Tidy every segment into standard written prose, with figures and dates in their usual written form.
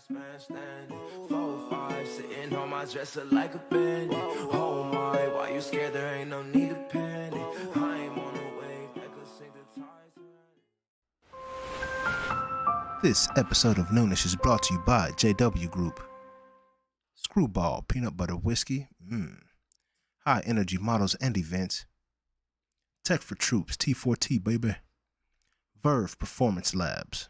last man standing. 4-5 sitting on my dresser like a bandit. Oh my, why you scared? There ain't no need to panic. I ain't on the wave that could sink the tides. This episode of Noonish is brought to you by JW Group. Screwball peanut butter whiskey, high energy models and events. Tech for Troops, T4T baby. Verve Performance Labs.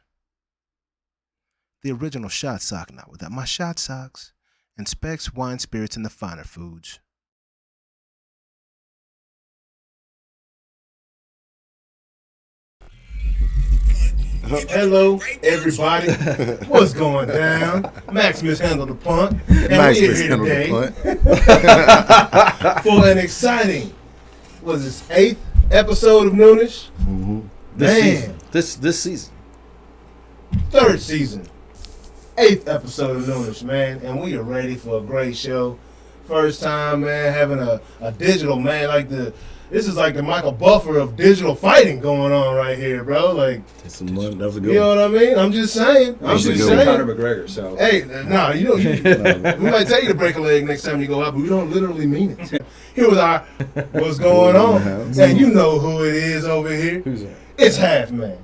The original shot sock, not without my shot socks. And Specs Wine Spirits and the Finer Foods. Hello, everybody. What's going down? Max mishandled the punt. And Max we're here mishandled today the punt. for an exciting, was this 8th episode of Noonish? Mm-hmm. This season. 3rd season. 8th episode of Noonish, man. And we are ready for a great show. First time, man, having a digital, man, this is like the Michael Buffer of digital fighting going on right here, bro. Like, That was a good you know what I mean? I'm just saying. Conor McGregor, so. Hey, no, you don't. We might tell you to break a leg next time you go out, but we don't literally mean it. Here was our what's going on, and you know who it is over here. Who's that? It's Half Man.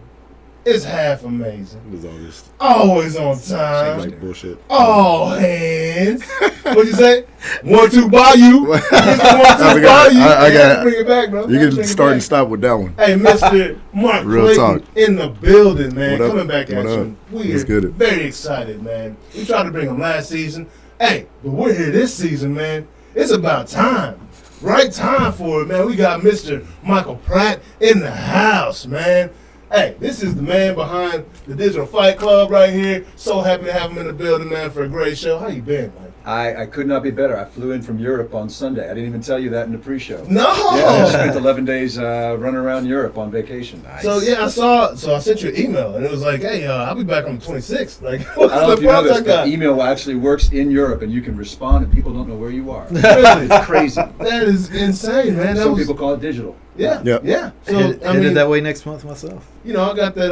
It's Half Amazing. It was August. Always on time. Like bullshit. All hands. What'd you say? 1-2 Bayou. It's the 1-2 Bayou. I got. Bring it back, bro. You can start and stop with that one. Hey, Mr. Mark Real Clayton talk. in the building, man. What up? Coming back at What up? you. We Let's are get it. very excited, man. We tried to bring him last season. Hey, but we're here this season, man. It's about time. Right time for it, man. We got Mr. Michael Pratt in the house, man. Hey, this is the man behind the Digital Fight Club right here. So happy to have him in the building, man, for a great show. How you been, Mike? I could not be better. I flew in from Europe on Sunday. I didn't even tell you that in the pre-show. No! Yeah, I spent 11 days running around Europe on vacation. Nice. So, yeah, I sent you an email, and it was like, hey, I'll be back on the 26th. Like, what's I don't know the if you know problem this, I got? but email actually works in Europe, and you can respond, and people don't know where you are. Really? It's crazy. That is insane, man. Some people call it digital. Yeah, Yep. yeah. So Headed that way next month myself. you know, I got that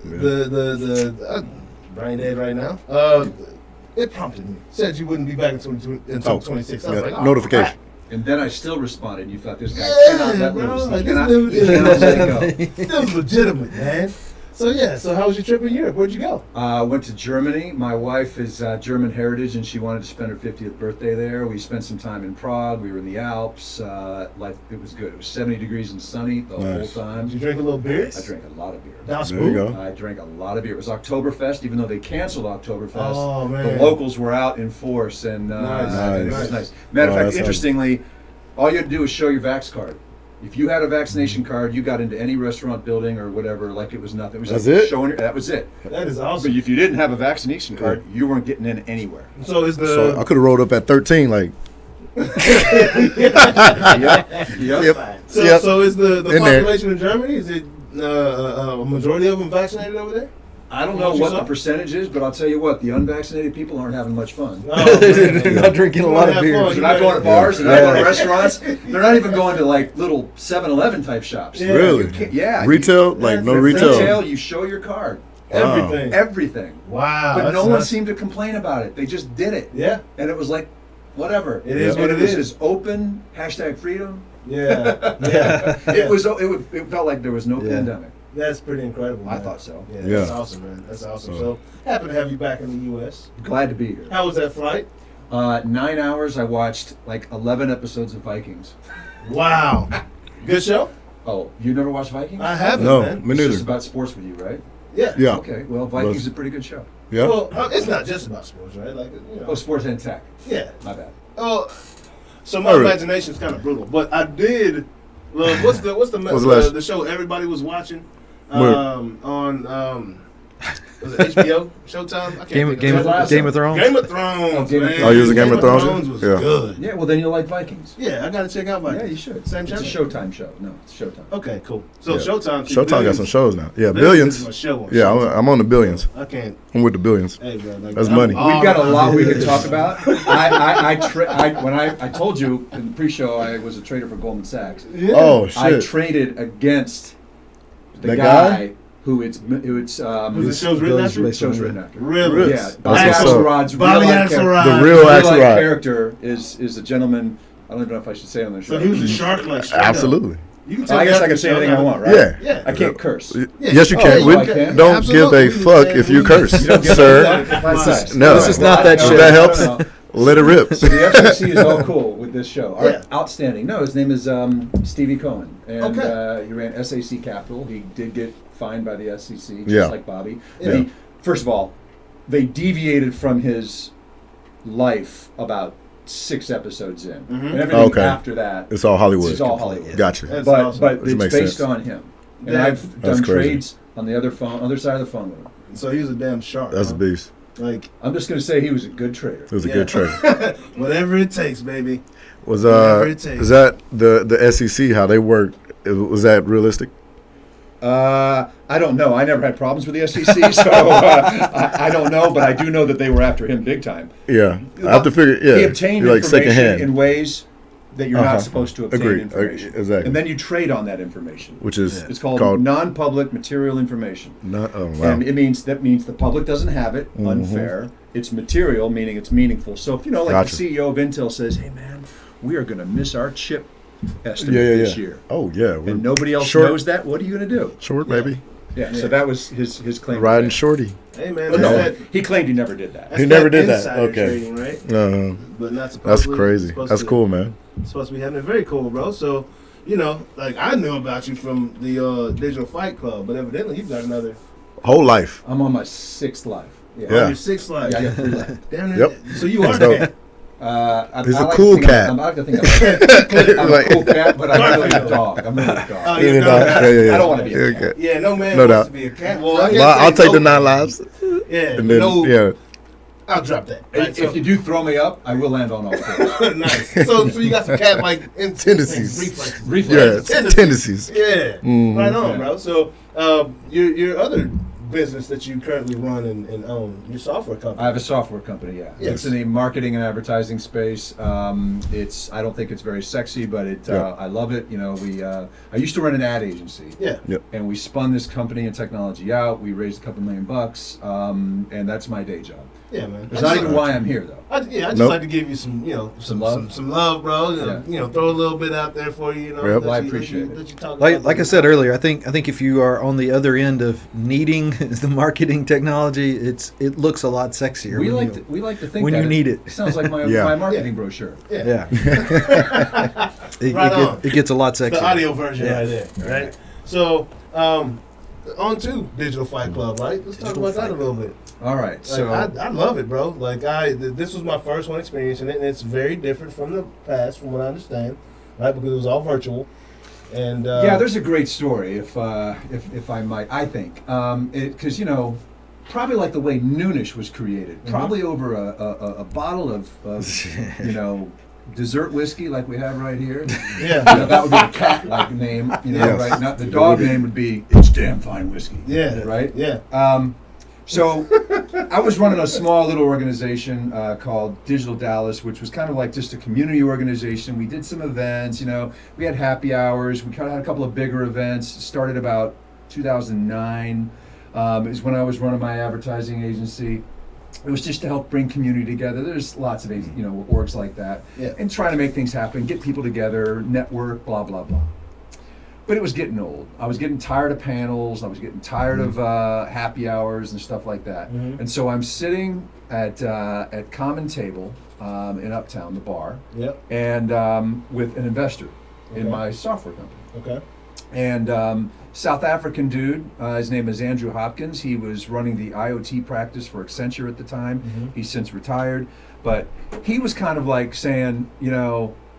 the brain dead right now. It prompted me. Said you wouldn't be back until 26. I was like, oh, Notification. crap. And then I still responded. And you thought this guy Yeah, cannot let bro. loose. Like, He this cannot, dude he cannot let it is go. That was legitimate, man. So yeah. So how was your trip in Europe? Where'd you go? Went to Germany. My wife is German heritage, and she wanted to spend her 50th birthday there. We spent some time in Prague. We were in the Alps. Life, it was good. It was 70 degrees and sunny the Nice. whole time. Did you drink a little beer? I drank a lot of beer. That was There you smooth. go. I drank a lot of beer. It was Oktoberfest, even though they canceled Oktoberfest. Oh, man. The locals were out in force, and Nice. it was Nice. nice. Matter of Oh, fact, that interestingly, all you had to do was show your Vax card. If you had a vaccination card, you got into any restaurant building or whatever like it was nothing. It was That's like it? showing that was it. That is But awesome. if you didn't have a vaccination card, you weren't getting in anywhere. So is So I the could have rolled up at 13, like. Yep. so is the In there. population in Germany? Is it a majority of them vaccinated over there? I don't know What you what saw? the percentage is, but I'll tell you what, the unvaccinated people aren't having much fun. Oh, They're not drinking a lot of beer. They're not going to bars, they're not going to restaurants, they're not even going to like little 7-Eleven type shops. Yeah. Really? Yeah. Retail? Like no That's retail? Retail, you show your card. Everything. Everything. Wow. But that's no one nuts. seemed to complain about it. They just did it. Yeah. And it was like, whatever. It is And what it it was is. as open, #freedom. Yeah. Yeah. It felt like there was no Yeah. pandemic. That's pretty incredible. I man. thought so. Yeah, Yeah. that's awesome, man. That's awesome. So happy to have you back in the U.S. Glad to be here. How was that flight? 9 hours, I watched like 11 episodes of Vikings. Wow. Good show? Oh, you never watched Vikings? I haven't, No, man. me It's just neither. about sports with you, right? Yeah. Yeah. Okay, well, Vikings is a pretty good show. Yeah. Well, it's not just about sports, right? Like, you know. Oh, sports and tech. Yeah. My bad. Oh, so my All right. imagination's kind of brutal, but I did love. What's What's the last- the show everybody was watching Where? on was it HBO Showtime? I can't Game think Game of it. Game of Thrones. Game of Thrones. Game of man. Thrones. Oh, you was a Game of Thrones? was Yeah. good. Yeah, well, then you'll like Vikings. Yeah, I gotta check out Vikings. Yeah, you should. Same It's a channel? Showtime show. No, it's Showtime. Okay, cool. So Yeah. Showtime. Showtime got some shows now. Yeah, Billions. billions. Is my show on Yeah, Showtime. I'm on the billions. I can't. I'm with the billions. Hey, bro, like, That's I'm money. all We've got a about lot we it. could talk about. When I told you in the pre-show I was a trader for Goldman Sachs. Yeah. Oh I shit. traded against the That guy guy? who it's Who's the show's written after? Show's written after. Really? Yeah, That's what's up. Bobby Axelrod's The real Axelrod. character is a gentleman. I don't even know if I should say on the show. So he was a shark, like straight up. Absolutely. You can tell I me guess after I can the say show, anything I want, right? Yeah. Yeah. I can't curse. Yes, you Oh, can. yeah, We I can. don't Absolutely. give a fuck if you curse, sir. Nice. No. This is not that No, show. That no, helps. no, no. Let it rip. So the FCC is all cool with this show. All right, Yeah. outstanding. No, his name is Stevie Cohen, and Okay. he ran SAC Capital. He did get fined by the SEC, just Yeah. like Bobby. Yeah. First of all, they deviated from his life about 6 episodes in, and everything Okay. after that. It's all Hollywood. It's all Hollywood. Gotcha. That's But awesome. but Which it's makes based sense. on him, and Yeah. I've That's done crazy. trades on the other side of the phone with him. So he was a damn shark. That's a huh? beast. Like, I'm just going to say he was a good trader. It was a Yeah. good trade. whatever it takes, baby. Was Whatever it takes. is that the SEC how they work? Was that realistic? I don't know. I never had problems with the SEC, so I don't know. But I do know that they were after him big time. Yeah, I have to figure. Yeah, He obtained you're like information secondhand, in ways that you're Uh-huh. not supposed to obtain Agreed. information. Exactly. And then you trade on that information. which is It's called non-public material information. not. Oh wow. And it means the public doesn't have it. Mhm. Unfair. It's material, meaning it's meaningful. So if like Gotcha. the CEO of Intel says, "Hey man, we are going to miss our chip estimate Yeah, this year," Oh yeah, we're and nobody else short, knows that, what are you going to do? Short, baby. Yeah. So that was his claim. to Riding fame. shorty. Hey, man. But That's no, that, he claimed he never did that. that's He never that did that. insider Okay. trading, right? But not That's supposedly. crazy. supposed That's to- cool, man. Supposed to be having it very cool, bro. So, like I knew about you from the Digital Fight Club, but evidently you've got another Whole life. I'm on my 6th life. Yeah. on your 6th life. Yeah, I got 3 left. Damn it. Yep. So you are That's dope. that. He's I a like cool to think cat. I like to think I'm a cool cat, but I'm really a dog. I'm really a dog. Oh, You you know, know yeah, that. yeah. I don't wanna be a Yeah, cat. okay. Yeah, no man No wants doubt. to be a cat. Well, I can't Well, say I'll take no the 9 cat. lives, Yeah, and then no, yeah. I'll drop that. Right, If you do throw me up, I will land on all fours. nice. So you got some cat like Tendencies. reflexes. Yeah, tendencies. Yeah, Mhm. right on, Yeah. bro. So your other business that you currently run and own, your software company. I have a software company, yeah. Yes. It's in the marketing and advertising space. I don't think it's very sexy, but Yeah. I love it. I used to run an ad agency. Yeah. Yep. And we spun this company and technology out. We raised a couple $1 million, and that's my day job. Yeah, man. That's not even why I'm here, though. I just Nope. like to give you some, some love? some love, bro. Yeah. Throw a little bit out there for you. Yep. That Well, I you- appreciate that it. you talk Like about like I said earlier, I think if you are on the other end of needing the marketing technology, it looks a lot sexier. We when like to think when that you need it. Sounds like my, Yeah. my marketing brochure. Yeah. Yeah, Right on. it gets a lot sexier. The audio version Yeah. right there, right? So, on to Digital Fight Club, right? Let's talk about that a little bit. All right, Like, so I love it, bro. Like this was my first one experiencing it, and it's very different from the past, from what I understand, right? Because it was all virtual, and yeah, there's a great story, if I might. I think because probably like the way Noonish was created, probably over a bottle of dessert whiskey like we have right here. yeah, That would be a cat-like name, Yes. right? Not the dog name would be it's damn fine whiskey. yeah, Right. yeah. So I was running a small little organization called Digital Dallas, which was kind of like just a community organization. We did some events, we had happy hours. We kind of had a couple of bigger events. Started about 2009 is when I was running my advertising agency. It was just to help bring community together. There's lots of orgs like that, Yeah. and trying to make things happen, get people together, network, blah blah blah. But it was getting old. I was getting tired of panels. I was getting tired of happy hours and stuff like that. Mhm. And so I'm sitting at Common Table in Uptown, the bar, Yep. and with an investor in Okay. my software company. Okay. And South African dude, his name is Andrew Hopkins. He was running the IoT practice for Accenture at the time. Mhm. He's since retired. But he was kind of like saying,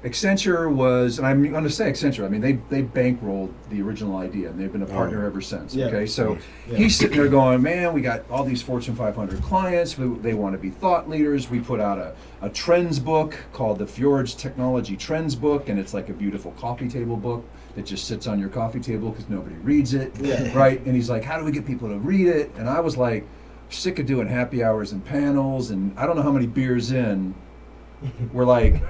Accenture was, and I'm going to say Accenture, I mean, they bankrolled the original idea, and they've been a partner ever since, Yeah. okay? So Yeah. he's sitting there going, man, we got all these Fortune 500 clients, they want to be thought leaders. We put out a trends book called the Fjords Technology Trends Book, and it's like a beautiful coffee table book that just sits on your coffee table because nobody reads it, Yeah. right? And he's like, how do we get people to read it? And I was like, sick of doing happy hours and panels, and I don't know how many beers in, we're like,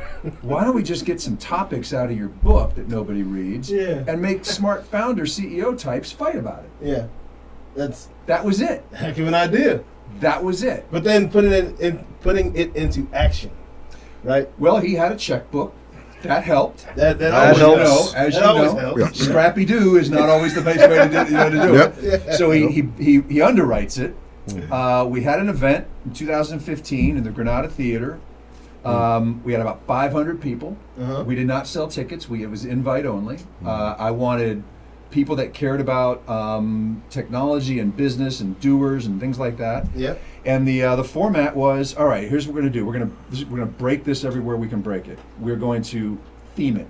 why don't we just get some topics out of your book that nobody reads Yeah. and make smart founder CEO types fight about it? Yeah. That's That was it. a heck of an idea. That was it. But then putting it into action, right? Well, he had a checkbook. That helped. That As you always know, helps. as That you always know, helps. Scrappy Doo is not always the best way to do Yep. it. So he underwrites it. We had an event in 2015 in the Granada Theater. We had about 500 people. Uh-huh. We did not sell tickets. It was invite only. I wanted people that cared about technology and business and doers and things like that. Yep. And the format was, all right, here's what we're going to do. We're going to break this everywhere we can break it. We're going to theme it.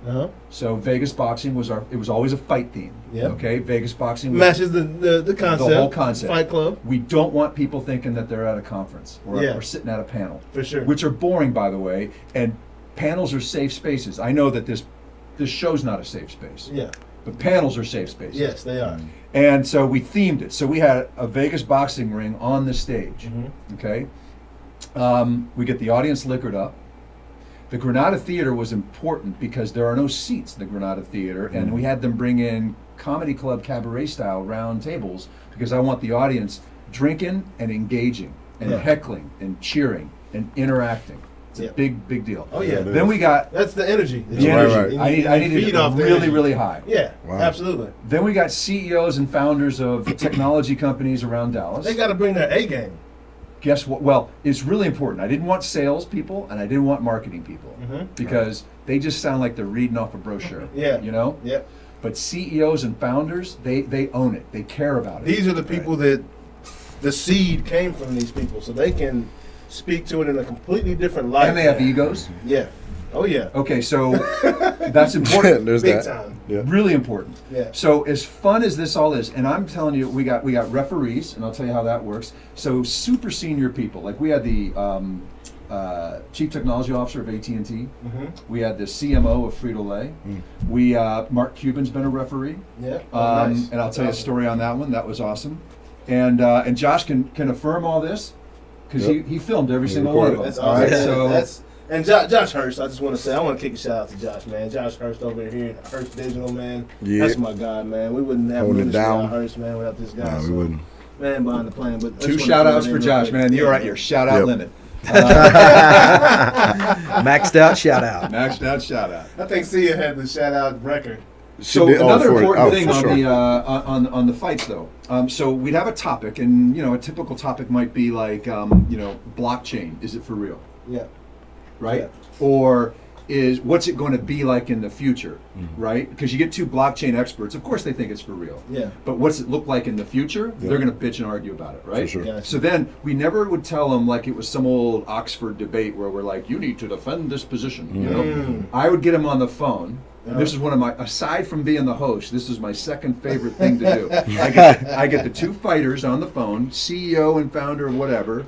Uh-huh. So Vegas boxing was it was always a fight theme. Yep. Okay, Vegas boxing was Matches the concept. the whole concept. Fight Club. We don't want people thinking that they're at a conference or sitting at a panel. For sure. Which are boring, by the way. And panels are safe spaces. I know that this show's not a safe space. Yeah. But panels are safe spaces. Yes, they are. And so we themed it. So we had a Vegas boxing ring on the stage. Mm-hmm. Okay. We get the audience liquored up. The Granada Theater was important because there are no seats in the Granada Theater, and we had them bring in comedy club cabaret style round tables because I want the audience drinking and engaging and Yeah. heckling and cheering and interacting. It's a Yeah. big deal. Oh yeah. Then we got That's the energy. the Right, energy. right. I needed feed it off the really, energy. really high. Yeah, Wow. absolutely. Then we got CEOs and founders of technology companies around Dallas. They got to bring their A game. Guess what? Well, it's really important. I didn't want sales people and I didn't want marketing people because they just sound like they're reading off a brochure. Yeah. You know? Yep. But CEOs and founders, they own it. They care about it. These are the people that the seed came from. These people, so they can speak to it in a completely different light. And they have egos. Yeah. Oh yeah. Okay, so that's important. There's Big that. time. Yeah. Really important. Yeah. So as fun as this all is, and I'm telling you, we got referees, and I'll tell you how that works. So super senior people, like we had the chief technology officer of AT&T. Mm-hmm. We had the CMO of Frito-Lay. We Mark Cuban's been a referee. Yeah. Oh, nice. And I'll That's tell you a awesome. story on that one. That was awesome. And Josh can affirm all this because Yep. he filmed every He single one of recorded. them. That's All awesome. right, Yeah, so that's and Josh Hurst. I just want to say I want to kick a shout out to Josh, man. Josh Hurst over here, Hurst Digital, man. Yeah. That's my guy, man. We wouldn't have Holding it Noonish down. without Hurst, man, without this guy. No, we So, wouldn't. Man, behind the plan. But I two just wanna shout throw outs that for in real Josh, quick. man. You're Yeah, right. Your shout out Yep. limit. Maxed out, shout out. Maxed out shout out. I think Sia had the shout out record. So did- oh, another for it. important Oh, thing for on sure. the on the fights though. So we'd have a topic, and a typical topic might be like blockchain. Is it for real? Yeah. Right? Yeah. Or is what's it going to be like in the future? Right? Because you get two blockchain experts, of course they think it's for real. Yeah. But what's it look like in the future? Yeah. They're going to bitch and argue about it, right? For sure. Gotcha. So then we never would tell them like it was some old Oxford debate where we're like, you need to defend this position. You know, I would get them on the phone. And this is one of my, aside from being the host, this is my second favorite thing to do. I get the two fighters on the phone, CEO and founder or whatever,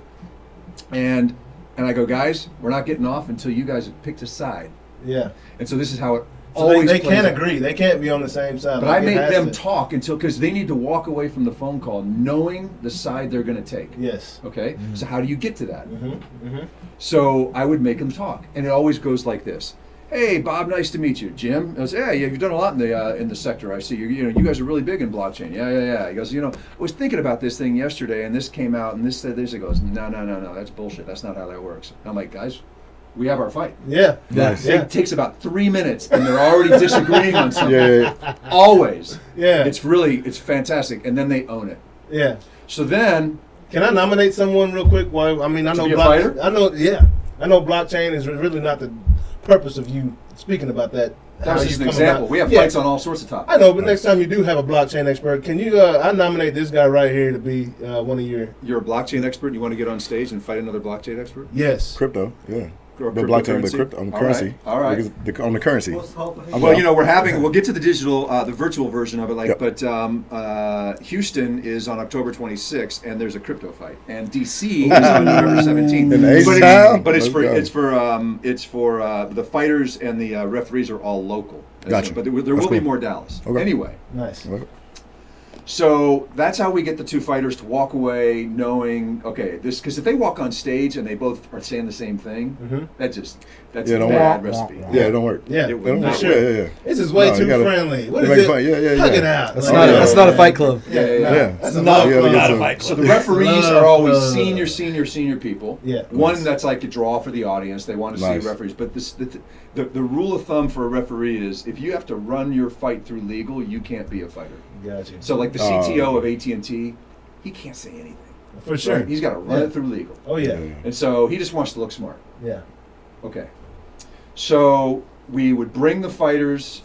and I go, guys, we're not getting off until you guys have picked a side. Yeah. And so this is how it So always they plays can't out. agree. They can't be on the same side. But Like, I it made has them to- talk because they need to walk away from the phone call knowing the side they're going to take. Yes. Okay? So how do you get to that? Mm-hmm. So I would make them talk, and it always goes like this: "Hey, Bob, nice to meet you. Jim." I was, "Yeah, you've done a lot in the sector. I see. You guys are really big in blockchain. Yeah. He goes, I was thinking about this thing yesterday, and this came out, and this said this." He goes, No, that's bullshit. That's not how that works. I'm like, guys, we have our fight. Yeah. Nice. Yeah. It takes about 3 minutes, and they're already disagreeing on something. Yeah. Always. Yeah. It's fantastic, and then they own it. Yeah. So then. Can I nominate someone real quick? Well, I mean, I know be a fighter? I know blockchain is really not the purpose of you speaking about that. That How was you just an come example. about- We have Yeah. fights on all sorts of topics. I know, but next time you do have a blockchain expert, can you? I nominate this guy right here to be one of your. You're a blockchain expert. You want to get on stage and fight another blockchain expert? Yes. Crypto, yeah. Or The blockchain, the cryptocurrency? crypto, on the All currency. right, all right. Because on the currency. Well, we'll get to the digital, the virtual version of it, Yep. but Houston is on October 26th, and there's a crypto fight, and DC is on November 17th. In But H-Town? but it's Let's for the fighters and the referees are all local. Gotcha. But there That's will be cool. more Dallas. Okay. Anyway, Nice. Well, So that's how we get the two fighters to walk away knowing, okay, this, because if they walk on stage and they both are saying the same thing, that's a don't bad work. recipe. Yeah, it don't work. Yeah, It for would not sure. Yeah. This is way No, you too gotta- friendly. What you is make it? fun. Yeah. Hug it out. That's Like, not. yeah, That's not a man. fight club. Yeah, no, Yeah. that's No, a love you gotta club. get some- fight club. So the referees Love are always club. senior people. Yeah. One that's like a draw for the audience. They want to Nice. see referees. But the rule of thumb for a referee is if you have to run your fight through legal, you can't be a fighter. Gotcha. So like the CTO of AT&T, he can't say anything. For sure. Right? He's got to run Yeah. it through legal. Oh yeah. And so he just wants to look smart. Yeah. Okay. So we would bring the fighters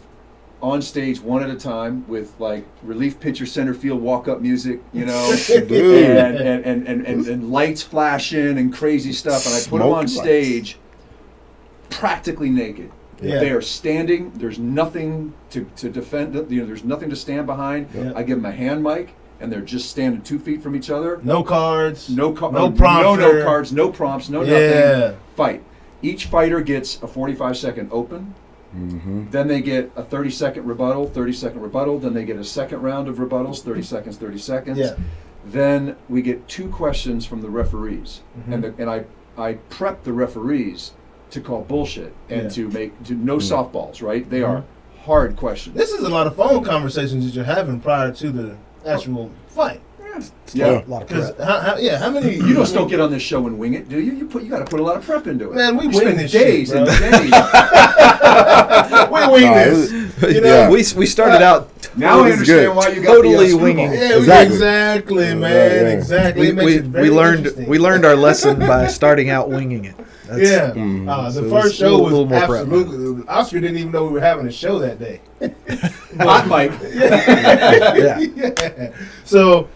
on stage one at a time with like relief pitcher center field walk up music, you know, Dude. and lights flashing and crazy stuff. And I put them on Smoke stage practically naked. Yeah. They are standing. There's nothing to defend. There's nothing to stand behind. Yeah. I give them a hand mic, and they're just standing 2 feet from each other. No cards. No prompter. no cards, no prompts, no Yeah. nothing. Fight. Each fighter gets a 45-second open. Then they get a 30-second rebuttal, 30-second rebuttal. Then they get a second round of rebuttals, 30 seconds, 30 seconds. Yeah. Then we get 2 questions from the referees, and I prep the referees to call bullshit and to no softballs. Right? They are hard questions. This is a lot of phone conversations that you're having prior to the actual fight. Yeah. A lot of Because prep. how many? You just don't get on this show and wing it, do you? You got to put a lot of prep into it. Man, we You wing spend this days shit, and bro. days. we wing this. You know? we started out. Now I This is understand good. why you got Totally the winging it. Yeah, Exactly. exactly, man. Yeah. Exactly. It makes We, it very interesting. we learned our lesson by starting out winging it. That's, Yeah. So The it's first a show was little more prep. absolutely. Oscar didn't even know we were having a show that day. Hot mic. Yeah. Yeah. So,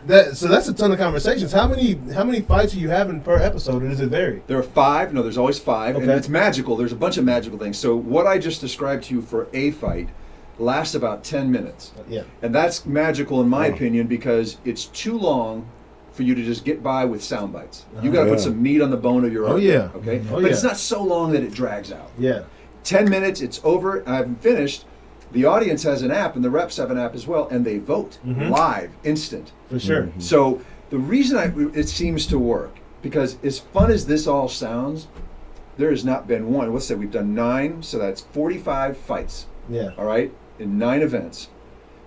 that's a ton of conversations. How many fights are you having per episode, or does it vary? There are 5. No, there's always 5, and Okay. it's magical. There's a bunch of magical things. So what I just described to you for a fight lasts about 10 minutes, Yeah. and that's magical in my opinion because it's too long for you to just get by with sound bites. You got to Yeah. put some meat on the bone of your Oh, argument, yeah. okay? Oh, but it's yeah. not so long that it drags out. Yeah. 10 minutes, it's over. I haven't finished. The audience has an app, and the reps have an app as well, and they vote live, instant. For sure. So the reason it seems to work, because as fun as this all sounds, there has not been one. Let's say we've done 9, so that's 45 fights, Yeah. all right, in 9 events.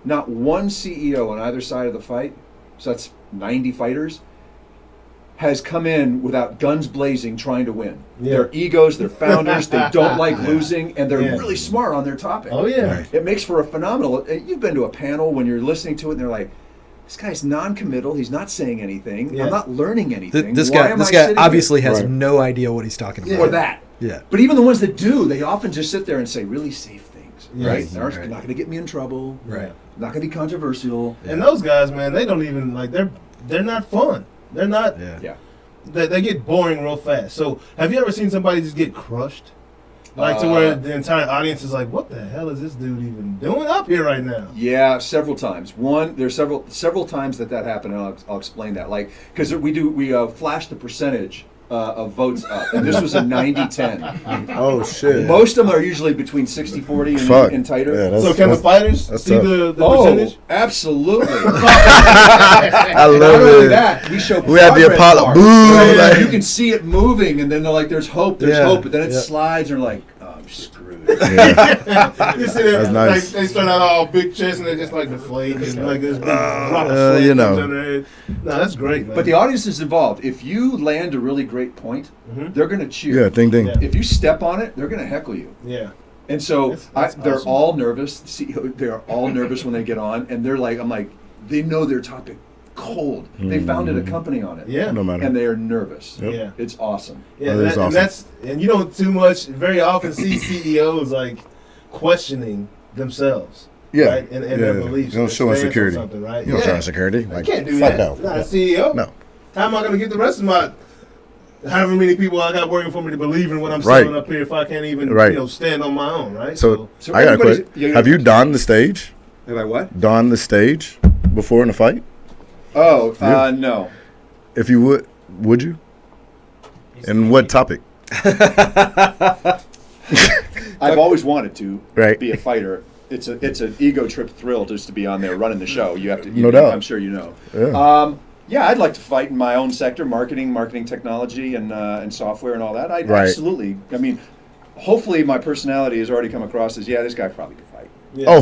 Not one CEO on either side of the fight, so that's 90 fighters, has come in without guns blazing trying to win. Yeah. They're egos, they're founders, they don't like losing, and they're Yeah. really smart on their topic. Oh yeah. It makes for a phenomenal. You've been to a panel when you're listening to it, and they're like, "This guy's non-committal. He's not saying anything. Yeah. I'm not learning anything." This Why guy, am this I guy sitting obviously has Right. no idea what he's talking here? about. Or that. Yeah. But even the ones that do, they often just sit there and say really safe things. Yes. Right? They're Right. not going to get me in trouble. Right. Not going to be controversial. And those guys, man, they don't even like. They're not fun. They're not. Yeah. Yeah. They get boring real fast. So, have you ever seen somebody just get crushed? Like to where the entire audience is like, "What the hell is this dude even doing up here right now?" Yeah, several times. There's several times that happened, and I'll explain that. Like, because we flash the percentage of votes up, and this was a 90-10. Oh shit. Most of them are usually between 60-40 Fuck. and tighter. Yeah, that's- So, can the fighters that's see tough. the Oh, percentage? absolutely. I Not love only it. that, we show We had the progress Apollo. bars. Boom, Right? like- You can see it moving, and then they're like, "There's hope, there's Yeah, hope," but then it yeah. slides, and they're like, "Oh, I'm screwed." Yeah. You see them, That's nice. like, they start out all big chest and they just like deflate and like this big rock of sweat you comes know. on their head. No, that's great, man. But the audience is involved. If you land a really great point, they're going to cheer. Yeah, ding ding. Yeah. If you step on it, they're going to heckle you. yeah, And so That's they're awesome. all nervous. The CEO, they're all nervous when they get on, and they're like, I'm like, they know their topic cold. They founded a company on it. yeah, No matter. And they are nervous. Yep. yeah. It's awesome. Yeah, That is and awesome. and you don't too much. Very often see CEOs like questioning themselves, Yeah. right, and their Yeah. beliefs. You don't their show stance on insecurity. something, right? You don't yeah. show insecurity. I Like, can't do fuck that. no. I'm not a CEO. No. How am I going to get the rest of my however many people I got working for me to believe in what I'm Right. selling up here if I can't even Right. stand on my own, right? So, So I got a everybody's- question. yeah, Have you donned the stage? Have I what? Donned the stage before in a fight? Oh, Yeah. no. If you would you? And what topic? I've always wanted to Right. be a fighter. it's an ego trip thrill just to be on there running the show. You have to, No doubt. I'm sure you know. Yeah. Yeah, I'd like to fight in my own sector, marketing technology, and software and all that. I'd Right. absolutely. I mean, hopefully my personality has already come across as, yeah, this guy probably could fight. Yeah. Oh,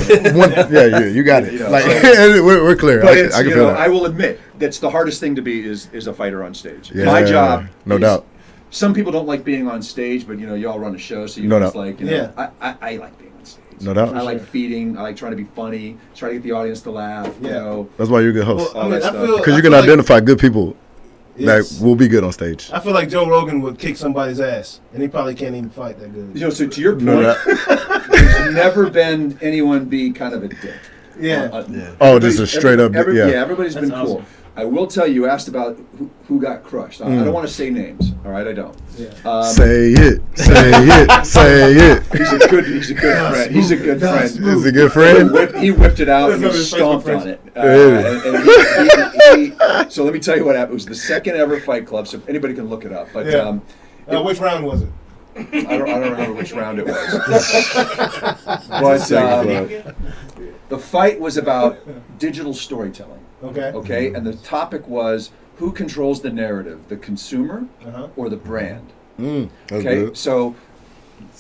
you got it. You know, Like so- we're clear. But I can you feel know, that. I will admit that's the hardest thing to be is a fighter on stage. Yeah, My job, no is- doubt. Some people don't like being on stage, but you know, y'all run a show, so you No know, it's doubt. like, you know, Yeah. I like being on stage. No doubt. I like feeding. I like trying to be funny. Try to get the audience to laugh. You Yeah. know, That's why you're a good host. Well, I mean, that I stuff. feel Because I you can feel like- identify good people Yes. that will be good on stage. I feel like Joe Rogan would kick somebody's ass, and he probably can't even fight that good. you know. So to your point, No doubt. there's never been anyone be kind of a dick. Yeah. Oh, just a Everybody's- straight up. every- Yeah. everybody's That's been cool. awesome. I will tell you, you asked about who got crushed. I don't want to say names. All right, I don't. Yeah. Say it. Say it. Say it. He's a good friend. He's a good friend. Is a good friend? He whipped it out and he Remember his stomped Facebook on it. Yeah. So let me tell you what happened. It was the second ever Fight Club, so anybody can look it up. But Yeah. Which round was it? I don't remember which round it was. But the fight was about digital storytelling. Okay. Okay, and the topic was who controls the narrative, the consumer Uh-huh. or the brand. That's Okay, good. so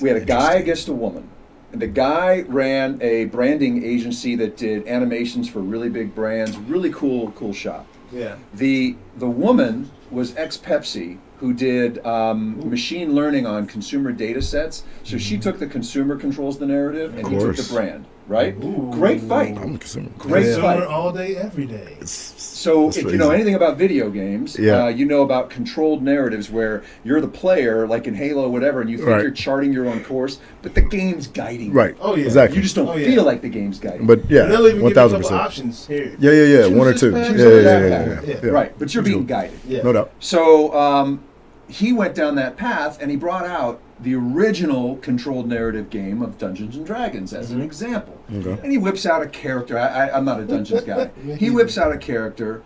we had a guy against a woman. And the guy ran a branding agency that did animations for really big brands, really cool shop. Yeah. The woman was ex-Pepsi, who did machine learning on consumer data sets. So she took the consumer controls the narrative, and he took the course. brand. Right? Ooh. Great fight. I'm a consumer. Great Consumer fight. all day, every day. So That's if you crazy. know anything about video games, Yeah. you know about controlled narratives where you're the player, like in Halo or whatever, and you think Right. you're charting your own course, but the game's guiding you. Right. Oh, yeah. Exactly. You just don't Oh, yeah. feel like the game's guiding. But yeah, And they'll even give you a couple 1,000%. options here. Yeah. Choose One or this two. pack, Yeah, choose yeah, that yeah, pack. yeah. Yeah. right, but you're being guided. Yeah. No doubt. So he went down that path and he brought out the original controlled narrative game of Dungeons and Dragons as an example. Okay. And he whips out a character. I'm not a Dungeons guy. He whips out a character,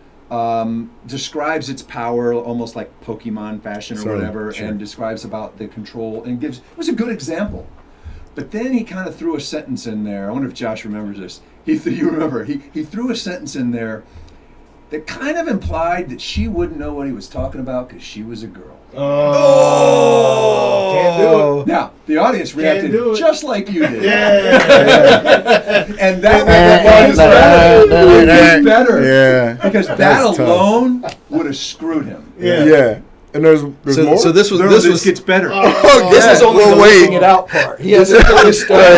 describes its power almost like Pokemon fashion or Sure, whatever, sure. and describes about the control and gives. It was a good example. But then he kind of threw a sentence in there. I wonder if Josh remembers this. You remember? He threw a sentence in there that kind of implied that she wouldn't know what he was talking about because she was a girl. Oh, can't do it. Now, the audience reacted do it. just like you did. Yeah. And that made it better. Yeah. Because that That's tough. alone would have screwed him. Yeah. Yeah. And there's more. So this was No, this this was gets better. Oh, this is only well, the wait. working it out part. He has We'll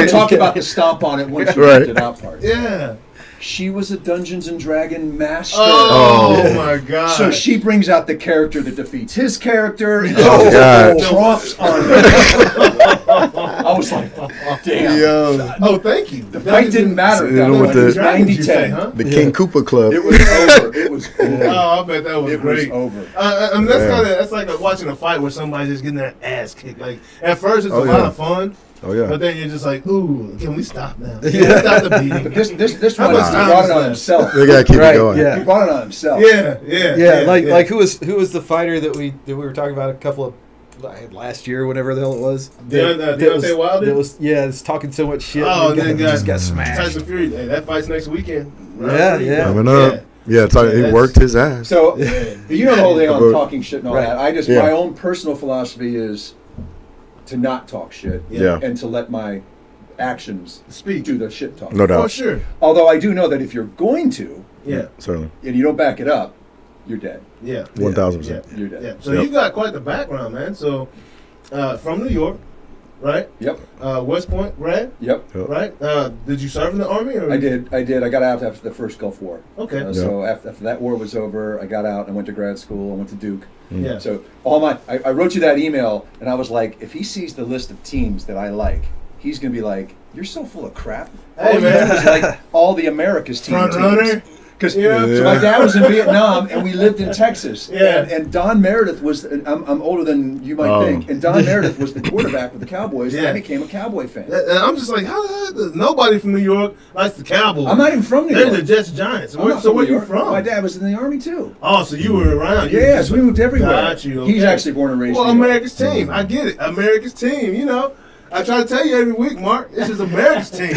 talk about the stomp on it once you Right. get it out part. Yeah. She was a Dungeons and Dragon master. Oh, my God. So she brings out the character that defeats his character. And Oh, God. trumps on it. I was like, damn. Yo, Oh, thank you. The fight didn't matter at You that know point. what It was the- 90-10. huh? the King Koopa Club. It was over. It was over. Oh, I bet that was It great. was over. I mean, that's Yeah. kind of that's like watching a fight where somebody's just getting their ass kicked. Like at first, it's Oh, a yeah. lot of fun, Oh yeah. but then you're just like, "Ooh, can we stop now? Can we stop the beating?" But this How one, much he time brought is it on left? himself. They gotta keep Right, it going. yeah. He brought it on himself. yeah, like who was the fighter that we were talking about a couple of last year, whatever the hell it was. Deontay Wilder? That was it's talking so much shit. Oh, and then he just got smashed. Tyson Fury. Hey, that fight's next weekend. Yeah. Coming up. Yeah, he that's- worked his ass. So you know the whole thing on But- talking shit and all Right. that. I just Yeah. my own personal philosophy is to not talk shit. Yeah. And to let my actions Speak. do the shit talking. No For doubt. sure. Although I do know that if you're going to Yeah. Certainly. and you don't back it up, you're dead. Yeah. 1000%. Yeah. You're dead. Yeah. So Yep. you got quite the background, man. So from New York, right? Yep. West Point grad, Yep. right? Did you serve in the army? Or I did. I got out after the first Gulf War. Okay. So after that war was over, I got out and went to grad school. I went to Duke. Yeah. So I wrote you that email, and I was like, if he sees the list of teams that I like, he's gonna be like, "You're so full of crap." Hey, All you man. do is like all the America's team Front teams. runner. Because Yeah. so my dad was in Vietnam, and we lived in Texas. Yeah. And Don Meredith was. And I'm older than you might Oh. think. And Don Meredith was the quarterback with the Cowboys. And Yeah. I became a Cowboy fan. And I'm just like, how the heck? Nobody from New York likes the Cowboys. I'm not even from New They're York. the Jets Giants. I'm not So where New you York. from? My dad was in the army too. Oh, so you were around. You Yeah, just- so we moved everywhere. Got you. He's okay. actually born and raised Well, in New York. America's team. I get it. America's team. You know, I try to tell you every week, Mark. This is America's team.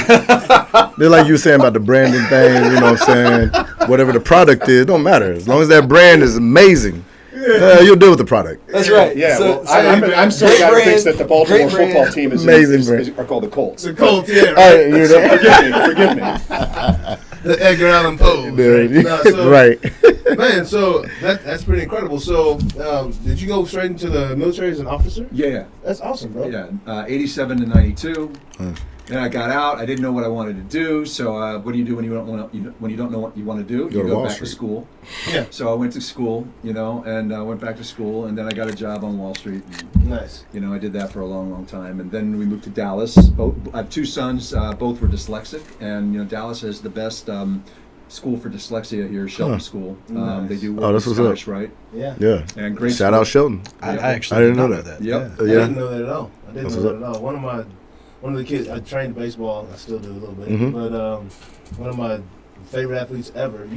They're like you saying about the branding thing, you know what I'm saying? Whatever the product is, don't matter. As long as that brand is amazing, you'll deal with the product. That's right. Yeah, So- well, I'm still the guy who thinks that the Baltimore great football brand. team are called the Colts. The Colts, yeah. All right, you So know. forgive me. The Edgar Allan Poe. Right. Man, so that's pretty incredible. So, did you go straight into the military as an officer? Yeah. That's awesome, bro. Yeah, 87 to 92. Then I got out. I didn't know what I wanted to do. So what do you do when you don't know what you want to do? Go You to go Wall back Street. to school. Yeah. So I went to school, and I went back to school, and then I got a job on Wall Street. Nice. And, I did that for a long, long time, and then we moved to Dallas. I have two sons. Both were dyslexic, and Dallas has the best school for dyslexia here, Shelton School. Nice. They do Oh, that's what's up. Scottish, right? Yeah. Yeah. And great Shout school. out Shelton. I Yeah. actually I didn't did know not that. Yep. I Yeah. didn't know that at all. I didn't That's know what's that at all. One of the kids, I trained baseball. I still do a little bit. Mhm. But one of my favorite athletes ever,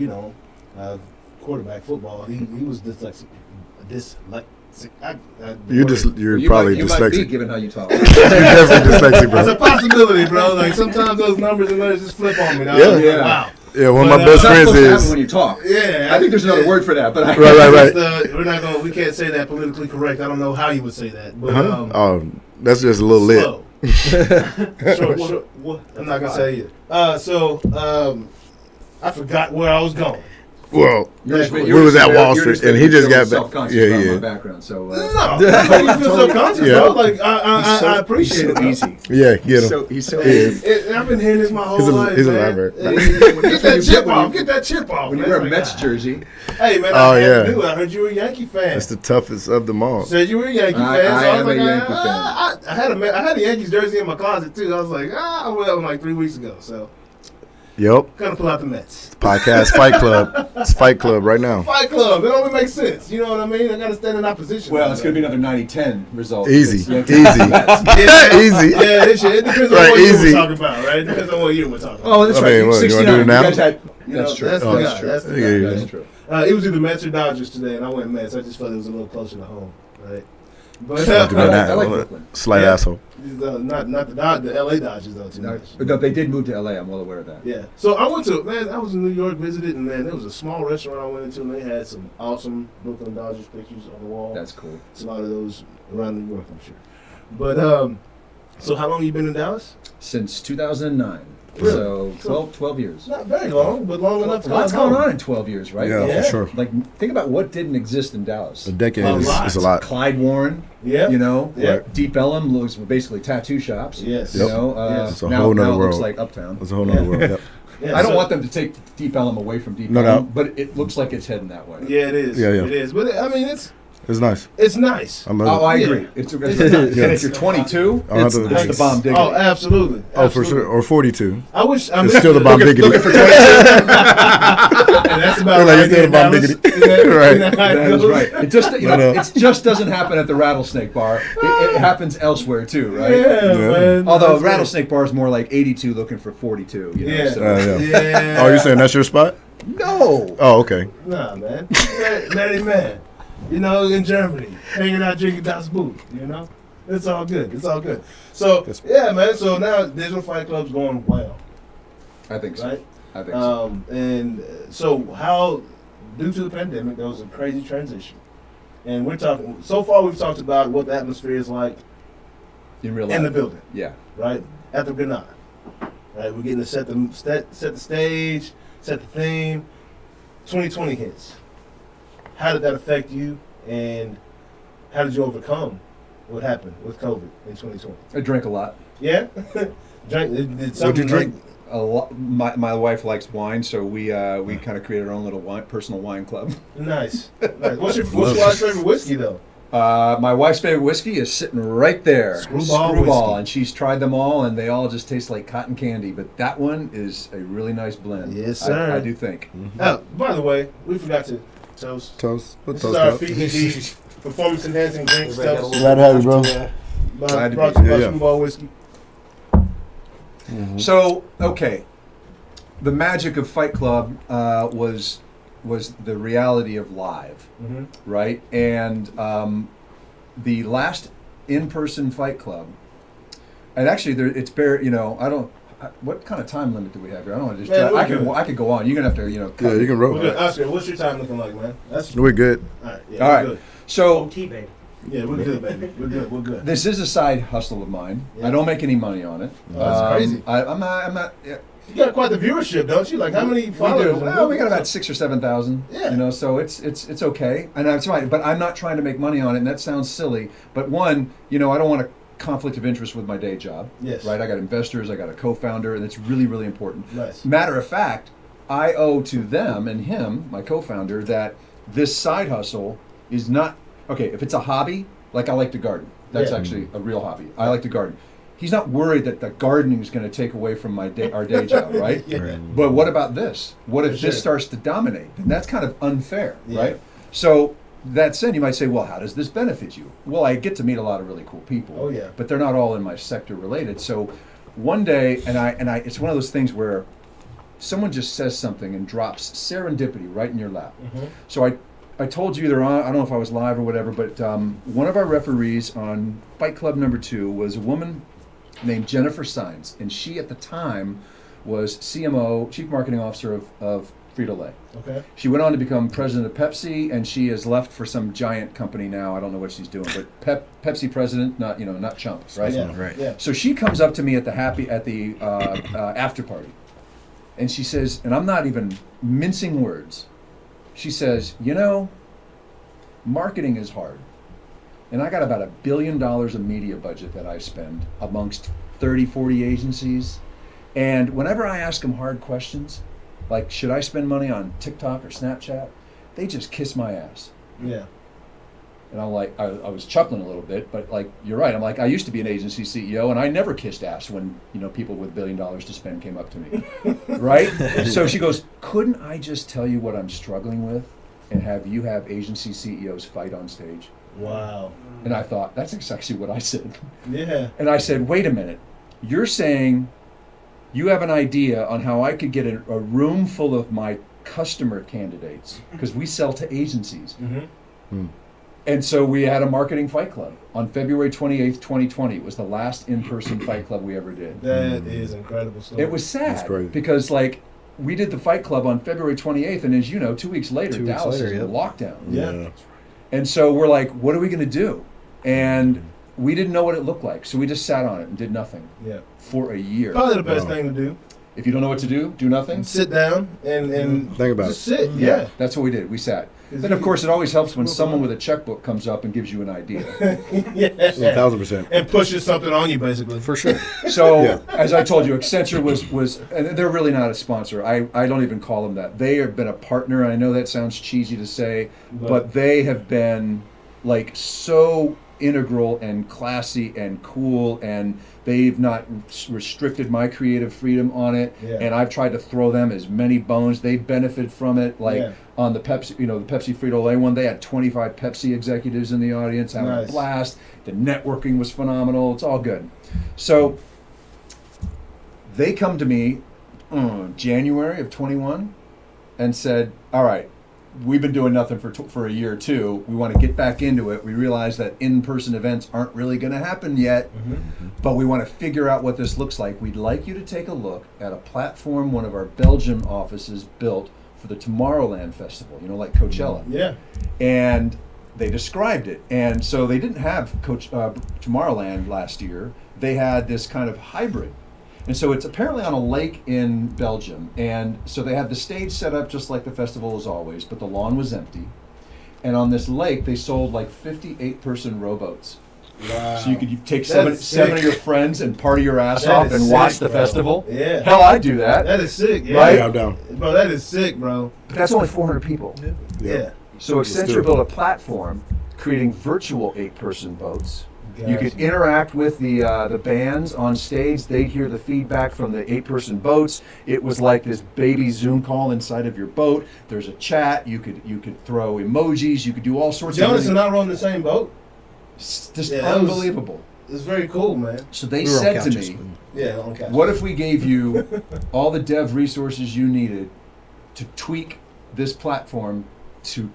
quarterback football. He was dyslexic. You're You probably might, you might be, dyslexic. given how you talk. You're definitely dyslexic, That's a bro. possibility, bro. Like sometimes those numbers and letters just flip on me. Dog. Yeah. I'm like, Yeah. wow. Yeah, one of But, my best It's not friends supposed to happen is. when you talk. Yeah. I think there's another word for that, but I Right. We're not going. We can't say that politically correct. I don't know how you would say that, but Oh, that's just a little lit. slow. Short. I'm not gonna say it. I forgot where I was going. Well, You're just- we you're was just- at Wall you're Street, and he just got back. self-conscious Yeah, about yeah. my background, so No, you feel subconscious, Yeah. bro. Like I appreciate it. Bro. easy. Yeah, get him. He's so He is. I've been hearing this my whole He's a- life, he's a man. library. Get that chip off. Get that chip off. when you man. wear a Like, Mets ah. jersey, Hey man, Oh, I had to yeah. do it. I heard you were a Yankee fan. That's the toughest of them all. Said you were a Yankee I- fan. I So I am was a like, Yankee fan. I had a Yankees jersey in my closet too. I was like, I went up like 3 weeks ago. So Yep. gotta pull out the Mets. Podcast Fight Club. It's Fight Club right now. Fight Club. It only makes sense. You know what I mean? I gotta stand in opposition. well, it's going to be another 90-10 result. Easy. It's Yankees Easy. and Mets. Yeah, Easy. Yeah, this shit. It depends on Right, what year easy. we're talking about, right? It depends on what year we're talking about. Oh, that's I right. mean, what, you wanna 69. do it now? You guys had, You that's know, true. That's the Oh, guy. that's That's the Yeah, guy. yeah. That's true. It was either Mets or Dodgers today, and I went Mets. I just felt it was a little closer to home, right? But Don't do I that. like Brooklyn. Slight Yeah. asshole. not the LA Dodgers though too much. No, they did move to LA. I'm well aware of that. Yeah. So I was in New York, visited, and man, there was a small restaurant I went into, and they had some awesome Brooklyn Dodgers pictures on the wall. That's cool. It's a lot of those around New York, I'm sure. But so how long you been in Dallas? Since 2009. Really? So 12 years. Not very long, but long enough to Lots come going home. on in 12 years, right? Yeah, Yeah. for sure. Like, think about what didn't exist in Dallas. A decade A is lot. a lot. Clyde Warren, Yeah. you know, Yeah. Deep Ellum looks basically tattoo shops. Yes. You Yep. know, Yes. It's a now, whole nother now it looks world. like Uptown. It's a whole nother Yeah. world. Yep. Yeah, I don't so- want them to take Deep Ellum away from Deep No Ellum, doubt. but it looks like it's heading that way. Yeah, it is. Yeah, yeah. It is. But I mean, It's nice. it's nice. I'm Oh, I Yeah. agree. It's It's nice. nice. And if you're 22, I'll have it's to- the Nice. bomb diggity. Oh, absolutely. Oh, for Absolutely. sure. Or 42. I wish. I mean, It's still the bomb diggity. And that's about Like, right. it's still in the bomb Dallas. diggity. Isn't that- Right. isn't that how it That is goes? right. It just No. it just doesn't happen at the Rattlesnake Bar. It happens elsewhere too, right? Yeah, Yeah. man. Although That's Rattlesnake Bar is more like 82 looking for 42. You know, Yeah. so. Yeah. Yeah. Oh, you're saying that's your spot? No. Oh, okay. Nah, man. Married man. You know, in Germany, hanging out drinking Das Boot. You know, it's all good. It's all good. So yeah, man. So now Digital Fight Club's going well, I think so. right? I think so. And so how, due to the pandemic, there was a crazy transition, and we're talking. So far, we've talked about what the atmosphere is like In real life. in the building, Yeah. right at the Granada. Right, we're getting to set the stage, set the theme. 2020 hits. How did that affect you, and how did you overcome what happened with COVID in 2020? I drink a lot. Yeah, did What'd something you drink? A lot. My wife likes wine, so we kind of created our own little personal wine club. Nice. Nice. What's your wife's favorite whiskey though? My wife's favorite whiskey is sitting right there. Screwball whiskey. and she's tried them all, and they all just taste like cotton candy. But that one is a really nice blend. Yes, sir. I do think. Oh, by the way, we forgot to toast. Toast. What This toast is our up? PED performance enhancing drinks. Toast. Glad to have you, bro. Glad to Brought be to you by here. Screwball whiskey. So, okay, the magic of Fight Club was the reality of live, Mm-hmm. right? And the last in-person Fight Club And actually, it's bare. I don't. What kind of time limit do we have here? I don't want to just. Man, I could go on. You're gonna have to, cut. Yeah, you can roll. We're good. Oscar, what's your time looking like, man? We're good. All right. Yeah, All we're right. Good. So OT, baby. Yeah, we're good, baby. We're good. We're good. this is a side hustle of mine. Yeah. I don't make any money on it. Oh, that's crazy. I'm not. Yeah, You got quite the viewership, don't you? Like, how many we followers? do. Well, we got about 6,000 or 7,000. Yeah. So it's okay, and that's right. But I'm not trying to make money on it, and that sounds silly. But one, I don't want a conflict of interest with my day job. Yes. Right. I got investors. I got a co-founder, and it's really, really important. Nice. Matter of fact, I owe to them and him, my co-founder, that this side hustle is not okay. If it's a hobby, like I like to garden, that's Yeah. actually a real hobby. I like to garden. He's not worried that the gardening is going to take away from our day job, right? Yeah. But what about this? What if For sure. this starts to dominate? And that's kind of unfair, Yeah. right? So that said, you might say, well, how does this benefit you? Well, I get to meet a lot of really cool people. Oh, yeah. But they're not all in my sector related. So one day, and I, it's one of those things where someone just says something and drops serendipity right in your lap. Mm-hmm. So I told you either on, I don't know if I was live or whatever, but one of our referees on Fight Club #2 was a woman named Jennifer Sines, and she at the time was CMO, Chief Marketing Officer of Frito-Lay. Okay. She went on to become president of Pepsi, and she has left for some giant company now. I don't know what she's doing, but Pepsi president, not chump, right? Yeah. Right. Yeah. So she comes up to me at the after party, and she says, and I'm not even mincing words. She says, marketing is hard. And I got about $1 billion of media budget that I spend amongst 30, 40 agencies. And whenever I ask them hard questions, like, should I spend money on TikTok or Snapchat? They just kiss my ass. Yeah. And I'm like, I was chuckling a little bit, but like, you're right. I'm like, I used to be an agency CEO, and I never kissed ass when, people with $1 billion to spend came up to me, right? So she goes, couldn't I just tell you what I'm struggling with and have you have agency CEOs fight on stage? Wow. And I thought, that's exactly what I said. Yeah. And I said, wait a minute, you're saying you have an idea on how I could get a room full of my customer candidates, because we sell to agencies. Mm-hmm. And so we had a marketing fight club on February 28th, 2020. It was the last in-person fight club we ever did. That is incredible story. It was That's sad crazy. because we did the fight club on February 28th, and as you know, 2 weeks later, 2 weeks Dallas later, is in yep. lockdown. Yeah. And so we're like, what are we going to do? And we didn't know what it looked like, so we just sat on it and did nothing Yeah. for a year. Probably the best Wow. thing to do. If you don't know what to do nothing. Sit down and Think about just it. sit. Yeah. That's what we did. We sat. Is Then, of it- course, it always helps when someone with a checkbook comes up and gives you an idea. Yeah. 1,000%. And pushes something on you, basically. For sure. So, Yeah. as I told you, Accenture was, and they're really not a sponsor. I don't even call them that. They have been a partner, and I know that sounds cheesy to say, but they have been like so integral and classy and cool, and they've not restricted my creative freedom on it. Yeah. And I've tried to throw them as many bones. They benefit from it. Like Yeah. on the Pepsi, the Pepsi Frito-Lay one, they had 25 Pepsi executives in the audience having Nice. a blast. The networking was phenomenal. It's all good. So they come to me January of 21 and said, all right, we've been doing nothing for a year or two. We want to get back into it. We realize that in-person events aren't really going to happen yet, but we want to figure out what this looks like. We'd like you to take a look at a platform one of our Belgium offices built for the Tomorrowland Festival, like Coachella. Yeah. And they described it. And so they didn't have Tomorrowland last year. They had this kind of hybrid. And so it's apparently on a lake in Belgium. And so they had the stage set up just like the festival as always, but the lawn was empty. And on this lake, they sold like 58-person rowboats. Wow. So you could take That seven is of your friends and party your ass That off is and sick, watch the bro. festival. Yeah. Hell, I'd do that. That is sick. Yeah. Right? Yeah, I'm down. Bro, that is sick, bro. But that's only 400 people. Yeah. So Accenture built a platform creating virtual 8-person boats. You could interact with the bands on stage. They'd hear the feedback from the 8-person boats. It was like this baby Zoom call inside of your boat. There's a chat. You could throw emojis. You could do all sorts Jonas of and I were on the same boat. just Yeah, that was- unbelievable. It's very cool, man. So they We were on said to couches, me, Yeah, on couch. what if we gave you all the dev resources you needed to tweak this platform to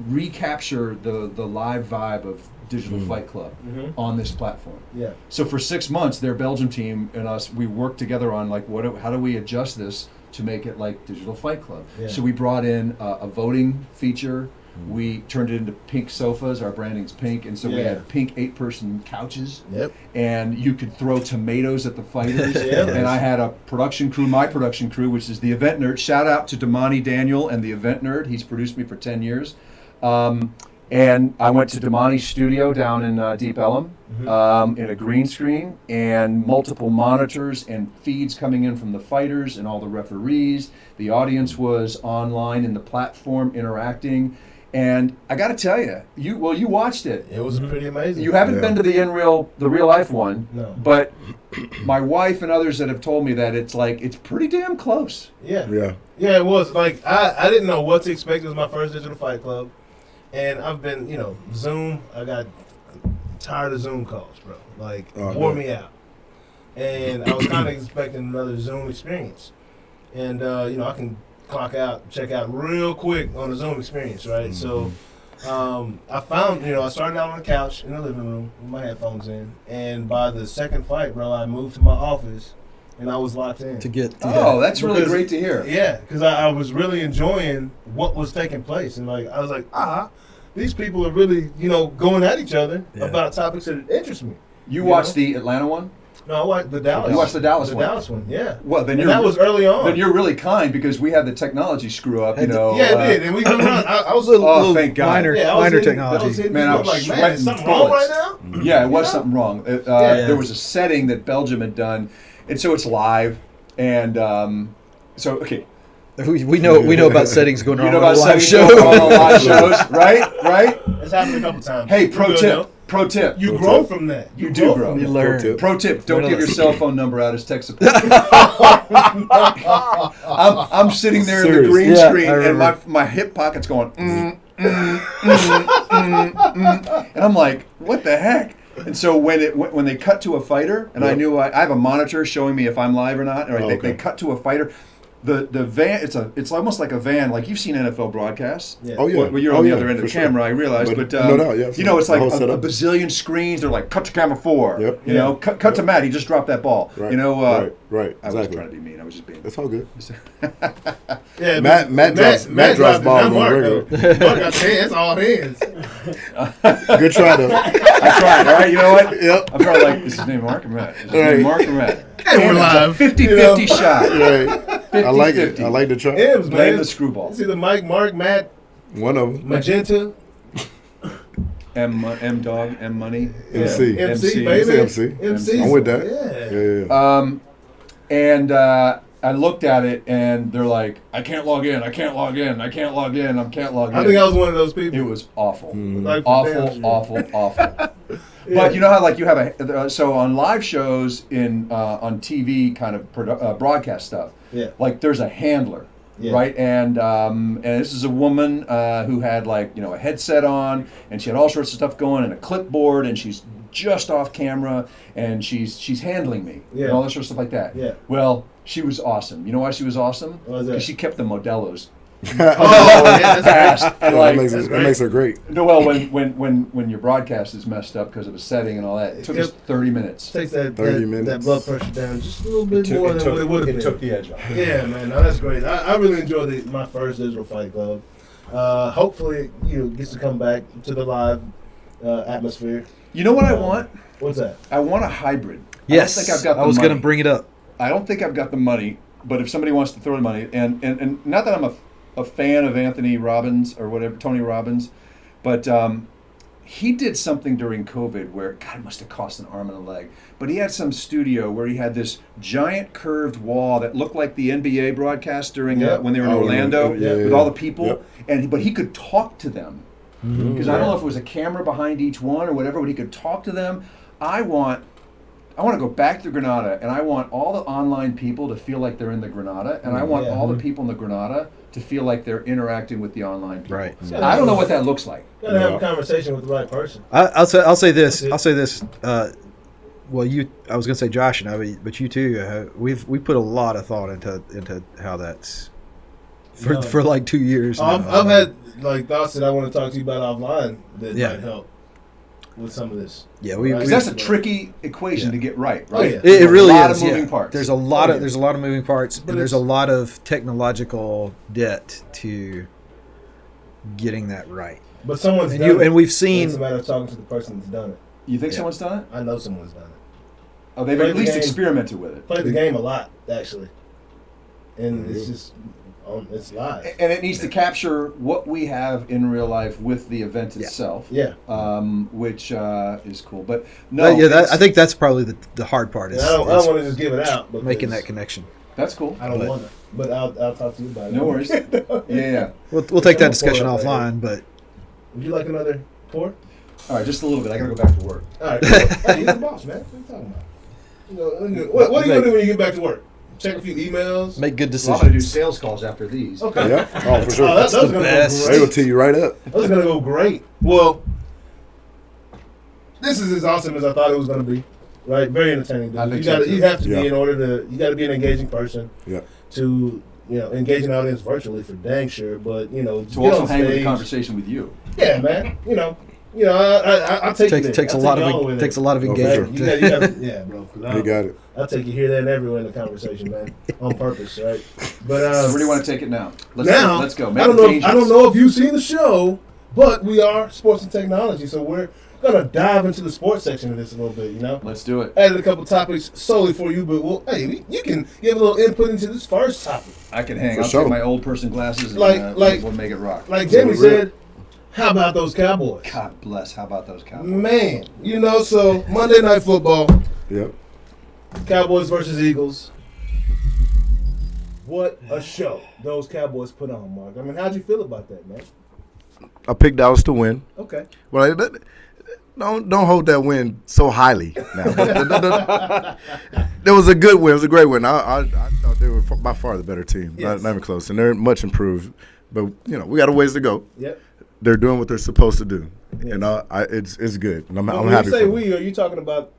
recapture the live vibe of Digital Fight Club on this platform. Yeah. So for 6 months, their Belgium team and us, we worked together on like how do we adjust this to make it like Digital Fight Club. Yeah. So we brought in a voting feature. We turned it into pink sofas. Our branding's pink, and so we had pink 8-person couches. Yep. And you could throw tomatoes at the fighters. Yep. And I had a production crew, my production crew, which is the Event Nerd. Shout out to Damani Daniel and the Event Nerd. He's produced me for 10 years. And I went to Damani's studio down in Deep Ellum in a green screen and multiple monitors and feeds coming in from the fighters and all the referees. The audience was online in the platform interacting. And I got to tell you, you watched it. It was pretty amazing. You haven't been to the real life one, No. but my wife and others that have told me that it's pretty damn close. Yeah. Yeah. Yeah, it was. Like, I didn't know what to expect. It was my first Digital Fight Club. And I've been, Zoom, I got tired of Zoom calls, bro. Like, wore me out. And I was kind of expecting another Zoom experience. And, I can clock out, check out real quick on the Zoom experience, right? So I found, I started out on the couch in the living room with my headphones in. And by the second fight, bro, I moved to my office. And I was locked in. That's really great to hear. Yeah, because I was really enjoying what was taking place. And, I was like, these people are really, going at each other about topics that interest me. You watched the Atlanta one? No, I watched the Dallas. You watched the Dallas one? The Dallas one, yeah. Well, then that was early on. Then you're really kind because we had the technology screw up, Yeah, it did. And we went around. I was thank God. Minor technology. I was like, sweating man, is something wrong right now? Yeah, it was something wrong. There was a setting that Belgium had done, and so it's live. And okay. We know about settings going on about live shows. Live shows, right? It's happened a couple times. Hey, pro tip. You grow from that. You do grow. You learn. Pro tip: don't give your cell phone number out as tech support. I'm sitting there in the green screen, and my hip pocket's going, and I'm like, what the heck? And so when they cut to a fighter, and I knew I have a monitor showing me if I'm live or not. Or they cut to a fighter. The van, it's almost like a van, like you've seen NFL broadcasts. Yeah. Oh, yeah. Well, you're on the other end of the camera, I realize, but no doubt, yeah. it's like The whole a bazillion screens. They're like, cut to camera 4. Yep. Cut to Matt. He just dropped that ball. Right. Right. I was trying to be mean. I was just being. That's all good. Yeah, Matt drops balls on regular. Mark got 10. That's all hands. Good try though. I tried. All right. You know what? Yep. I'm trying like, is his name Mark or Matt? Is his name Mark or Matt? And we're live. 50-50 shot. Right. 50-50. I like it. I like the try. M's, Blame man. the screwball. It's either Mike, Mark, Matt, One of them. Magenta, M Dog, M Money. MC. MC, MC. baby. MC. I'm with that. Yeah. And I looked at it, and they're like, I can't log in. I can't log in. I can't log in. I can't log in. I think I was one of those people. It was awful. Like, for damn sure. Awful. But you know how like you have so on live shows on TV kind of broadcast stuff. Yeah. Like there's a handler, right? And this is a woman who had like a headset on, and she had all sorts of stuff going and a clipboard, and she's just off camera, and she's handling me and all that sort of stuff like that. Yeah. Well, she was awesome. You know why she was awesome? Why was that? Because she kept the Modelos. That's And like, that makes her great. no, well, when your broadcast is messed up because of a setting and all that, it took us 30 minutes. Takes that 30 minutes. that blood pressure down just a little bit more than what it would have been. It took the edge off. Yeah, man, no, that's great. I really enjoyed my first Digital Fight Club. Hopefully, gets to come back to the live atmosphere. You know what I want? What's that? I want a hybrid. Yes, I don't think I've got the I was money. going to bring it up. I don't think I've got the money, but if somebody wants to throw the money, and not that I'm a fan of Anthony Robbins or whatever, Tony Robbins, but he did something during COVID where, God, it must have cost an arm and a leg, but he had some studio where he had this giant curved wall that looked like the NBA broadcast during when they were in Orlando with all the people, but he could talk to them. Because I don't know if it was a camera behind each one or whatever, but he could talk to them. I want to go back to Granada, and I want all the online people to feel like they're in the Granada, and I want all the people in the Granada to feel like they're interacting with the online people. Right. I don't know what that looks like. You gotta have a conversation with the right person. I'll say this. I'll say this. Well, I was going to say Josh and I, but you too. We put a lot of thought into how that's for like 2 years. I've had like thoughts that I want to talk to you about offline that might help. with some of this. Yeah, Because that's a tricky equation to get right, right? yeah. It really a lot is. of moving Yeah. parts. There's a lot of moving parts, But and there's a it's- lot of technological debt to getting that right. But someone's And done you it. and we've It's seen. a matter of talking to the person that's done it. You think someone's done it? I know someone's done it. Oh, they've Play at the least game. experimented with it. Played the game a lot, actually. And it's just, it's live. And it needs to capture what we have in real life with the event itself. Yeah. Which is cool. But no, Yeah, it's- I think that's probably the hard part And is, I don't is want to just give it out. Because making that connection. that's cool. I don't but- want to. But I'll talk to you about it. No worries. Yeah. We'll take that I'm discussion gonna pour it up offline, but Would you like another pour? All right, just a little bit. I gotta go back to work. All right. Cool. Hey, you're the boss, man. What are you talking about? What are you going to do when you get back to work? Check a few emails? make good So I'm gonna do decisions. sales calls after these. Okay. Yeah. Oh, for sure. Oh, that was going to best. go They will great. tee you right up. That was going to go great. Well, this is as awesome as I thought it was going to be. Right? Very entertaining. Dude. I think You so, got. too. You have to Yeah. be in order to. You got to be an engaging person. Yeah. To engage an audience virtually for dang sure. But To get also on hang with the stage. conversation with you. Yeah, man. I'll take you there. Takes a I'll lot take you all the way of there. takes a lot of Oh, for engagement. You got, yeah, bro. 'Cause You got it. I'll take you here, there, and everywhere in the conversation, man, on purpose, right? But So where do you want to take it now? now, Let's go. I Make don't it know. dangerous. I don't know if you've seen the show, but we are sports and technology, so we're gonna dive into the sports section of this a little bit. Let's do it. Added a couple topics solely for you, but you can give a little input into this first topic. I can hang. For I'll sure. take my old person glasses and we'll make it rock. Like Jamie said, how about those Cowboys? God bless. How about those Cowboys? Man, so Monday Night Football. Yep. Cowboys versus Eagles. What a show those Cowboys put on, Mark. I mean, how'd you feel about that, man? I picked Dallas to win. Okay. Well, don't hold that win so highly now. It was a good win. It was a great win. I thought they were by far the better team. Yes. Not even close. And they're much improved. But, we got a ways to go. Yep. They're doing what they're supposed to do. Yes. And it's good. And I'm When happy you for say them. we, are you talking about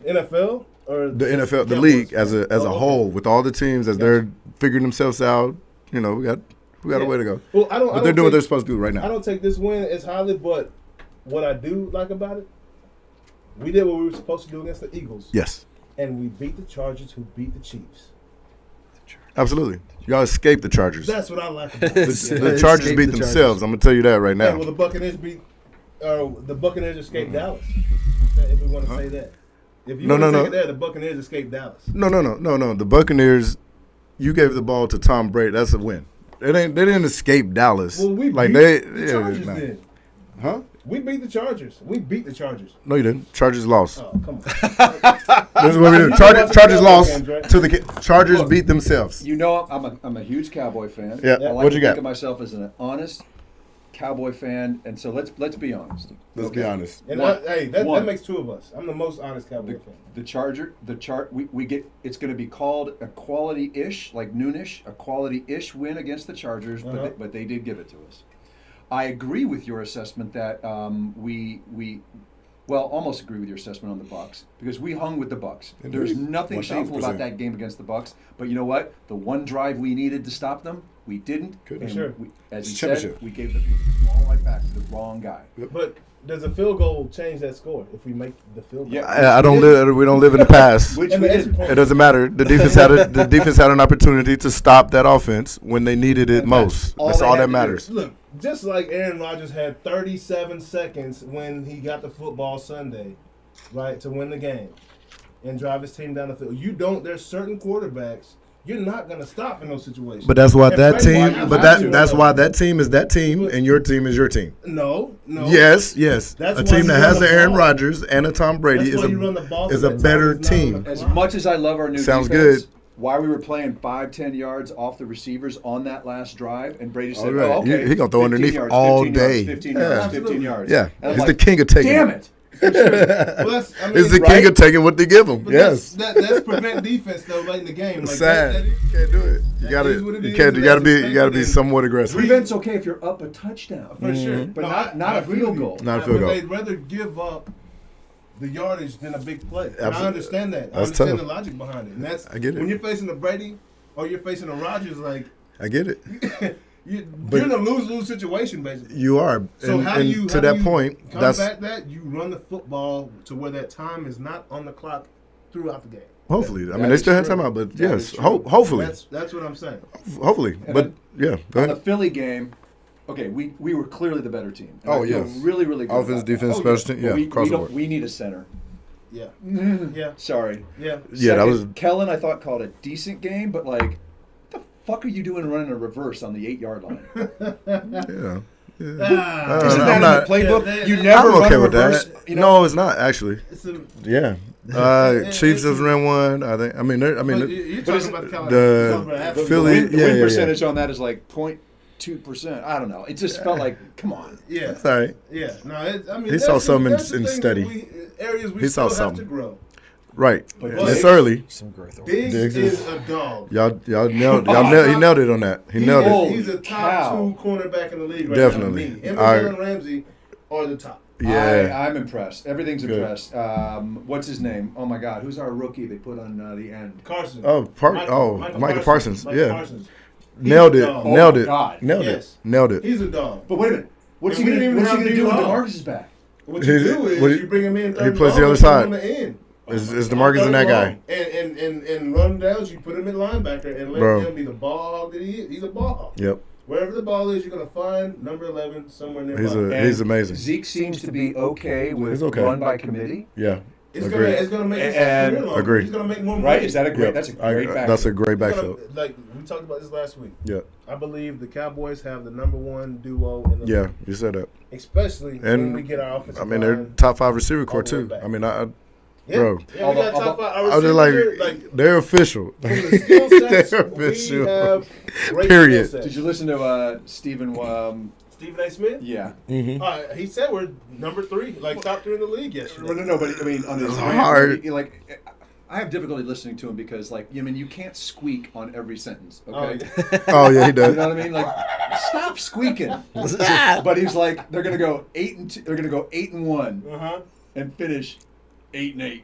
NFL or The NFL, the Cowboys? league as a Oh, okay. whole, with all the teams as they're figuring themselves out, we got a way to go. Well, But they're doing what they're supposed to do right I now. don't take this win as highly, but what I do like about it, we did what we were supposed to do against the Eagles, Yes, and we beat the Chargers, who beat the Chiefs. absolutely. Y'all escaped the Chargers. That's what I like about it. The Chargers Escaped beat the themselves. I'm gonna tell you that right Yeah, now. well, the Buccaneers escaped Dallas. If we want to say that, if you No, want to no, take no. it there, the Buccaneers escaped Dallas. No. The Buccaneers, you gave the ball to Tom Brady. That's a win. They didn't escape Dallas. Well, we like beat they, the Chargers then. Huh? We beat the Chargers. We beat the Chargers. No, you didn't. Chargers lost. Oh, come on. This is what we do. You Chargers watch the lost games, right? to the Chargers beat themselves. I'm a huge Cowboy fan. Yeah. I like What to you think got? of myself as an honest Cowboy fan, and so let's be honest. Let's be honest. And One. that One. makes two of us. I'm the most honest Cowboy fan. We get it's going to be called a quality-ish, like Noonish, a quality-ish win against the Chargers, but they did give it to us. I agree with your assessment that we almost agree with your assessment on the Bucs because we hung with the Bucs. There's Indeed. nothing shameful 1000%. about that game against the Bucs. But you know what? The one drive we needed to stop them, we didn't. Good. And Sure. as It's you said, championship. we gave the ball right back to the wrong guy. But does a field goal change that score if we make the field goal? Yeah. I don't live. We don't live in the past. Which And we the did. extra point- It doesn't matter. The defense had an opportunity to stop that offense when they needed it most. all That's they all had that to do. matters. Look, just like Aaron Rodgers had 37 seconds when he got the football Sunday, right, to win the game and drive his team down the field. There's certain quarterbacks you're not going to stop in those situations. But that's why And that Brady team. White But has to. that's why that team is that team, and your team is your team. No. Yes. That's A why team you that run has the an Aaron ball. Rodgers and a Tom Brady That's why you run the ball is so a that better time is not on team. the As clock. much as I love our new Sounds defense, good. why we were playing 5-10 yards off the receivers on that last drive, and Brady said, All right. "Oh, okay, He gonna throw 15 underneath yards, all 15 yards, day. 15 Yeah. yards, 15 Absolutely. yards." Yeah, And I'm he's like, the king of taking. Damn it! Well, that's, I mean, He's the right? king of taking what they give him. But Yes. that's prevent defense though late in the game. It's Like sad. that is- You can't do it. You that gotta. is what it You is, can't. and You gotta that's be. You gotta be expected. somewhat aggressive. Prevent's okay if you're up a touchdown. for sure, But No, not I a agree field with you. goal. Not a field But goal. they'd rather give up the yardage than a big play. And I Absolutely. understand that. I That's understand tough. the logic behind it. And that's I get it. when you're facing a Brady or you're facing a Rodgers, like I get it. you're in a lose-lose situation, basically. You are. So and, how do and you to that point? That's combat that? You run the football to where that time is not on the clock throughout the game. hopefully. I mean, that they is still have true. time out, but That yes, is true. hopefully, That's what I'm saying. hopefully. And But yeah, go On the ahead. Philly game, okay, we were clearly the better team. And Oh, I feel yes. really, really good. Offense, about that. defense, Oh, special team, But yeah, across the board. we need a center. Yeah. Mm, Yeah. Sorry. Yeah. Yeah, that was. Kellen, I thought, called a decent game, but like, what the fuck are you doing running a reverse on the 8-yard line? Yeah. Ah. Isn't I'm that not- in the playbook? Yeah, You I'm never I'm run okay a with reverse. that. You know, No, it's not actually. It's a, Yeah. Chiefs have ran one. I think. I mean, but the you're but is talking about the the Philly- win, yeah, win yeah, percentage on that is like 0.2%. I don't know. It just felt like, come on. Yeah. It's all right. Yeah. No, I mean, He saw that's something that's the in things steady. that areas we He saw still have to something. grow. Right. But And it's Diggs- early. Some growth. Diggs Diggs is is- a dog. He nailed it on that. He nailed it. He's a top cow. 2 cornerback in the league right Definitely. now. Me. Him and I- Jalen Ramsey are the top. Yeah. I'm impressed. Everything's Good. impressed. What's his name? Oh my God, who's our rookie they put on the end? Carson. Michael Parsons. Michael Yeah. Parsons. Nailed He's it. a dog. Nailed Oh, it. God. Nailed it. Yes. Nailed it. He's a dog. But wait a minute. What's And he we gonna didn't even do when have DeMarcus is back? What you do is what you bring him in. he third plays the long other and put him side. on the end. Is DeMarcus and that guy? And run downs, you put him in linebacker and let Bro. him be the ball hog that he is. He's a ball hog. Yep. Wherever the ball is, you're gonna find number 11 somewhere nearby. He's amazing. Zeke seems to be okay with He's okay. run by committee, Yeah. it's Agreed. gonna make his And- career longer. Agreed. He's gonna make more money. right? Is that a great? Yep. That's a great backfield. That's a great He's gonna- backfield. Like we talked about this last week. Yeah. I believe the Cowboys have the number 1 duo in the Yeah. league, You said that. especially when And we get our offensive I mean, they're line. top 5 receiver core all the way too. back. I mean, Yeah, bro. yeah, we got top 5. Our I was just receivers like, are, they're official. from the skill sets, They're we official. have great Period. skill sets. Did you listen to Stephen? Stephen A. Smith? Yeah. Mm-hmm. He said we're number 3, like top 3 in the league yesterday. No, but I mean, on his It's rant, hard. like, I have difficulty listening to him because, like, I mean, you can't squeak on every sentence. Oh, Okay. Oh yeah, he You does. know what I mean? Like, stop squeaking. But he's like, they're gonna go 8-2. They're gonna go 8-1 Uh-huh. and finish 8-8.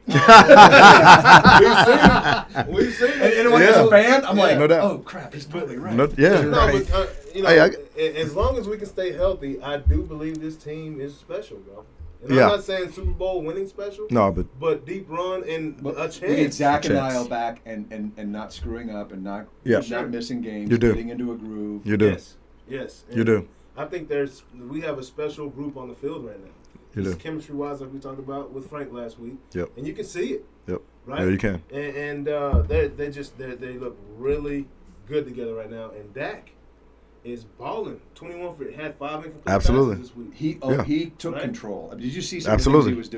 We've seen it. And as Yeah. a fan, I'm like, No doubt. oh crap, he's totally right. No, yeah. No, Right. but, you know, Hey, as long as we can stay healthy, I do believe this team is special, bro. And Yeah. I'm not saying Super Bowl winning special, No, but but deep run and But a chance. we need Zach and Chance. Niall back and not screwing up and not Yeah. not missing games, You do. getting into a groove. you do. Yes. You do. I think we have a special group on the field right now. You do. Chemistry wise, like we talked about with Frank last week. Yep. And you can see it. Yep. Right. Yeah, you can. And they look really good together right now. And Dak is balling. 21 for had 5 incomplete Absolutely. passes this week. He Yeah. took Right. control. Did you see some Absolutely. of the things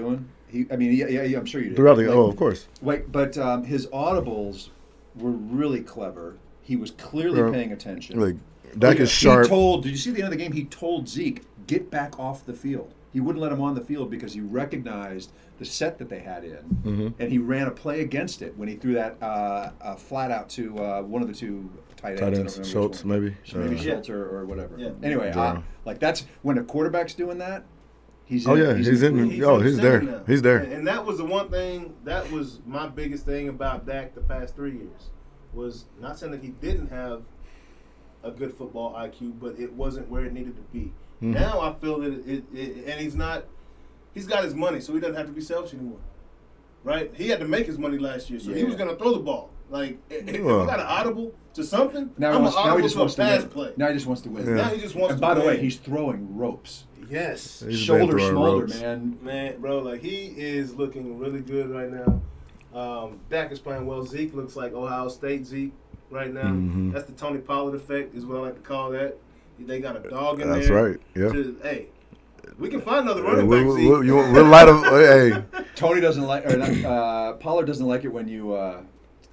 he was doing? Yeah, I'm sure you did. Throughout the Like, of course. but his audibles were really clever. He was clearly Yeah. paying attention. Like Dak is He sharp. did you see the end of the game? He told Zeke, get back off the field. He wouldn't let him on the field because he recognized the set that they had in, Mm-hmm. and he ran a play against it when he threw that flat out to one of the 2 tight ends. Tight I don't ends, remember which Schultz one. maybe. Maybe Yeah. Schultz or whatever. Yeah. Anyway, Yeah. like that's when a quarterback's doing that. He's Oh in, yeah, he's in. He's Oh, in he's center there. now. He's there. And that was the one thing, that was my biggest thing about Dak the past 3 years. Was not saying that he didn't have a good football IQ, but it wasn't where it needed to be. Mhm. Now I feel that and he's got his money, so he doesn't have to be selfish anymore. Right? He had to make his money last year, so he Yeah. was going to throw the ball. Like, if you Well. got an audible to something, Now I'm he, an wants, now he audible just to a wants to pass win. play. Now he just wants to win. Yeah. Now he just wants And to by the way, win. he's throwing ropes. Yes. He's been Shoulder throwing smolder, ropes. man. Man, bro, like he is looking really good right now. Dak is playing well. Zeke looks like Ohio State Zeke right now. Mhm. That's the Tony Pollard effect, is what I like to call that. They got a dog in That's there. right. Yeah. Hey, we can find another running back. We'll light up. Hey, Tony doesn't like, or not, Pollard doesn't like it when you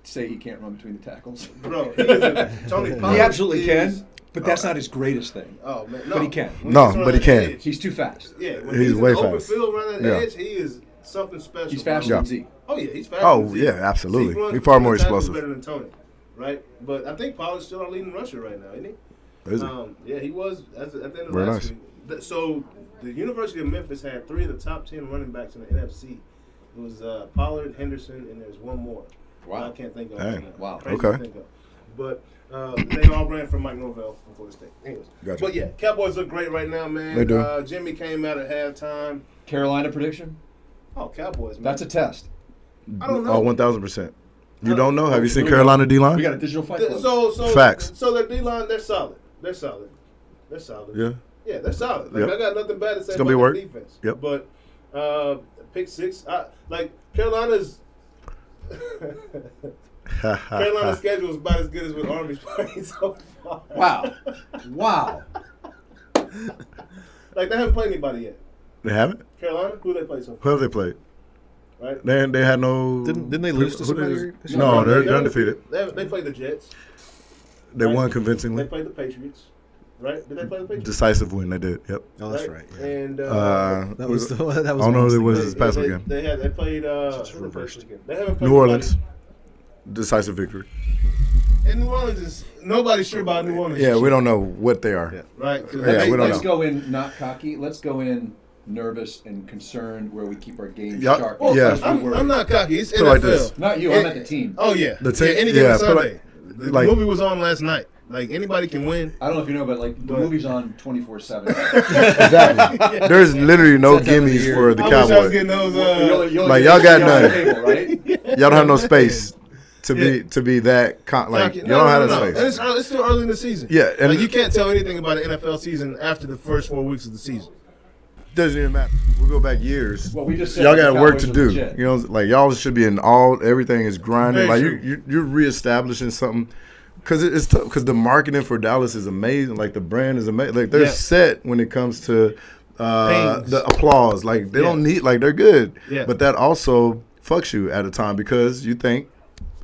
say he can't run between the tackles. Bro, he is a, Tony Pollard. He absolutely is, can, but that's not his greatest thing. Oh man, no. But he can. When No, he's on but he that can. edge, He's too fast. Yeah, when He's he's way in the open fast. field running that Yeah. edge, he is something special. He's faster bro. than Zeke. Oh yeah, he's faster. Oh, than Zeke. yeah, absolutely. Zeke runs He's far more between the tackles explosive. Better than Tony, right? But I think Pollard's still our leading rusher right now, isn't he? is it? Yeah, he was at the end of Very last nice. week. So the University of Memphis had 3 of the top 10 running backs in the NFC. It was Pollard, Henderson, and there's one more. Wow. I can't think of Dang. it. Right now. Wow. Crazy to Okay. think But they all ran from Mike Norvell from Florida State. Anyways. Gotcha. But yeah, Cowboys look great right now, man. They do. Jimmy came out at halftime. Carolina prediction? Oh, Cowboys, man. That's a test. I don't know. Oh, 1,000%. You don't know? Have you seen Carolina D-line? We got a digital fight club. So Facts. So their D-line, they're solid. They're solid. Yeah. Yeah, they're solid. Like, Yep. I got nothing bad to say It's gonna be about work. their defense. Yep. But pick six, Carolina's Carolina's schedule is about as good as what Army's playing so far. Wow. Like, they haven't played anybody yet. They haven't? Carolina, who they play so far? Who have they played? Right? They had no. Didn't they lose to who did somebody? they- No, they're undefeated. They played the Jets. They Right. won They convincingly. played the Patriots. Right? Did they play the Patriots? Decisive win. They did. Yep. Oh, that's right. Yeah. And That was the one. That was. I don't know if it the was one this thing. past weekend. They played Just who reversed. this weekend? They haven't played New anybody. Orleans. Decisive victory. And New Orleans is nobody's sure about New Orleans. Yeah, we don't know what they are. Yeah. Right? Yeah, we don't Let's know. go in not cocky. Let's go in nervous and concerned where we keep our game Yup. sharp. Well, Yeah. I'm not cocky. It's Put NFL. it like this. Not you. I'm at the team. Oh yeah, The team- any given yeah, put Sunday. The like- movie was on last night. Like, anybody can win. I don't know if you know, but like the movie's on 24/7. Exactly. There's literally no gimmies for the I wish I was Cowboys. getting those. Like, y'all got on the none. table, right? Y'all don't have no space to be that like you don't have that And space. it's still early in the season. Yeah, and- like, you can't tell anything about an NFL season after the first 4 weeks of the season. Doesn't even matter. We'll go back years. Well, we just said Y'all the got work Cowboys to are do. legit. You know, like y'all should be in all. Everything is grinding. Very Like you're reestablishing something. Because it's tough. Because the marketing for Dallas is amazing. Like the brand is amazing. Like they're Yeah. set when it comes to Things. the applause. Like they Yeah. don't need. Like they're good. Yeah. But that also fucks you at a time because you think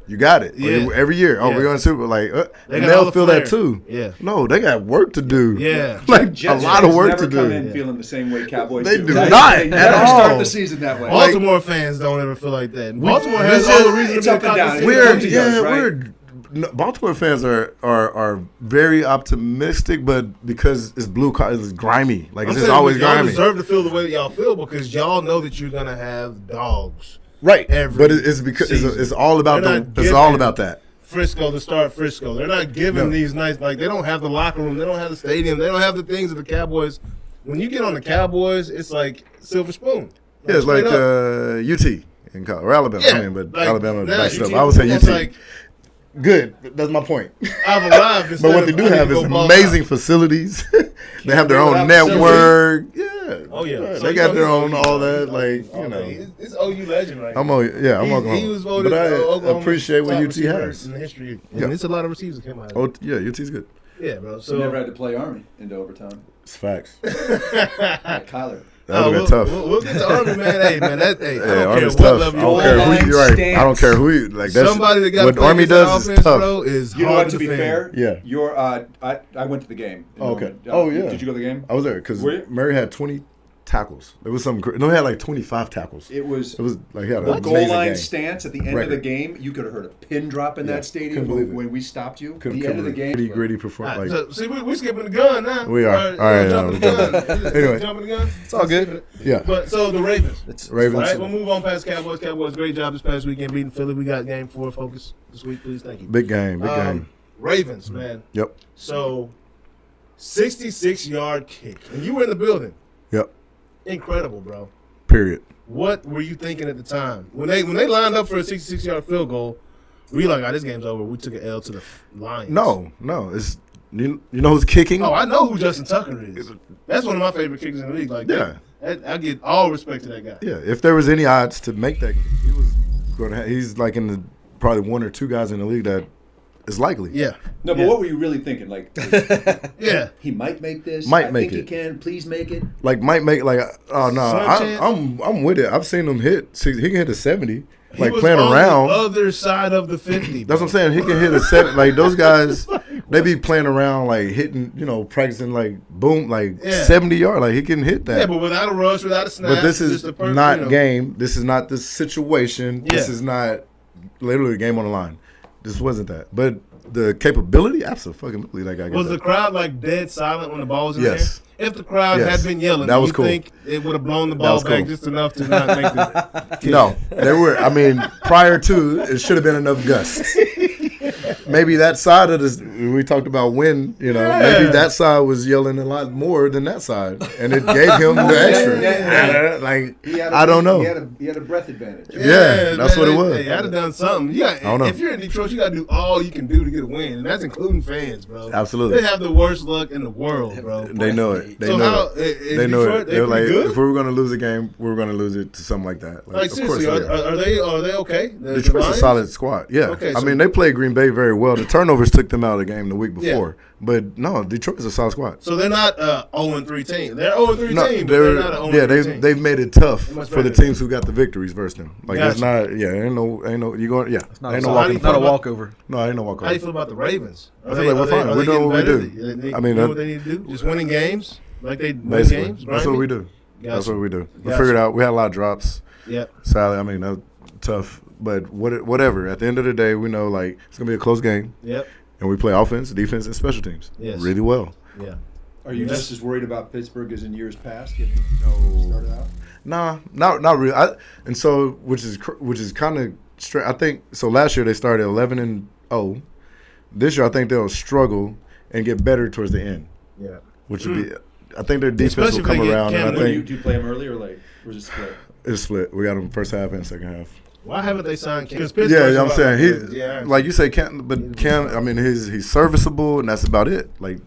you got it. Yeah. Like, every year. Oh, Yeah. we're going to Super Bowl. Like They and got all they'll the feel flair. that too. Yeah. No, they got work to do. Yeah. Like Jets a lot of fans work never to come do. in feeling the same way Cowboys They do. do They not never at start all. the season that way. Baltimore fans don't ever feel like that. Baltimore has it's all the just- reason it's to up be and down. cocky. We're- We're County does, right? Baltimore fans are very optimistic, but because it's blue collar, it's grimy. Like it's I'm just saying, always y'all grimy. deserve to feel the way that y'all feel because y'all know that you're gonna have dogs. Right, every but it's because season. it's all about They're the. not It's all giving about that. Frisco to start Frisco. They're not giving No. these nice, like, they don't have the locker room, they don't have the stadium, they don't have the things of the Cowboys. When you get on the Cowboys, it's like silver spoon. Yeah, it's like straight up. UT in college, or Alabama. Yeah, I mean, but like, Alabama now backs it up. UT I would say it's UT. like, Good. That's my point. I've arrived. But instead what they of, do I need have to is go ball amazing out. facilities. They have their do own without network. Yeah. Oh, yeah. Right. So They you got know their he's own OU. all that. Like Oh, you know. man, it's OU legend right I'm now. on. Yeah, I'm He Oklahoma. was voted But I Oklahoma appreciate what top UT receiver has. in the history. Yeah. And it's a lot of receivers that came out of it. Oh yeah, UT's good. Yeah, bro. So never So had to play Army into overtime. It's facts. Like Kyler. That would have been tough. We'll get to Army, man. Hey, man, I Yeah, don't care Army's what tough. level I you're don't care on. who you're right. Stance. I don't care who you like. That's Somebody that got what Army does is offense, tough. bro, is You know hard what? To be defend. fair, Yeah. Your I went to the game. in Oh, okay. Norman. Oh, yeah. Did you go to the game? I was there because Were you? Murray had 20 tackles. There was some. No, he had like 25 tackles. It was It was like he had the an goal amazing line game. stance at the end of Record. the game. You could have heard a pin drop in Yeah, that stadium couldn't believe it. when we stopped you. Couldn't- the end of the couldn't game. gritty All performance. right, Like so, see, we skipping the gun now. We are. All right, jumping the we're gun. jumping. Anyway. Jumping the gun. It's all good. yeah, But so the Ravens. It's Ravens. All right, we'll move on past Cowboys. Cowboys, great job this past weekend beating Philly. We got game 4 focus this week, please. Thank you. big game. Big game. Ravens, man. Yep. So 66-yard kick, and you were in the building. Yep. Incredible, bro. Period. What were you thinking at the time when they lined up for a 66-yard field goal? Were you like, this game's over? We took an L to the Lions. No. It's you know who's kicking? Oh, I know who Justin Tucker is. That's one of my favorite kickers in the league. Like, Yeah. I get all respect to that guy. Yeah. If there was any odds to make that, he was going to. He's like in the probably one or two guys in the league that is likely. Yeah. No, but Yeah. what were you really thinking? Like, Yeah. he might make this. Might I make think it. he can. Please make it. Like might make like oh no, Some chance? I'm with it. I've seen him hit. He can hit a 70. He Like was playing on around. the other side of the 50. That's what I'm saying. He can hit a 70. Like those guys, they be playing around like hitting, practicing like boom, like Yeah. 70 yard. Like he can hit that. Yeah, but without a rush, without a snap. But this just is the perfect, not game. This is not the situation. This Yeah. is not literally a game on the line. This wasn't that. But the capability, absolutely. Like I get Was that. the crowd like dead silent when the ball was in Yes. there? If the crowd Yes. had been yelling, That do was you cool. think it would have blown the ball was back cool. just enough to not make the kick? No, there were. I mean, prior to it should have been enough gusts. maybe that side of this, we talked about win, maybe that side was yelling a lot more than that side, and it gave him the extra. Like, I don't know. He had a breath advantage. Yeah, that's what it was. Hey, I'd have done something. I don't know. If you're in Detroit, you got to do all you can do to get a win, and that's including fans, bro. Absolutely. They have the worst luck in the world, bro. They know it. They So know how- it. in They know Detroit, it. they They're like, pretty good? if we were going to lose a game, we were going to lose it to something like that. Like, of course seriously, are they okay? The Detroit's a Lions? solid squad. Yeah. Okay, I so- mean, they played Green Bay very well. The turnovers took them out of the game the week before. But no, Detroit's a solid squad. So they're not 0-3 team. They're 0-3 No, team, but they're not an 0-3 team. they've made it tough They must for the better. teams who got the victories versus them. Like it's Gotcha. not, ain't no, you going, It's not, ain't so no how do you walking. feel not a about- walkover. No, ain't no walkover. How do you feel about the Ravens? I feel like we're fine. We're doing what we do. They I mean, doing what they need to do. Just winning games, like they win Basically, games. that's what we do. That's Gotcha. what we do. We Gotcha. figured out. We had a lot of drops. Yep. Sadly, I mean, that's tough. But whatever. At the end of the day, we know like it's gonna be a close game, Yep. and we play offense, defense, and special teams Yes. really well. Yeah. Are you Yes. just as worried about Pittsburgh as in years past? Getting started out? Nah, not really. And so, which is kind of strange. I think so. Last year they started 11-0. This year I think they'll struggle and get better towards the end, Yeah. which would be. I think their defense Especially will come if they get around, and Cam I Newton. Do think you play them early or late? Or is it split? it's split. We got them first half and second half. Why haven't they signed Cam? Yeah, I'm saying he's yeah. like you say, Cam. But Cam, I mean, he's serviceable, and that's about it. Like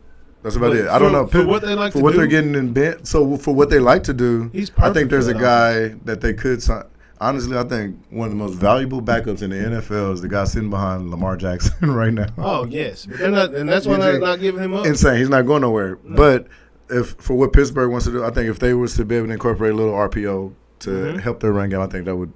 that's about But it. I don't know for what they like for to what do- they're getting in bed. So for what they like to do, He's I perfect think there's for a that guy that they could sign. Honestly, I think one of the most valuable backups in the NFL is the guy sitting behind Lamar Jackson right now. Oh yes, but they're not, and that's why they're not giving him up. Insane. He's not going nowhere. But if for what Pittsburgh wants to do, I think if they was to be able to incorporate a little RPO to help their run game, I think that would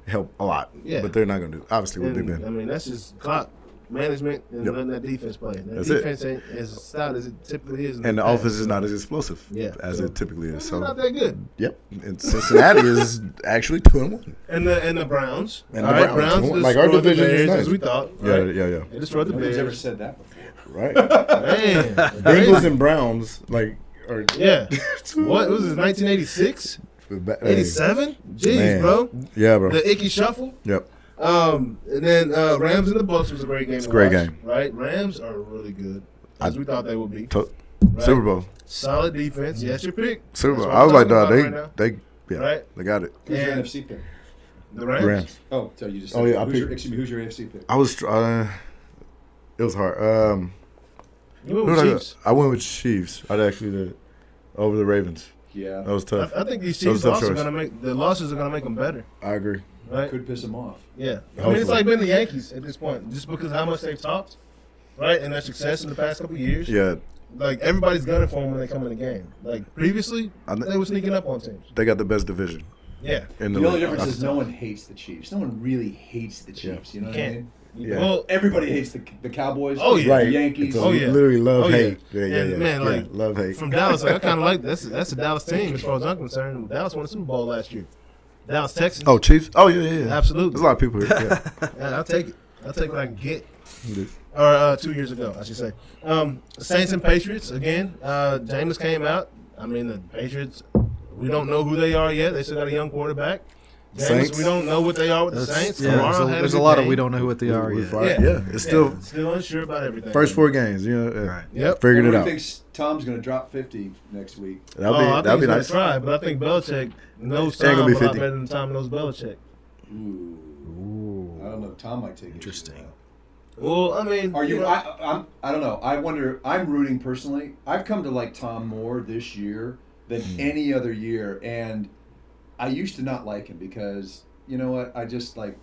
help a lot. Yeah. But they're not going to do. Obviously, with Big And, Ben. I mean, that's just clock management and Yep. letting that defense play. That That's it. defense ain't as stout as it typically is. in And the past. offense is not as explosive as So, it typically is. It's So, not that good. yep. And Cincinnati is actually 2-1. And the Browns. And All the right, Browns. Browns Like, our destroyed the division is Bears nice. as we thought. Yeah, Right? yeah. They destroyed the Nobody's ever Bears. said that before. Right. Man, Bengals and Browns, like, are yeah. What was this? 1986, Hey, 87? Jeez, man. bro. Yeah, bro. The icky shuffle. Yep. And then Rams and the Bucks was a great game. It's a great game. right? Rams are really good, as we thought they would be. To- Right? Super Bowl. Solid defense. Yes, your pick. Super That's Bowl. what I was I'm like, talking dog, about right now. they Right? they got it. Who's your And NFC pick? the Rams. Rams. Oh, so you just Oh, said yeah, I who's your AFC pick? I was, it was hard. You went Who with did I go? Chiefs. I went with Chiefs. I'd actually did over the Ravens. Yeah. That was tough. I think these That was Chiefs a tough also choice. gonna make the losses are gonna make them better, I agree. right? Could piss them off. Yeah. I mean, Hopefully. it's like been the Yankees at this point, just because how much they've talked, right, and their success in the past couple of years. Yeah, Like everybody's gunning for them when they come in the game. Like previously, I kn- they were sneaking up on teams. they got the best division Yeah. in The the only league. difference is no one hates the Chiefs. No one really hates the Chiefs. You know what I Can't. mean? Yeah. Well, Everybody hates the Cowboys. Oh, yeah. The Right. Yankees. It's a Oh, yeah. literally love Oh, yeah. hate. Yeah, And, man, like, love hate. from Dallas, like, I kind of like that's a Dallas team as far as I'm concerned. Dallas won the Super Bowl last year. Dallas, Texans. Oh, Chiefs. Oh yeah. Absolutely. There's a lot of people here. Yeah. Yeah, I'll take it. I'll take what I can get. Or 2 years ago, I should say. Saints and Patriots again. Jameis came out. I mean, the Patriots. We don't know who they are yet. They still got a young quarterback. Jameis, Saints? we don't know what they are with the Saints. Yeah, Kamara so had there's a good lot of game. we don't know what they are We're yet. fine. Yeah. Yeah, it's still still unsure about everything. first 4 games. You know, Right. Yep. figured it Everybody out. thinks Tom's going to drop 50 next week. I That'll think be he's gonna nice. try, but I think Belichick knows It ain't Tom gonna be a lot 50. better than Tom knows Belichick. Ooh. I don't know. Tom might take it. Interesting. Well, I mean, Are you? know, I don't know. I wonder. I'm rooting personally. I've come to like Tom more this year than any other year, and I used to not like him because you know what? I just like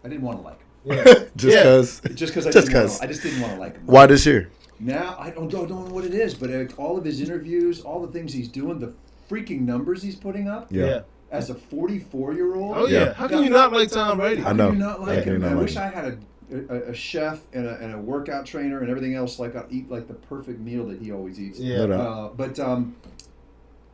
I didn't want to like him. Just because. Just because I Just didn't. 'cause. I just didn't want to like him. Why this year? Now I don't know what it is, but like, all of his interviews, all the things he's doing, the freaking numbers he's putting up yeah. as a 44-year-old. Oh yeah. Yeah. How can you not like Tom Brady? I know. How do you not How like can you him? not I like wish him? I had a chef and a workout trainer and everything else. Like I'd eat like the perfect meal that he always eats. Yeah. No doubt. But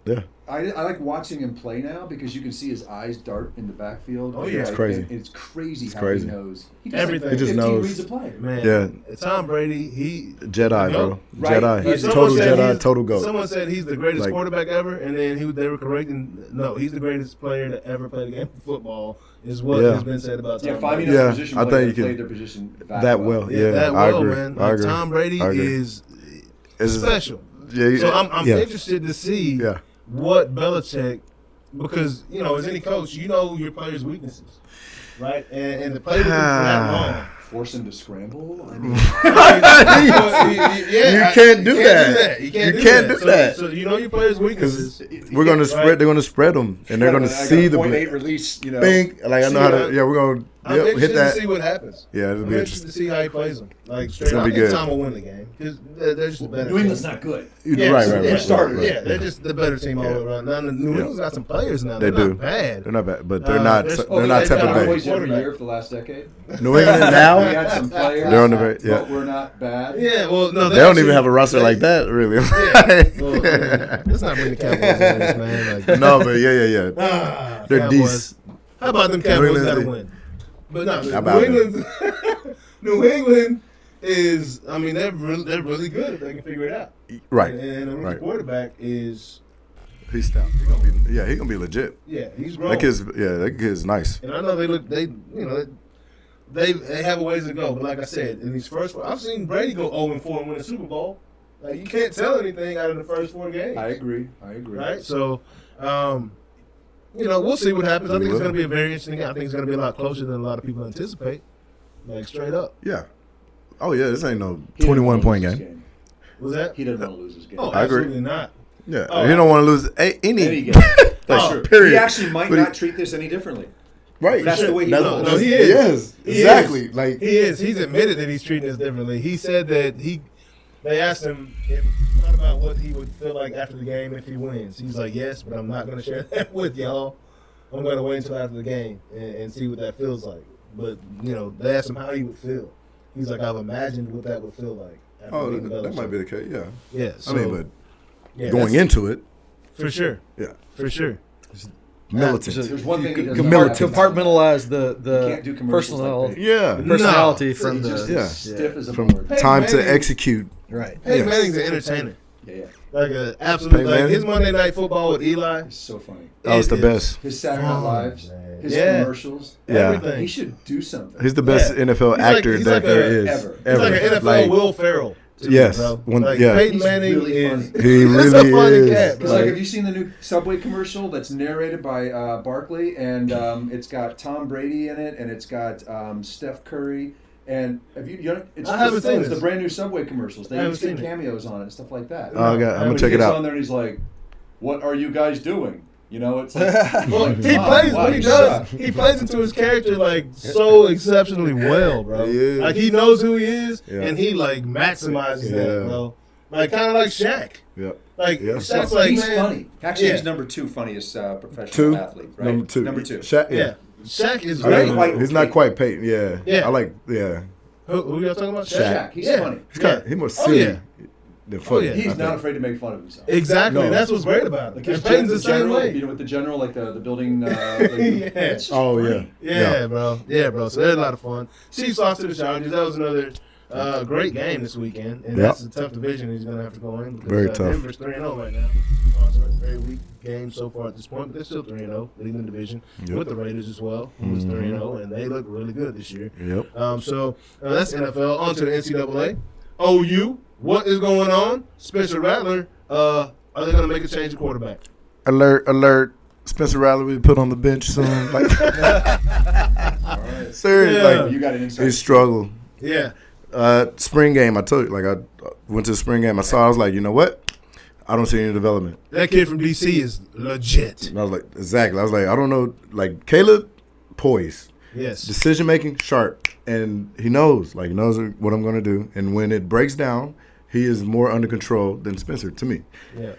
Yeah. I like watching him play now because you can see his eyes dart in the backfield. Oh, yeah. It's crazy. It's crazy It's how crazy. he knows. He does Everything. Like He just 15 knows. reads a play. Man, Yeah. Tom Brady, he Jedi, bro. Right. Jedi. Like, someone Total said Jedi, he's- total goat. Someone said he's the greatest Like- quarterback ever, and then they were correcting. No, he's the greatest player to ever play the game of football. Is what Yeah. has been said about Tom Yeah, find me Brady. another Yeah, position I player think that you played can- their position that well. Yeah, that I well, agree. man. I Like, agree. Tom Brady I agree. is It's- special. Yeah, So I'm yeah. interested to see Yeah. what Belichick, because as any coach, you know your players' weaknesses, right? And to play with them for that long. Force him to scramble. I mean, Yeah, You can't do that. You You can't can't do do that. that. So you know your players' weaknesses. We're gonna spread. Right. They're gonna spread them, and they're gonna see the 0.8 release. You know, bing. Like I know how to. Yeah, we're gonna I'm hit interested that. to see what happens. Yeah, it'll I'm be interested to see how he plays them. Like straight gonna up, be I think good. Tom will win the game because they're just a better New England's team. not good. Yeah, Right, so right, they're right. starters. right, Yeah, right. they're just the better team all the way around. Now the New England's got some players now. They They're do. not bad. They're not bad, but they're not. there's- They're not they've Tampa got Bay. Always every Quarterback. year for the last decade. New England We now. had some players. They're on the very. But Yeah. we're not bad. Yeah, well, no, They don't even have a roster like that, really. Well, let's not bring the Cowboys in this, man. Like, No, but yeah. They're Cowboys. decent. How about them Cowboys England- got to win? But no, How about New England. New England is. I mean, they're really good if they can figure it out. Right. And the rookie Right. quarterback is. He's stout. He's gonna be legit. Yeah, he's grown. That kid's nice. And I know they have a ways to go. But like I said, in these first four, I've seen Brady go 0-4 and win a Super Bowl. Like you can't tell anything out of the first 4 games. I agree. Right? So, we'll see what happens. I think it's going to be a very interesting game. I think it's going to be a lot closer than a lot of people anticipate. Like, straight up. Yeah. Oh yeah, this ain't no He doesn't 21-point wanna lose game. this Was that? He doesn't want to lose this game. Oh, I agree. absolutely not. Yeah, Oh, he don't want to lose any Any game. That's Oh, true. period. He actually might But he- not treat this any differently. Right. That's the way he No, knows. he is. Yes, He exactly. is. Like He is. He's admitted that he's treating us differently. He said that they asked him what about what he would feel like after the game if he wins. He's like, yes, but I'm not going to share that with y'all. I'm going to wait until after the game and see what that feels like. But, they asked him how he would feel. He's like, I've imagined what that would feel like. after oh, beating that Belichick." might be the case. Yeah. Yeah. So, I mean, but yeah, going that's- into it, For sure. yeah, For sure. militant. There's one thing he doesn't Militant. You Compartmentalize can't do the commercials personal like that. Yeah. personality No. from He's just the Yeah. as stiff as a From board. time to Manning- execute. right. Peyton Yes. Manning's an entertainer. Yeah. Like an absolute, Peyton like Manning? his Monday Night Football with Eli. He's so funny. Oh, it's the It best. His Saturday Night fun, Lives, man. his Yeah. commercials. Yeah. Everything. He should do something. He's the best Yeah. NFL He's like- actor he's that like there a- is. ever. He's like an NFL Like, Will Ferrell. to me, Yes. bro. One- Like yeah. Peyton He's Manning really is. funny. He He's really a funny is. cat, It's bro. like, have you seen the new Subway commercial that's narrated by Barkley, and it's got Tom Brady in it, and it's got Steph Curry, and have you know, it's I haven't seen it's the this. brand new Subway commercials. They I haven't each get seen it. cameos on it and stuff like that. Oh, okay, I'm I'm gonna He check it gets out. on there and he's like, "What are you guys doing?" You know, it's like, Well, like, he "Wow, plays wow, what he you does. suck." He plays into his character like so exceptionally well, bro. He is. Like he knows who he is, Yeah. and he like maximizes Yeah. that, bro. Like kind of like Shaq. Yep. Like Yeah. Shaq's like, he's man, funny. Actually, Yeah. he's number 2 funniest professional Two. athlete. Right? Number two. Number 2. Shaq, Yeah, Shaq is I great. mean, Quite he's not Peyton. quite Peyton. Yeah. Yeah. I like. Yeah. Who y'all talking about? Shaq. He's Yeah. funny. He's kind of. Yeah. He's more Oh, silly yeah. than funny. yeah. He's I not think. afraid to make fun of himself. Exactly. No. That's what's great about Like him. his And Peyton's the same general, way. you know, with the general, like the building. Yeah. It's just Oh funny. yeah. Yeah, bro. Yeah, bro. So there's a lot of fun. Chiefs lost to the Chargers. That was another great game this weekend, and Yep. that's a tough division he's going to have to go in. Because, Very tough. Denver's 3-0 right now. So it's a very weak game so far at this point, but they're still 3-0, leading the division Yep. with the Raiders as well, who was 3-0, and they look really good this year. Yep. So that's NFL. On to the NCAA. OU, what is going on? Spencer Rattler, are they going to make a change of quarterback? Alert! Alert! Spencer Rattler will be put on the bench soon. Like, All right. serious. Yeah. Like You got an insight. he struggled. Yeah. Spring game. I told you. Like I went to the spring game. I saw. I was like, you know what? I don't see any development. That kid from D.C. is legit. And I was like, exactly. I was like, I don't know. Like Caleb, poise, Yes. decision making, sharp, and he knows. Like he knows what I'm gonna do. And when it breaks down, he is more under control than Spencer to me. Yeah.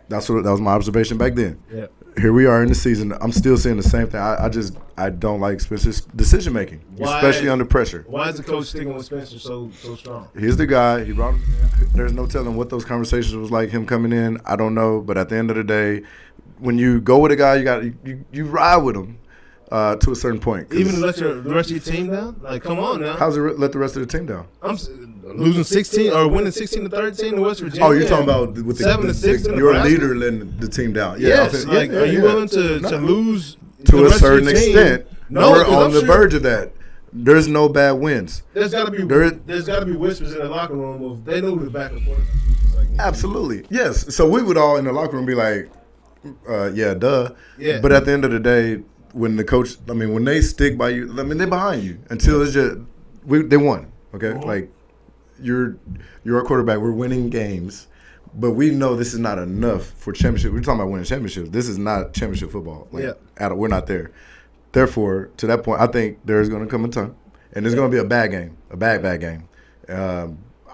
that was my observation back then. Yeah. Here we are in the season. I'm still seeing the same thing. I don't like Spencer's decision making, especially under pressure. Why is the coach sticking with Spencer so strong? He's the guy. He brought him in. There's no telling what those conversations was like. Him coming in, I don't know. But at the end of the day, when you go with a guy, you ride with him to a certain point. Even to let the rest of your team down? Like, come on now. How's it let the rest of the team down? I'm losing 16 or winning 16-13 to West Virginia. Oh, you're talking about with 7-6 to your Nebraska? leader letting the team down. Yeah, Yes. Are you willing to lose to the a rest of certain your team? extent? No, we're 'cause on I'm the sure verge of that. There's no bad wins. There's got to be whispers in the locker room of they know who the backup quarterback is. Like, Absolutely, yes. So we would all in the locker room be like, yeah, duh. Yeah. But at the end of the day, when the coach, when they stick by you, they're behind you until it's just they won. Okay, like you're a quarterback. We're winning games, but we know this is not enough for championship. We're talking about winning championships. This is not championship football. We're not there. Therefore, to that point, I think there's going to come a time, and there's going to be a bad game, a bad game.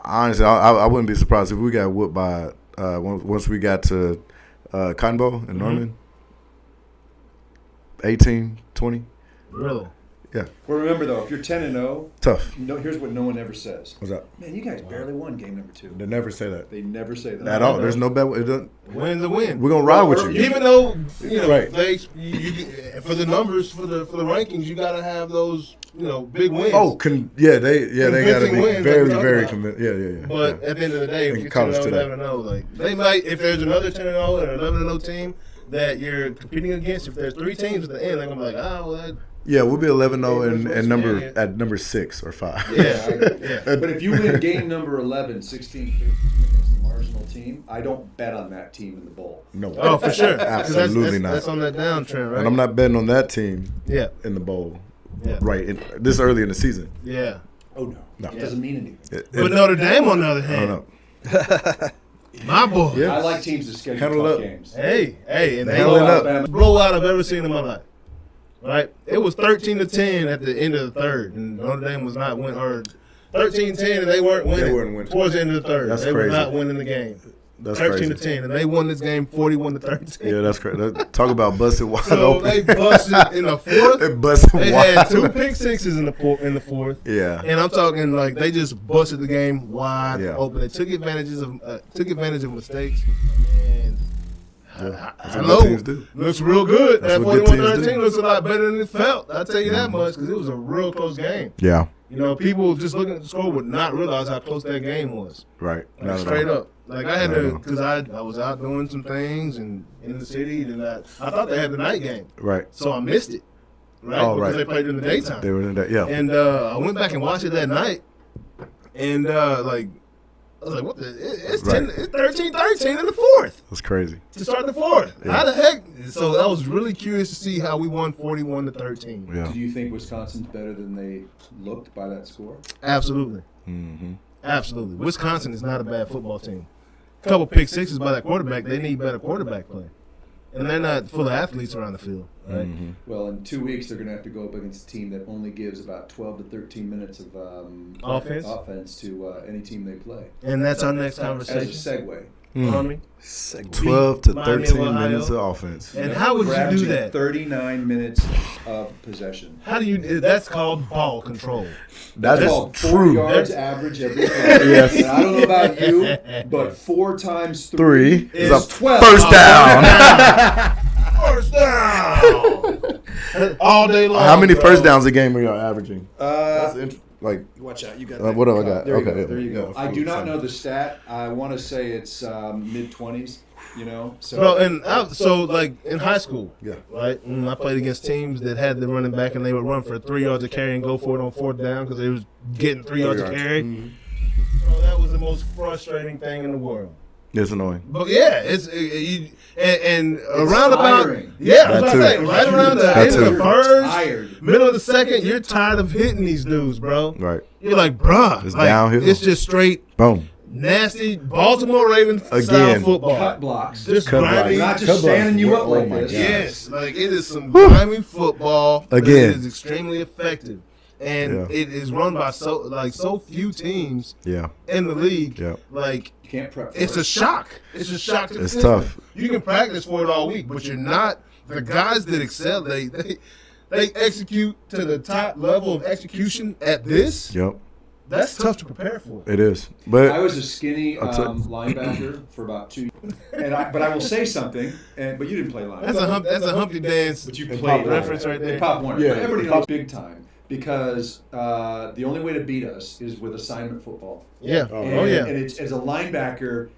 Honestly, I wouldn't be surprised if we got whooped by once we got to Cotton Bowl in Norman. 18, 20. Really? Yeah. Well, remember though, if you're 10-0, Tough. here's what no one ever says. What's up? Man, you guys barely won game number 2. They never say that They never say that at all. There's no bad. Win's a win. We're gonna ride with you. Even though Right. for the numbers for the rankings, you got to have those big wins. Oh, they got to be wins, very, like we're very talking convinced. Yeah. But at the end of the day, if In you're college 10-0, today. 11-0, like they might, if there's another 10-0 and an 11-0 team that you're competing against, if there's 3 teams at the end, they're gonna be like, that. Yeah, we'll be 11-0 and Yeah. at number 6 or 5. Yeah. But if you win game number 11, 16-15 against the marginal team, I don't bet on that team in the bowl. No. Oh, for sure. 'Cause Absolutely not. That's on that downtrend, right? And I'm not betting on that team Yeah. in the bowl. Yeah. Right. This early in the season. Yeah. Oh no, No. it doesn't mean anything. But Notre Dame, on the other I hand, don't know. my boy. Yeah. I like teams that schedule Handle tough up. games. Hey, and they Handle it up. Alabama. blowout I've ever seen in my life. Right? It was 13-10 at the end of the third, and Notre Dame was not winning. Or 13-10, and they weren't winning. They weren't winning. Towards the end of the third. That's they crazy. were not winning the game. That's 13-10, crazy. and they won this game 41-13. Yeah, that's crazy. Talk about busted wide So open. they busted in the fourth. They busted They wide had 2 open. pick sixes in the fourth. Yeah. And I'm talking like they just busted the game wide Yeah. open. They took advantage of mistakes. And That's I what know good teams do. looks real good. That's That what good teams 41-13 do. looks a lot better than it felt. I'll tell you that much because it was a real close game. Yeah. People just looking at the score would not realize how close that game was. Right. Like, Not at straight all. up. Like I had Not at to, all. because I was out doing some things and in the city, and I thought they had the night game, Right. so I missed it. Right, Oh, because right. they played in the daytime. They were in that. Yeah. And I went back and watched it that night, and I was like, "What the? It's Right. 13-13 in the fourth That's crazy. to start the fourth. Yeah. How the heck?" So I was really curious to see how we won 41-13. Yeah. Do you think Wisconsin's better than they looked by that score? Absolutely, Mm-hmm. absolutely. Wisconsin is not a bad football team. Couple pick sixes by that quarterback. They need better quarterback play, and they're not full of athletes around the field. Right? Mm-hmm. Well, in 2 weeks they're going to have to go up against a team that only gives about 12 to 13 minutes of Offense? to any team they play. And that's our next As a conversation. segue. You know what I mean? 12 to Miami of 13 Ohio. minutes of offense. And how would We're you do averaging that? 39 minutes of possession. How do you? That's called ball control. That is Called 4 true. yards average every play. Yes. And I don't know about you, but 4 times 3 is is a 12. first down. First down. All day long. How many bro. first downs a game are y'all averaging? Uh, Like, Watch out, you got what do I got? There you Okay, go. There you go. yeah, I do not fine. know the stat. I want to say it's mid-20s. So Bro, so like in high school, Yeah. right? I played against teams that had the running back and they would run for 3 yards of carry and go for it on 4th down because they was getting 3 yards of carry. Bro, that was the most frustrating thing in the world. It's annoying. But yeah, and around about tiring. yeah, I was That about to too. say, right around the That end of too. the first, Tired. middle of the second, you're tired of hitting these dudes, bro. Right. You're like, bruh, It's like, downhill. It's just straight Boom. nasty Baltimore Ravens style Again. football. Cut blocks. Just Cut grimy. Not just Cut blocks. standing you up Oh like my this. God. Yes, like it is some grimy football. but Again. it is extremely effective. and it is run by so few teams Yeah. in the league. Yeah. Like You can't prep for it's it. a shock. It's a shock to the It's system. tough. You can practice for it all week, but you're not the guys that excel. They execute to the top level of execution at this. Yep. That's tough to prepare for. It is. But I was a skinny I'll tell- linebacker for about 2 years, but I will say something. But you didn't play linebacker. That's a Humpty Dance. But you Pop played reference right there. Pop Warner. Yeah, But everybody knows big time because the only way to beat us is with assignment football. Yeah. And, Oh yeah. And it's, as a linebacker,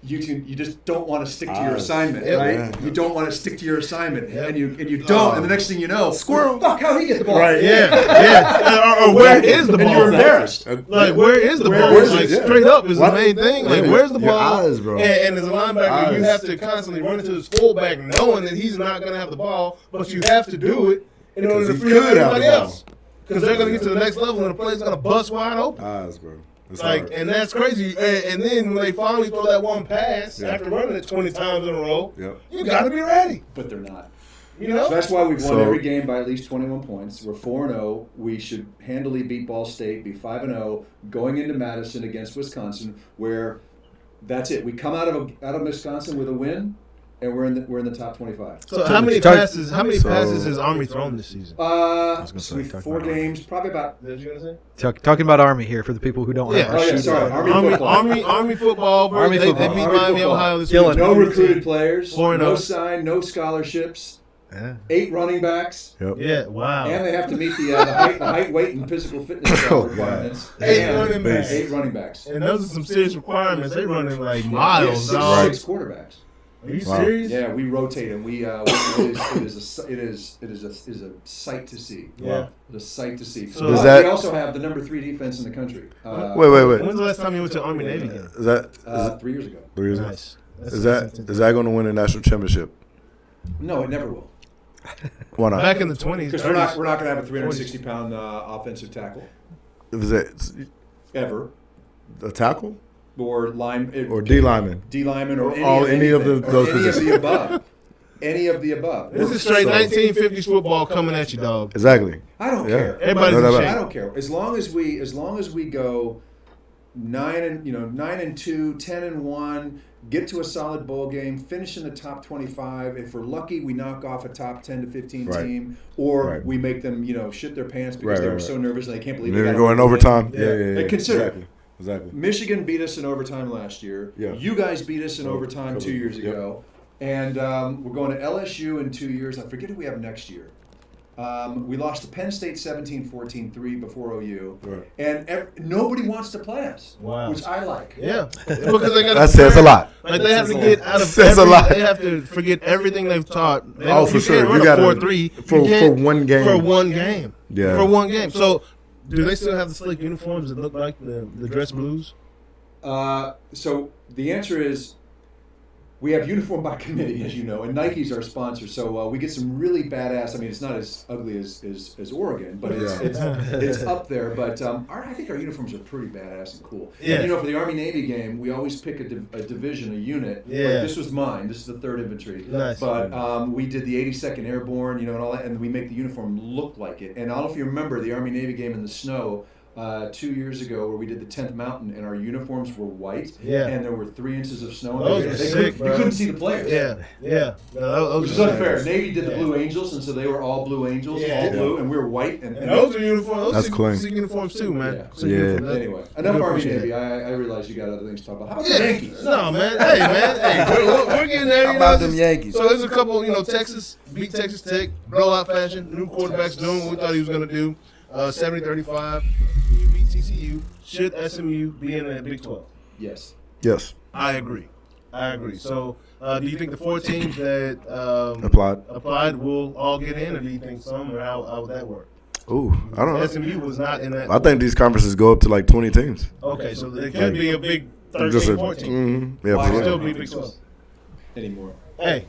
you just don't want to stick to your Ah, assignment, yeah. right? Yeah. You don't want to stick to your assignment, Yeah. and you don't, and the next thing you know, squirrel. Fuck, how'd he get the ball? Right, Yeah. Or where is the And ball? you're embarrassed. Like where is the ball? is it? Like Yeah. straight up is What? the main thing. Like Yeah. where's the Your ball? eyes, bro. And as a linebacker, you Eyes. have to constantly run into this fullback, knowing that he's not going to have the ball, but you have to do it in order to 'Cause he free up could have everybody the ball. else. Because they're going to get to the next level and the play's going to bust wide open. Eyes, bro. It's Like, hard. and that's crazy. And then when they finally throw that one pass after running it 20 times in a row, Yep. you got to be ready. But they're not. You know? So that's why we've won So- every game by at least 21 points. We're 4-0. We should handily beat Ball State, be 5-0, going into Madison against Wisconsin, where that's it. We come out of Wisconsin with a win, and we're in the top 25. So how many passes has Army thrown this season? gonna say, We've talking 4 about games, probably about. What you gonna say? Talking about Army here for the people who don't Yeah. have our Oh yeah, sheet. sorry, Army football. Army football. Army They football. beat Army Miami, football. Ohio this Killing week. No recruited players, 4-0. no sign, no scholarships, Yeah. 8 running backs, Yep. Yeah, wow. and they have to meet the height, weight, and physical fitness requirements. Eight And running backs. 8 running backs. And those are some serious requirements. They running like miles, We have dog. 6 quarterbacks. Are you Wow. serious? Yeah, we rotate and it is a sight to see. Yeah. It's a sight to see. So Does we that- also have the number 3 defense in the country. Wait. When's the last time you went to Army Navy game? Is that 3 years ago. 3 years? Nice. Is that going to win a national championship? No, it never will. Why not? Back in the 20s, Because 30s. we're not going to have a 360-pound offensive tackle Is that ever, a tackle or or D lineman? D lineman or Any of anything, those or any of positions. the above. Any of the above. This is straight 1950s football coming at you, dog. Exactly. I don't Yeah. care. Everybody's No, in no, shape. I don't care. As long as we go 9-2, 10-1, get to a solid bowl game, finish in the top 25. If we're lucky, we knock off a top 10 to 15 Right. team, or Right. we make them, shit their pants because Right, they were right, so right. nervous and they can't believe They're they got going to win. overtime. Yeah. Yeah. And consider it. Exactly. Michigan beat us in overtime last year. Yeah. You guys beat us in overtime 2 years Yep. ago. And we're going to LSU in 2 years. I forget who we have next year. We lost to Penn State 17-14, 3 before OU. Right. And nobody wants to play us, Wow. which I like. Yeah, because they got. That says a lot. Like they have to get out of. Says a lot. They have to forget everything they've taught. They Oh, don't- for you sure. Can't run You a gotta- 4-3 for You can't- one game. For one game. Yeah. For one game. So, do they still have the slick uniforms that look like the dress blues? So the answer is we have uniform by committee, as you know, and Nike's our sponsor. So we get some really badass. I mean, it's not as ugly as Oregon, but it's up there. But I think our uniforms are pretty badass and cool. Yeah. And, for the Army Navy game, we always pick a division, a unit. Yeah. Like this was mine. This is the 3rd Infantry. Nice. But we did the 82nd Airborne, and all that, and we make the uniform look like it. And I don't know if you remember the Army Navy game in the snow. 2 years ago, where we did the 10th Mountain, and our uniforms were white, Yeah. and there were 3 inches of snow. Those And were they sick, you bro. couldn't see the players. Yeah. No, those Which is are unfair. sick. Navy did the Yeah. Blue Angels, and so they were all Blue Angels, Yeah. all blue, and we were white. And Those are uniforms. Those That's are clean. sick uniforms too, man. Yeah. Sick Yeah. uniforms. Anyway, I enough do Army appreciate Navy. it. I realize you got other things to talk about. How about Yeah. the Yankees? No, man. Hey, man. Hey, we're getting there. How about them Yankees? So there's a couple, Texas beat Texas Tech, blowout fashion. New quarterback's doing what we thought he was going to do. 70-35. You beat TCU. Should SMU be in the Big 12? Yes. Yes. I agree. So do you think the 4 teams that Applied. will all get in, or do you think some, or how would that work? Ooh, I don't know. SMU was not in that. I think these conferences go up to like 20 teams. Okay, so it could be a big 13, Just 14. Yeah, Why Might for still real. be Big 12. Anymore. Hey,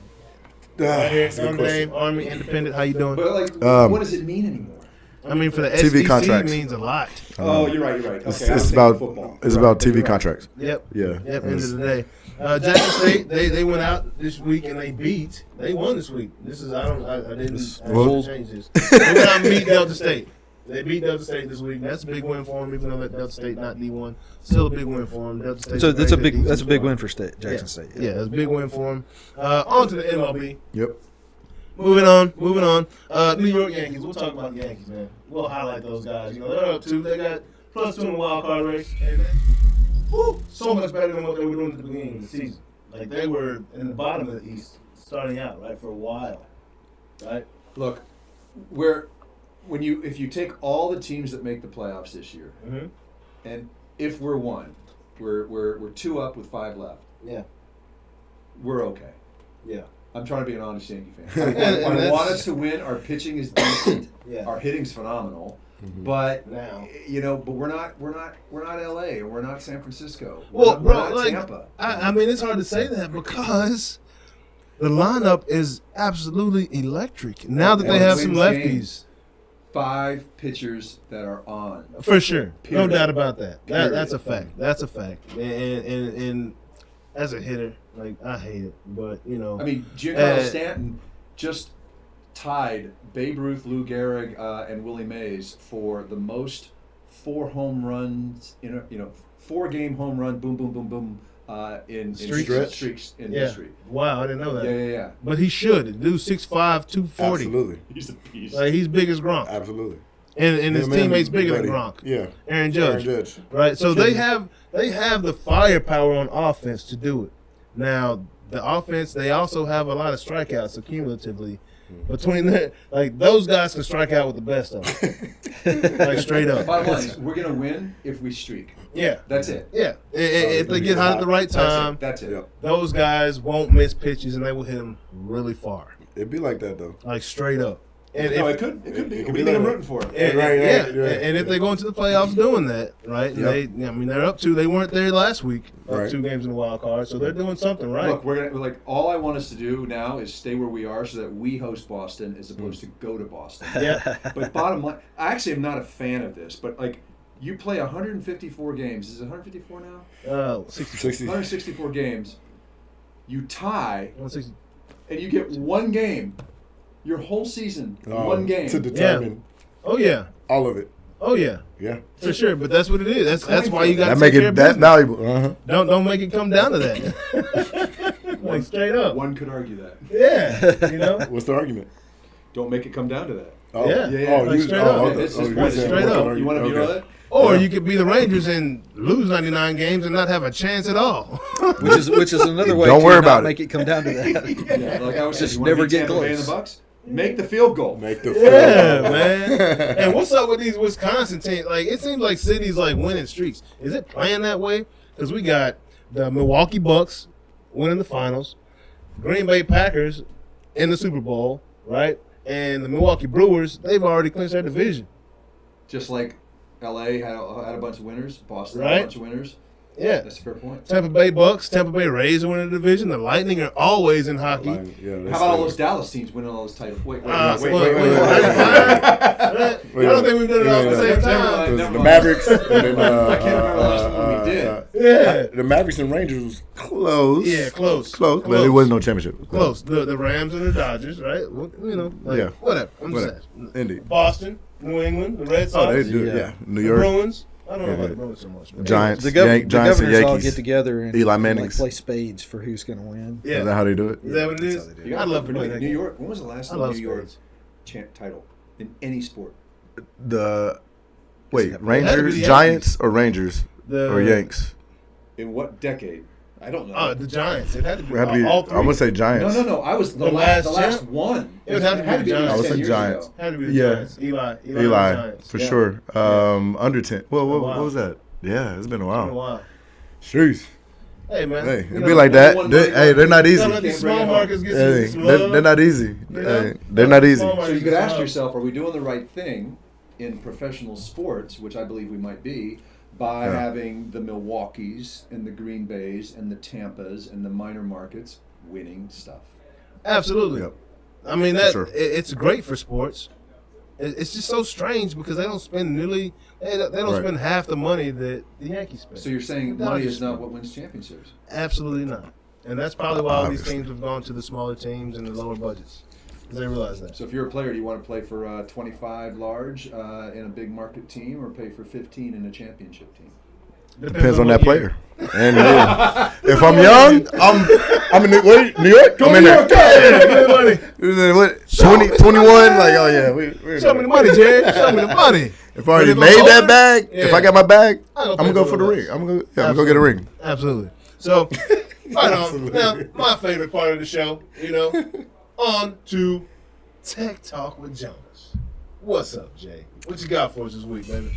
Ah, your name, Army Independent, how you doing? But what does it mean anymore? I mean, for the TV SEC contracts. means a lot. Oh, you're right. Okay, It's, I was it's thinking about football. it's Right, about TV you're right. contracts. Yep. Yeah. Yep. End of the day. Jackson State, they went out this week and they won this week. This is I didn't Well- change this. They went out and beat Delta State. They beat Delta State this week. That's a big win for them, even though that Delta State not D1. Still a big win for them. Delta State. So that's a big win for Jackson State. Yeah, that's a big win for them. On to the MLB. Yep. Moving on. New York Yankees. We'll talk about the Yankees, man. We'll highlight those guys. You know, they're up 2. They got +2 in the wild card race. And so much better than what they were doing at the beginning of the season. Like, they were in the bottom of the East starting out, right, for a while. Right? Look, if you take all the teams that make the playoffs this year, and if we're 1, we're 2 up with 5 left. Yeah. We're okay. Yeah. I'm trying to be an honest Yankee fan. I want us to win. Our pitching is decent. Yeah. Our hitting's phenomenal. But but we're not LA and we're not San Francisco. We're not Tampa. I mean, it's hard to say that because the lineup is absolutely electric. Now that they have some lefties. 5 pitchers that are on. For sure. Period. No doubt about that. Period. That's a fact. That's a fact. And as a hitter, like, I hate it. But, you know. I mean, Giancarlo Stanton just tied Babe Ruth, Lou Gehrig, and Willie Mays for the most 4 home runs, 4-game home run, boom, boom, boom, boom, in streaks in history. Wow, I didn't know that. Yeah. But he should. The dude's 6'5", 240. Absolutely. He's a beast. Like, he's big as Gronk. Absolutely. And his teammates bigger than Gronk. Yeah. Aaron Judge. Right? So they have the firepower on offense to do it. Now, the offense, they also have a lot of strikeouts cumulatively. Between that, like, those guys can strike out with the best of them. Like, straight up. Bottom line is, we're going to win if we streak. Yeah. That's it. Yeah. If they get hot at the right time, That's it. those guys won't miss pitches and they will hit them really far. It'd be like that, though. Like, straight up. And It could be. It What do could you be think I'm like rooting for? Right. And if they go into the playoffs doing that, right? And they're up 2. They weren't there last week. Up 2 games in the wild card, so they're doing something right. Look, we're all I want us to do now is stay where we are so that we host Boston as opposed to go to Boston. Yeah. But bottom line, I actually am not a fan of this, but like, you play 154 games. Is it 154 now? 60. 164 games. You tie, 160. and you get 1 game. Your whole season, 1 game. To determine Oh, yeah. all of it. Oh, yeah. Yeah. For sure, but that's what it is. That's why you got to That make take care it of that business. valuable. Uh-huh. Don't make it come down to that. Like, straight up. One could argue that. Yeah, you know? What's the argument? Don't make it come down to that. Oh. Yeah. Like, straight up. okay. It's just you're point. saying Straight what up. the You want to argument- know that? Or you could be the Rangers and lose 99 games and not have a chance at all. Which is another way Don't to worry not about it. make it come down to that. Yeah, like I was Just saying, you wanna never beat get Tampa Bay and close. the Bucks? Make the field goal. Make the Yeah, man. And what's up with these Wisconsin teams? Like, it seems like cities like winning streaks. Is it playing that way? Because we got the Milwaukee Bucks winning the finals, Green Bay Packers in the Super Bowl, right? And the Milwaukee Brewers, they've already clinched their division. Just like LA had a bunch of winners, Boston had Right. a bunch of winners. Yeah. That's a fair point. Tampa Bay Bucks, Tampa Bay Rays are winning the division. The Lightning are always in hockey. How about all those Dallas teams winning all those titles? Wait. I don't Wait. think we've done it all at the same time. Never The mind. Mavericks. And then, I can't remember the last one we did. Yeah. The Mavericks and Rangers was close. Yeah, close. But it wasn't no championship. Close. The Rams and the Dodgers, right? Well, you know, like, Yeah. whatever. I'm just Whatever. saying. Indeed. Boston, New England, the Red Sox, Oh, they do. Yeah. Yeah. New the York. Bruins. I don't know about Yeah. the Bruins so much. But Giants. The, Giants and governors all Yankees. get together and Eli like Manning's. play spades for who's going to win. Yeah. Is that how they do it? Is that what it That's is? how they do You I'd got- love for wait, that. New York. When was the last I time love New York spades. champ title in any sport? The wait, It had to be Rangers, the Giants, or Rangers, The- or Yanks? In what decade? I don't know. The Giants. It had to be, It had to be. all I'm three. gonna say Giants. No. I was the The last last champ? one. It would have to be the at Giants. least I would 10 say years Giants. ago. Had to be the Yeah. Giants. Eli and the Eli, Giants. for Yeah. sure. Under 10. Well, what Wow. was that? Yeah, it's been a Been a while. while. Jeez. Hey, man. Hey, you it'd know, be like number that. one They, money hey, they're not easy. Don't let these small Can't bring it markets get Hey, some they're not easy. You know? Hey, they're not easy. Small So markets you could get ask some. yourself, are we doing the right thing in professional sports, which I believe we might be, by Yeah. having the Milwaukees and the Green Bays and the Tampas and the minor markets winning stuff? Absolutely. Yep. I mean, Sure. it's great for sports. It's just so strange because they don't spend nearly they don't Right. spend half the money that the Yankees spend. So you're saying The money Dodgers is not spend. what wins championships? Absolutely not. And that's probably why all these Obviously. teams have gone to the smaller teams and the lower budgets. They realize that. So if you're a player, do you want to play for 25 large in a big market team, or pay for 15 in a championship team? Depends on what that year. player. And if I'm young, I'm in New York. I'm in there. Give me money. What, 20, 21? Like, oh yeah, we're Show me the money, Jared. Show me the money. If I already But if made I'm that older, bag, if I got my bag, I I'm gonna gonna go pay for the for ring. it. I'm gonna go get a ring. Absolutely. So, right on. Now, my favorite part of the show, on to Tech Talk with Jonas. What's up, Jay? What you got for us this week, baby?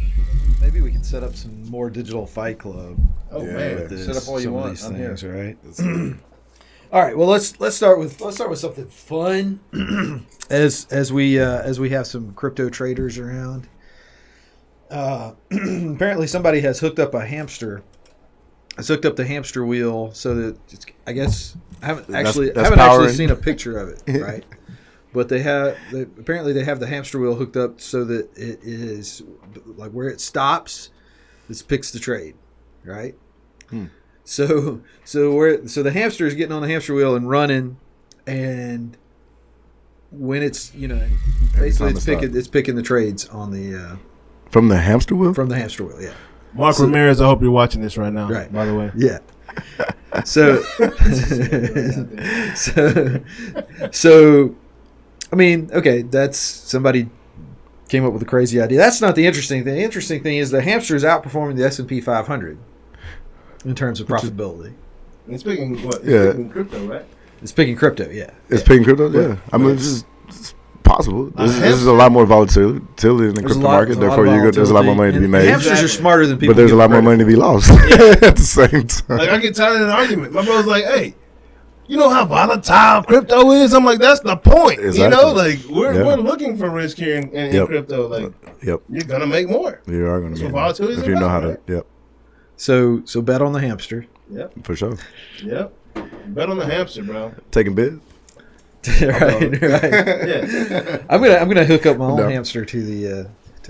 Maybe we can set up some more digital Fight Club. Oh, Yeah. man. with this, Set up all you some of want. these I'm here. things, right? All right. Well, let's start with something fun. as we have some crypto traders around. Apparently, somebody has hooked up a hamster. Has hooked up the hamster wheel so that I guess I haven't actually powering. seen a picture of it, right? But apparently they have the hamster wheel hooked up so that it is like where it stops, this picks the trade, right? So the hamster is getting on the hamster wheel and running, and when it's basically it's picking the trades on the From the hamster wheel? from the hamster wheel, yeah. Mark Ramirez, I hope you're watching this right now, Right. by the way. Yeah. So, so, I mean, okay, that's somebody came up with a crazy idea. That's not the interesting thing. The interesting thing is the hamster is outperforming the S&P 500 in terms of profitability. And speaking Yeah. speaking crypto, right? It's picking crypto, yeah. It's picking crypto? Yeah. I mean, it's possible. This is a lot more volatility in the There's crypto a lot- market. there's a lot Therefore, of there's a lot more money to be volatility. made. And hamsters are smarter than people. But there's a give lot more credit money to be lost at the same time. Like, I get tired of an argument. My brother's like, hey, you know how volatile crypto is? I'm like, that's the point. Exactly. Like, we're Yeah. looking for risk here in Yep. crypto. Like, Yep. you're going to make more. You are going to So be. volatility is If you know how about, to. Yep. So bet on the hamster. Yep. For sure. Yep. Bet on the hamster, bro. Taking bids. right. Yeah. I'm gonna hook up my own No. hamster to the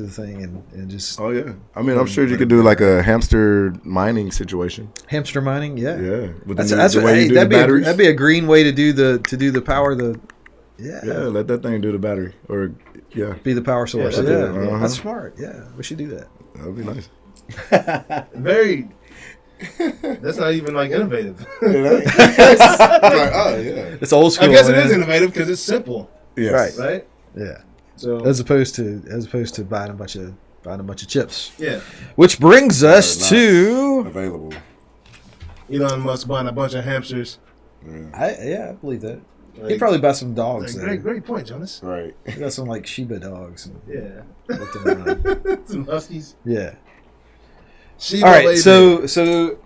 thing and just Oh, yeah. I mean, I'm sure you could do like a hamster mining situation. hamster mining. Yeah. Yeah. With That's the what, way hey, you do the batteries. that'd be a green way to do the power Yeah, let that thing do the battery. Or, yeah. be the power source. Yeah, Yeah, that'd do it. Uh-huh. that's smart. Yeah, we should do that. That would be nice. Very. That's not even like innovative. Oh, yeah. It's old school. I guess it man. is innovative because it's simple, Yes. Right. right? Yeah, So as opposed to buying a bunch of chips. yeah, Which brings us to Available. Elon Musk buying a bunch of hamsters. I believe that. Like, He'd probably buy some dogs. like, great point, Jonas. Right. He got some like Shiba dogs. And Yeah, let them run. some huskies. Yeah. Shiba All right, baby. so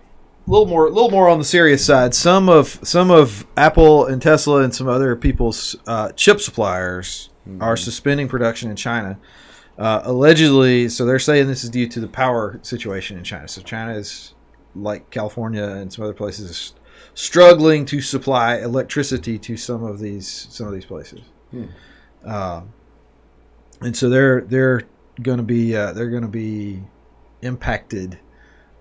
a little more on the serious side. Some of Apple and Tesla and some other people's chip suppliers are suspending production in China. Allegedly, so they're saying this is due to the power situation in China. So China is, like California and some other places, is struggling to supply electricity to some of these places. And so they're going to be impacted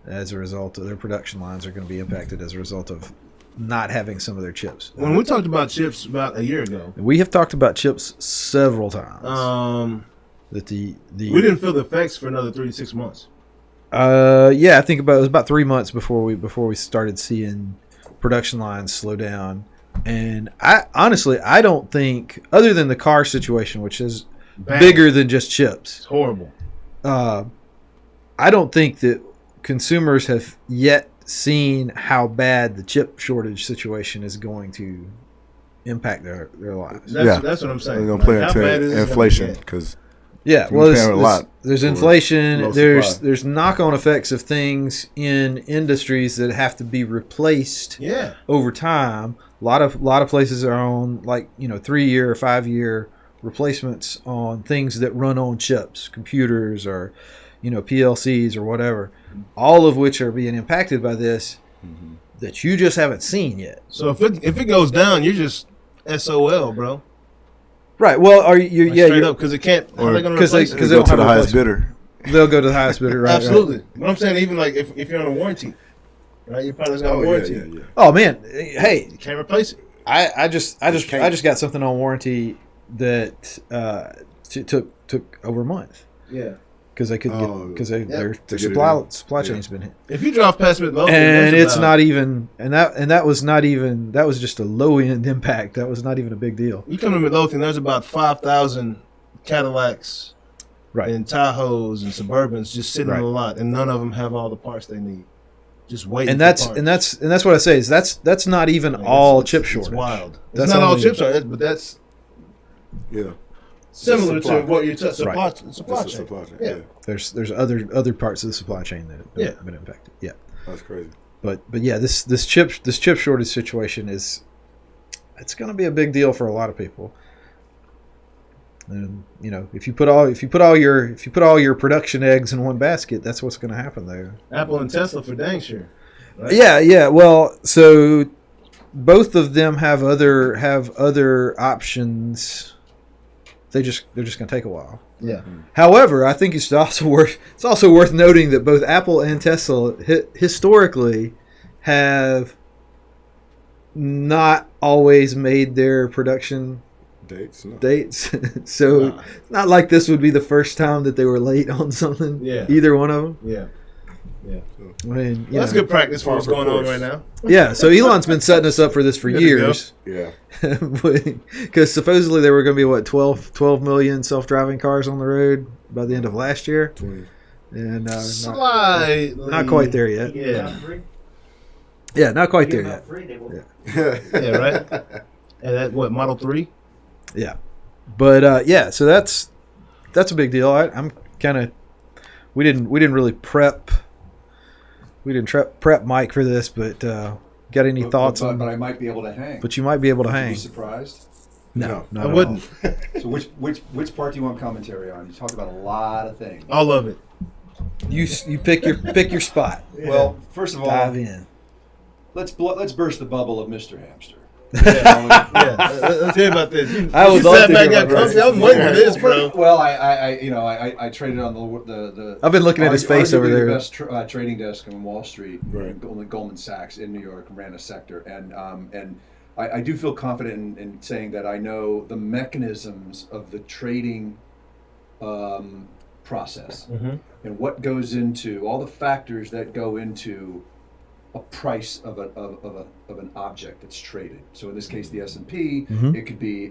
as a result of their production lines are going to be impacted as a result of not having some of their chips. when we talked about chips about a year ago, We have talked about chips several times. That we didn't feel the effects for another 3 to 6 months. I think it was about 3 months before we started seeing production lines slow down. And I honestly don't think, other than the car situation, which is Bad. bigger than just chips, It's horrible. I don't think that consumers have yet seen how bad the chip shortage situation is going to impact their lives. That's what I'm saying. We're going to play Like, how bad is into this inflation gonna get? because Yeah, We're well, paying a lot there's for inflation. low There's supply. knock-on effects of things in industries that have to be replaced Yeah. over time. A lot of places are on 3-year or 5-year replacements on things that run on chips, computers or PLCs or whatever. All of which are being impacted by this that you just haven't seen yet. So if it goes down, you're just SOL, bro. Right. Well, are you? Like, Yeah, straight you're, up because it can't. How are they going to because replace they it? because go don't to have the a highest replacement. bidder. They'll go to the highest bidder. Right. Absolutely. Right. But I'm saying even like if you're on a warranty, right? Your product got a warranty. Oh man, hey, You can't replace it. I just got something on warranty that took over a month Yeah. because they couldn't get because their get it supply in. chain's been hit. If you drove past Midlothian, And that's it's about- not even that was just a low end impact. That was not even a big deal. You come to Midlothian, there's about 5,000 Cadillacs Right. and Tahoes and Suburbans just sitting Right. on the lot, and none of them have all the parts they need. Just waiting. And for that's parts. and that's what I say is that's not even Like, all it's- chip it's shortage. wild. That's It's not all only- chip shortage, but that's Yeah. similar Supply. to what you're supply, Right. supply It's a chain. supply chain. Yeah. Yeah. There's other parts of the supply chain that have Yeah. been impacted. Yeah. That's crazy. But yeah, this chip shortage situation it's going to be a big deal for a lot of people. And if you put all your production eggs in one basket, that's what's going to happen there. Apple and Tesla for dang sure. Right? Yeah. Well, so both of them have other options. They're just going to take a while. Yeah. However, I think it's also worth noting that both Apple and Tesla historically have not always made their production Dates. No. dates. So Nah. it's not like this would be the first time that they were late on something. Yeah. Either one of them. Yeah. I mean, Well, that's good practice for what's going on right now. Yeah. So Elon's been setting us up for this for Good to go. years. Yeah. Because supposedly there were going to be 12 million self-driving cars on the road by the end of last year, 20. and Slightly. not quite there yet. Yeah. Yeah, not quite there yet. Yeah, right? And that, what, Model 3? Yeah, but yeah, so that's a big deal. I'm kind of we didn't really prep Mike for this, but got any thoughts on? But I might be able to hang. But you might be able to Would you hang. be surprised? No, not I at wouldn't. So which part do you want commentary on? You talk about a lot of things. All of it. all. You pick your spot. Well, first of all, Dive in. let's burst the bubble of Mr. Hamster. Yeah. Let's hear about this. I would love sat to back hear got about comfy. this. I was waiting for this, bro. Well, I traded on the. I've been looking at his face over arguably there. The best trading desk on Wall Street, Right. Goldman Sachs in New York, ran a sector, and I do feel confident in saying that I know the mechanisms of the trading process and what goes into all the factors that go into a price of an object that's traded. So in this case, the S&P. It could be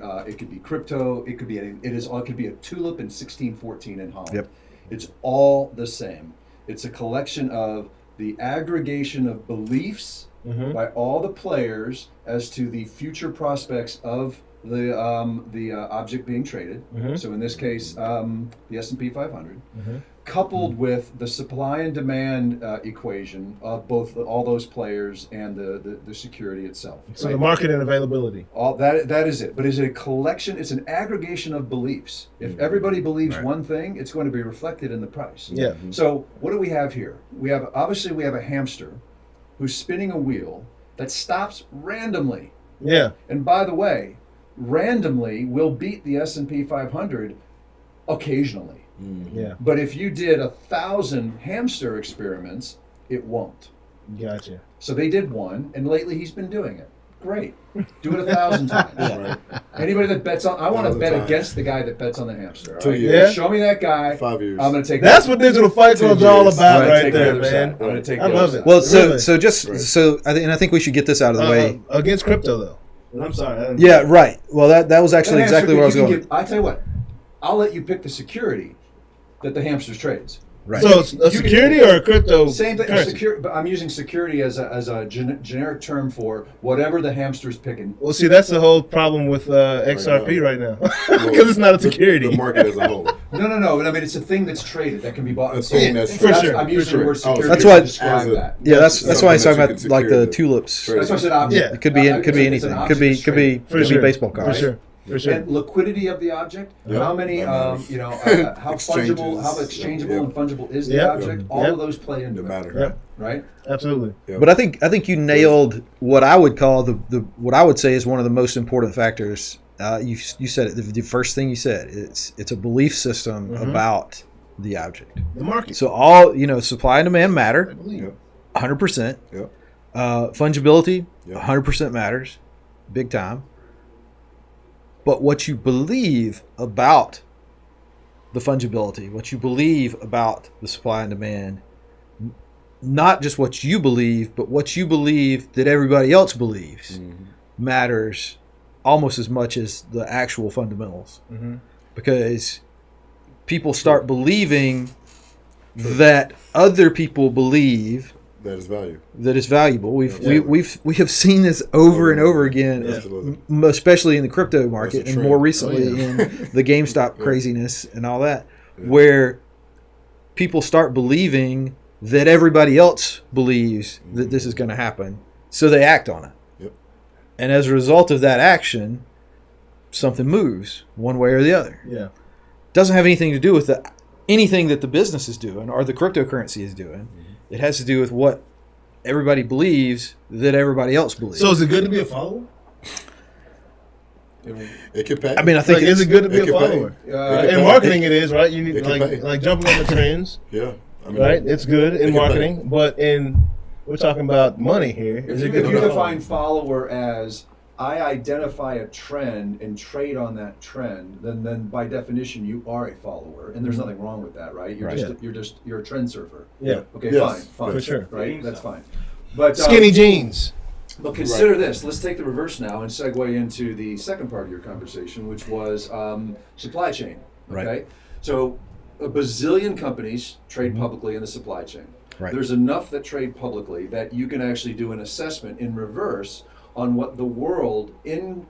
crypto. It could be it could be a tulip in 1614 in Holland. Yep. It's all the same. It's a collection of the aggregation of beliefs by all the players as to the future prospects of the object being traded. So in this case, the S&P 500. Coupled with the supply and demand equation of both all those players and the security itself. So the market and availability. All that is it. But is it a collection? It's an aggregation of beliefs. If everybody believes one thing, it's going to be reflected in the price. Yeah. So what do we have here? We have a hamster who's spinning a wheel that stops randomly. Yeah. And by the way, randomly will beat the S&P 500 occasionally. Yeah. But if you did 1,000 hamster experiments, it won't. Gotcha. So they did one, and lately he's been doing it. Great. Do it 1,000 times. Right. Anybody that bets on, I want to 1,000 bet times. against the guy that bets on the hamster. all 2 right? years. Yeah. Show me that guy. 5 years. I'm going to take. That's what Digital Fight Club's all years. about I'm gonna right take the there, other side. man. I'm going to take. I the love other it. side. Well, Really? I think we should get this out of the way. Against crypto, though. I'm sorry. I didn't- Yeah, right. Well, that was actually That hamster exactly where I was you can going. give- I tell you what, I'll let you pick the security that the hamsters trades. Right. So it's a security or a crypto Same thing. currency? But I'm using security as a generic term for whatever the hamster's picking. Well, see, that's the whole problem with XRP right now. Because it's not a security. The market as a whole. No. I mean, it's a thing that's traded that can be bought and A thing sold. that's For sure. I'm using the word Oh, security That's to why- describe as a- that. Yeah, that's why he's something talking that about you like can the secure tulips. That's why I said object. Yeah. It could be It's anything. an Could be object that's traded. For sure. baseball cards. For sure. For sure. And liquidity of the object, Yep. how many, That matters. how fungible, how exchangeable Yep. and fungible is the Yep. object? All Yep. of those play into No it, matter. Yep. right? Absolutely. Yep. But I think you nailed what I would call what I would say is one of the most important factors. You said it. The first thing you said, it's a belief system about the object. The market. So all supply and demand matter, Yep. 100%. Yep. Fungibility, Yep. 100% matters, big time. but what you believe about the fungibility, what you believe about the supply and demand, not just what you believe, but what you believe that everybody else believes matters almost as much as the actual fundamentals. Because people start believing that other people believe That is value. that is valuable. We have seen this over and over again, especially in the crypto market and more recently in the GameStop craziness and all that, where people start believing that everybody else believes that this is going to happen, so they act on it. Yep. And as a result of that action, something moves one way or the other. Yeah. Doesn't have anything to do with anything that the business is doing or the cryptocurrency is doing. It has to do with what everybody believes that everybody else believes. So is it good to be a follower? It can pay. I mean, I think Like, is it good to be it a can pay. follower? In marketing, it is, right? You need It can pay. like jumping on the trends, Yeah. I mean, right? It's good in can marketing, pay. but we're talking about money here. Is it If good to you be a define follower? follower as I identify a trend and trade on that trend, then by definition you are a follower, and there's nothing wrong with that, right? You're a trend surfer. Yeah. Okay, Yes, fine, for sure. right? That's fine. But Skinny jeans. But consider this. Let's take the reverse now and segue into the second part of your conversation, which was supply chain. Okay, Right. so a bazillion companies trade publicly in the supply chain. Right. There's enough that trade publicly that you can actually do an assessment in reverse on what the world in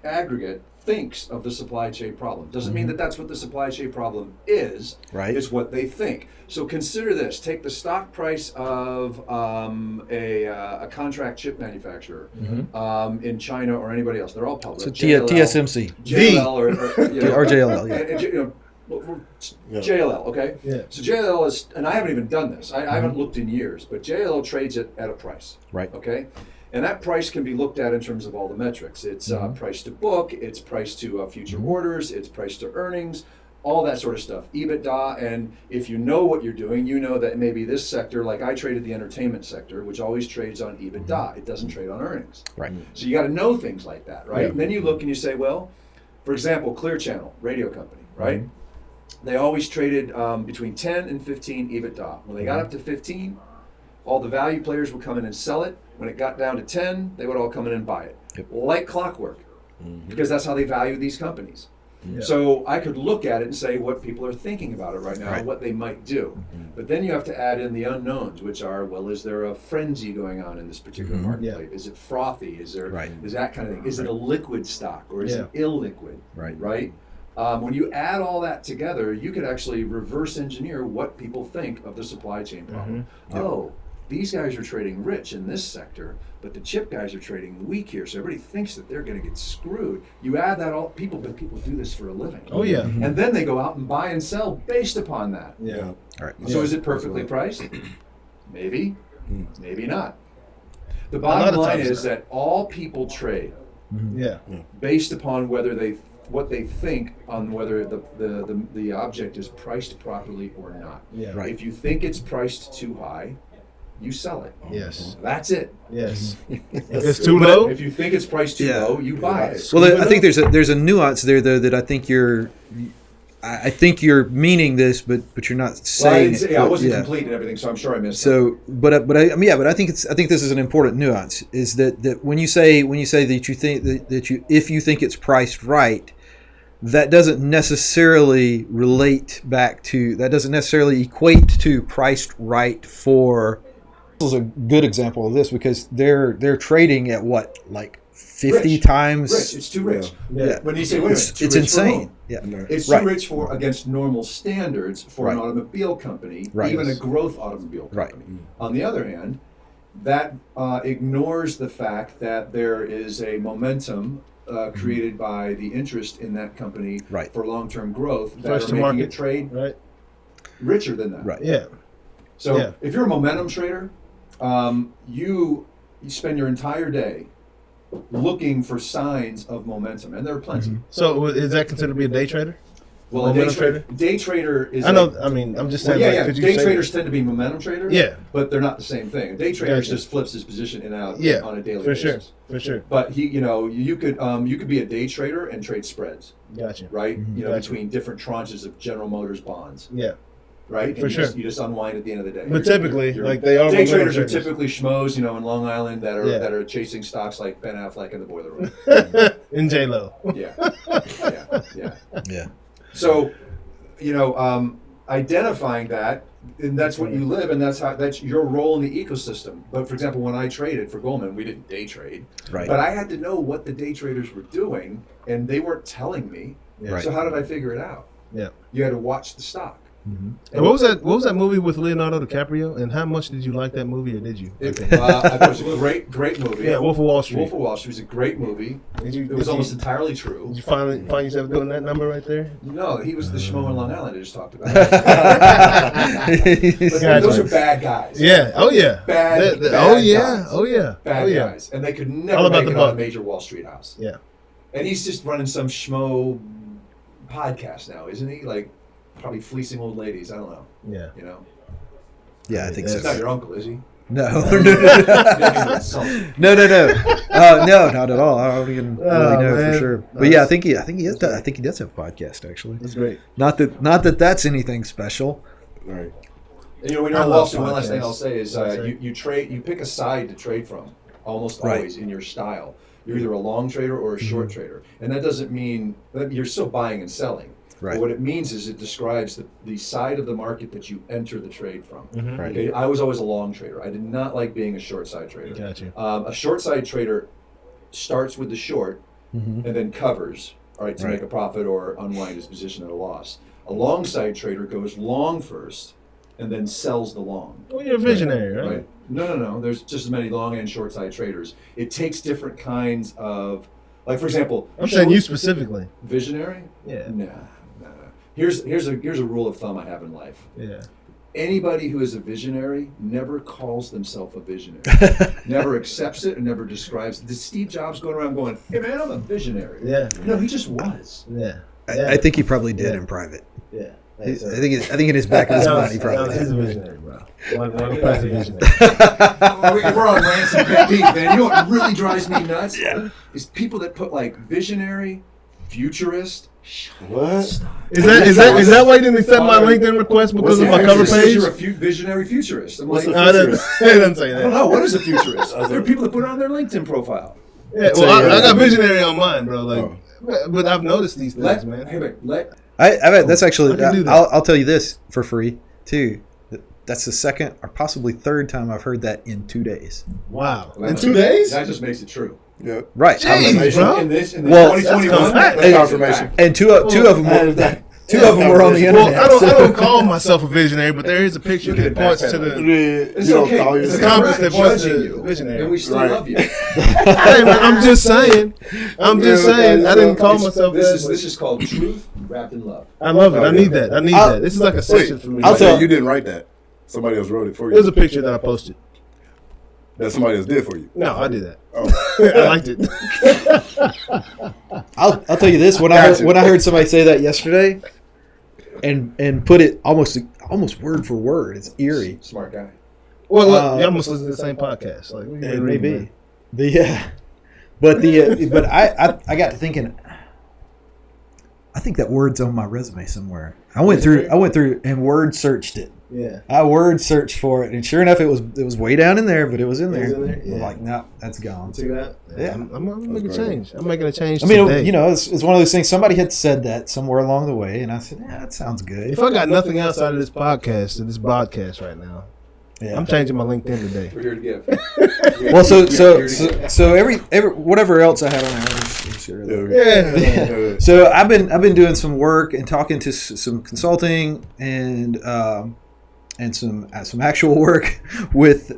aggregate thinks of the supply chain problem. Doesn't mean that that's what the supply chain problem is. Right. It's what they think. So consider this. Take the stock price of a contract chip manufacturer in China or anybody else. They're all public. So JLL, TSMC JLL or or JLL, yeah. and, JLL, okay? Yeah. So JLL is, and I haven't even done this. I haven't looked in years, but JLL trades it at a price. Right. Okay? And that price can be looked at in terms of all the metrics. It's price to book, it's price to future orders, it's price to earnings, all that sort of stuff. EBITDA, and if you know what you're doing, you know that maybe this sector, like I traded the entertainment sector, which always trades on EBITDA. It doesn't trade on earnings. Right. So you got to know things like that, right? And then you look and you say, well, for example, Clear Channel, radio company, right? They always traded between 10 and 15 EBITDA. When they got up to 15, all the value players would come in and sell it. When it got down to 10, they would all come in and buy it. Like clockwork, because that's how they value these companies. So I could look at it and say what people are thinking about it right now, what they might do. But then you have to add in the unknowns, which are, well, is there a frenzy going on in this particular marketplace? Is it frothy? Is there is that kind of thing? Is it a liquid stock or is it illiquid? Right? When you add all that together, you could actually reverse engineer what people think of the supply chain problem. Oh, these guys are trading rich in this sector, but the chip guys are trading weak here, so everybody thinks that they're going to get screwed. You add that all, people do this for a living. Oh yeah. And then they go out and buy and sell based upon that. Yeah. All right. So is it perfectly priced? Maybe, maybe not. The A lot bottom of line times is not. that all people trade Yeah. based upon whether what they think on whether the object is priced properly or not. Yeah. Right. If you think it's priced too high, you sell it. Yes. That's it. Yes. If it's too low, If you think it's priced too low, you buy it. Well, I think there's a nuance there though that I think you're meaning this, but you're not saying it. I wasn't complete and everything, so I'm sure I missed So, but I think this is an important nuance. Is that when you say that you think that if you think it's priced right, that doesn't necessarily equate to priced right for. This is a good example of this because they're trading at what, like 50 times. Rich. It's too rich. Yeah. When you say, wait a minute, too It's rich for insane. whom? Yeah. It's Right. too rich for against normal standards for an Right. automobile company, Right. even a growth automobile Right. company. On the other hand, that ignores the fact that there is a momentum created by the interest in that company Right. for long-term growth that First are to making market. it trade right? richer than that. Right. Yeah. So Yeah. if you're a momentum trader, you spend your entire day looking for signs of momentum, and there are plenty. So is that considered to be a day trader? Well, a day trader is. I know. I mean, I'm just saying. Well, day traders tend to be momentum traders. Yeah. But they're not the same thing. A day trader just flips his position in and out on a daily basis. For sure. But you could be a day trader and trade spreads. Gotcha. Right. Between different tranches of General Motors bonds. Yeah. Right. For sure. You just unwind at the end of the day. But typically, they are day traders are typically schmoes, in Long Island that are chasing stocks like Ben Affleck in the Boiler Room. And J-Lo. Yeah. So, identifying that, and that's what you live, and that's your role in the ecosystem. But for example, when I traded for Goldman, we didn't day trade, right? But I had to know what the day traders were doing, and they weren't telling me. Right. So how did I figure it out? Yeah, you had to watch the stock. Mm-hmm. And what was that movie with Leonardo DiCaprio? And how much did you like that movie, or did you? I thought it was a great movie. Yeah, Wolf of Wall Street. Wolf of Wall Street was a great movie. It was almost entirely true. Did you find yourself doing that number right there? No, he was the schmo in Long Island I just talked about. Those are bad guys. Yeah. Oh yeah. Bad guys. And they could never make it on a major Wall Street house. Yeah. And he's just running some schmo podcast now, isn't he? Like, probably fleecing old ladies. I don't know. Yeah. Yeah, I think so. He's not your uncle, is he? No. No, not at all. I don't even really know for sure. But yeah, I think he does have a podcast actually. That's great. Not that that's anything special. Right. And when you're on Wall Street, one last thing I'll say is you pick a side to trade from almost always in your style. You're either a long trader or a short trader. And that doesn't mean that you're still buying and selling. Right. But what it means is it describes the side of the market that you enter the trade from. Mm-hmm. Right. Okay? I was always a long trader. I did not like being a short side trader. Gotcha. A short side trader starts with the short and then covers, to make a profit or unwind his position at a loss. A long side trader goes long first and then sells the long. Well, you're a visionary, right? No. There's just as many long and short side traders. It takes different kinds of, like for example. I'm saying you specifically. Visionary? Yeah. Nah. Here's a rule of thumb I have in life. Yeah. Anybody who is a visionary never calls themselves a visionary. Never accepts it and never describes it. Did Steve Jobs going around going, "Hey man, I'm a visionary"? Yeah. No, he just was. Yeah. I think he probably did in private. Yeah. I think in his back of his mind he probably He's a did. visionary, bro. One visionary. If we're on rants and pet peeve, man, you know what really drives me nuts? Is people that put like visionary, futurist. What? Is that why you didn't accept my LinkedIn request because of my cover page? You're a visionary futurist. I'm like, I didn't say I that. don't know. What is a futurist? There are people that put it on their LinkedIn profile. Yeah, well, I got visionary on mine, bro. Like, but I've noticed these things, man. That's actually. I can do that. I'll tell you this for free too. That's the second or possibly third time I've heard that in 2 days. Wow. Well, In 2 days? That just makes it true. Yeah. Right. Jeez, bro. In 2021, That's confirmation. And two of them were on the Well, internet. I don't call myself a visionary, but there is a picture that points to the. It's okay. It's a compass that points judging to you, visionary. and we still Right. love you. Hey, man, I'm just saying. I didn't call myself that. This is called truth wrapped in love. I love it. I need that. that. This is like a section for me. I'll tell you didn't write that. Somebody else wrote it for you. There's a picture that I posted. That somebody else did for you. No, I did that. Oh. I liked it. I'll tell you this: when I heard somebody say that yesterday, and put it almost word for word, it's eerie. Smart guy. Well, look, you almost listen to the same podcast. Like, It may be. But I got to thinking. I think that word's on my resume somewhere. I went through and word searched it. Yeah. I word searched for it, and sure enough, it was way down in there, but it was in there. Yeah. I'm like, no, that's gone. See that? Yeah. I'm making a change. I'm making a change. I mean, today. it's one of those things. Somebody had said that somewhere along the way, and I said, yeah, that sounds good. If I got nothing else out of this podcast and this broadcast right now, Yeah. I'm changing my LinkedIn today. We're here to give. Well, so every whatever else I had on there. Yeah. So I've been doing some work and talking to some consulting and some actual work with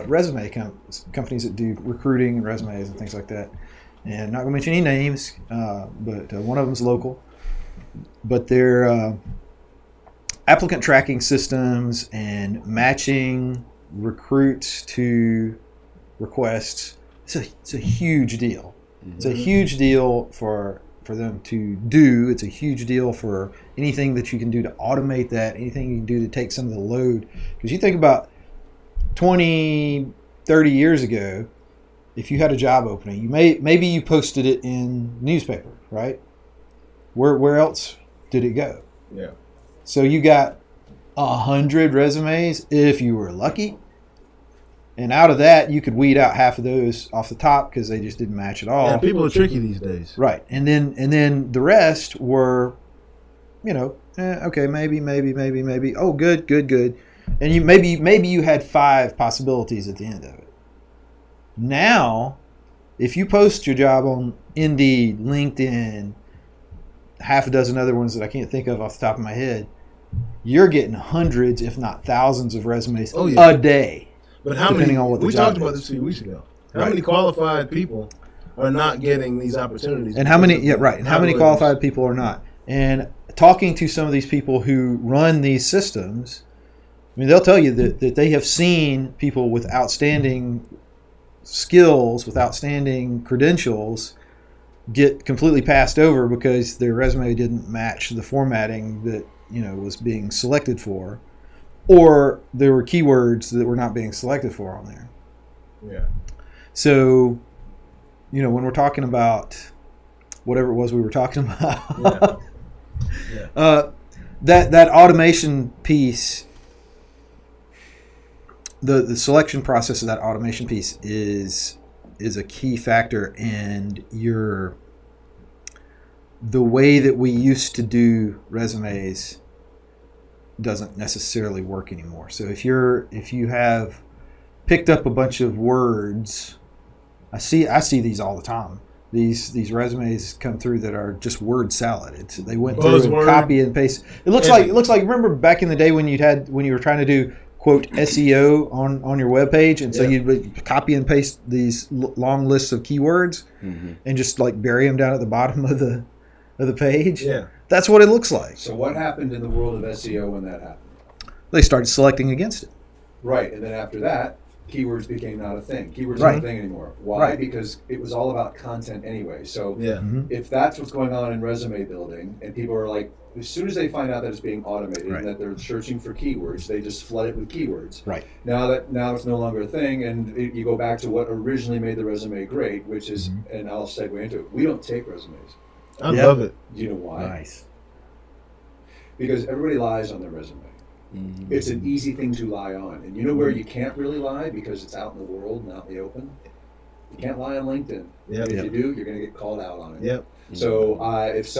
resume companies that do recruiting and resumes and things like that. And I'm not gonna mention any names, but one of them's local. But they're applicant tracking systems and matching recruits to requests. It's a huge deal. It's a huge deal for for them to do. It's a huge deal for anything that you can do to automate that, anything you can do to take some of the load. Because you think about 20, 30 years ago, if you had a job opening, maybe you posted it in newspaper, right? Where else did it go? Yeah. So you got 100 resumes if you were lucky. And out of that, you could weed out half of those off the top because they just didn't match at all. Yeah, people are tricky these days. Right. And then the rest were, okay, maybe. Oh, good. And you maybe you had 5 possibilities at the end of it. Now, if you post your job on Indeed, LinkedIn, half a dozen other ones that I can't think of off the top of my head, you're getting hundreds, if not thousands, of resumes a day. But how depending many? on what the we job talked about is. this a few weeks ago. How many qualified people are not getting these opportunities? And how many? Yeah, right. And how many qualified people are not? And talking to some of these people who run these systems, I mean, they'll tell you that they have seen people with outstanding skills, with outstanding credentials, get completely passed over because their resume didn't match the formatting that was being selected for, or there were keywords that were not being selected for on there. Yeah. So, when we're talking about whatever it was we were talking about, that automation piece, the selection process of that automation piece is a key factor, and the way that we used to do resumes doesn't necessarily work anymore. So if you have picked up a bunch of words, I see these all the time. These resumes come through that are just word salad. They went through and copy and paste. It looks like remember back in the day when you were trying to do quote SEO on your webpage, and so you would copy and paste these long lists of keywords and just like bury them down at the bottom of the page. Yeah. That's what it looks like. So what happened in the world of SEO when that happened? They started selecting against it. Right, and then after that, keywords became not a thing. Keywords aren't a thing anymore. Why? Right. Because it was all about content anyway. So Mm-hmm. if that's what's going on in resume building, and people are like, as soon as they find out that it's being automated and that they're searching for keywords, they just flood it with keywords. Right. Now it's no longer a thing, and you go back to what originally made the resume great, which is, and I'll segue into it, we don't take resumes. I love it. Do you know why? Nice. Because everybody lies on their resume. It's an easy thing to lie on. And you know where you can't really lie because it's out in the world, not in the open? You can't lie on LinkedIn. Yep. If you do, you're going to get called out on it. Yep. So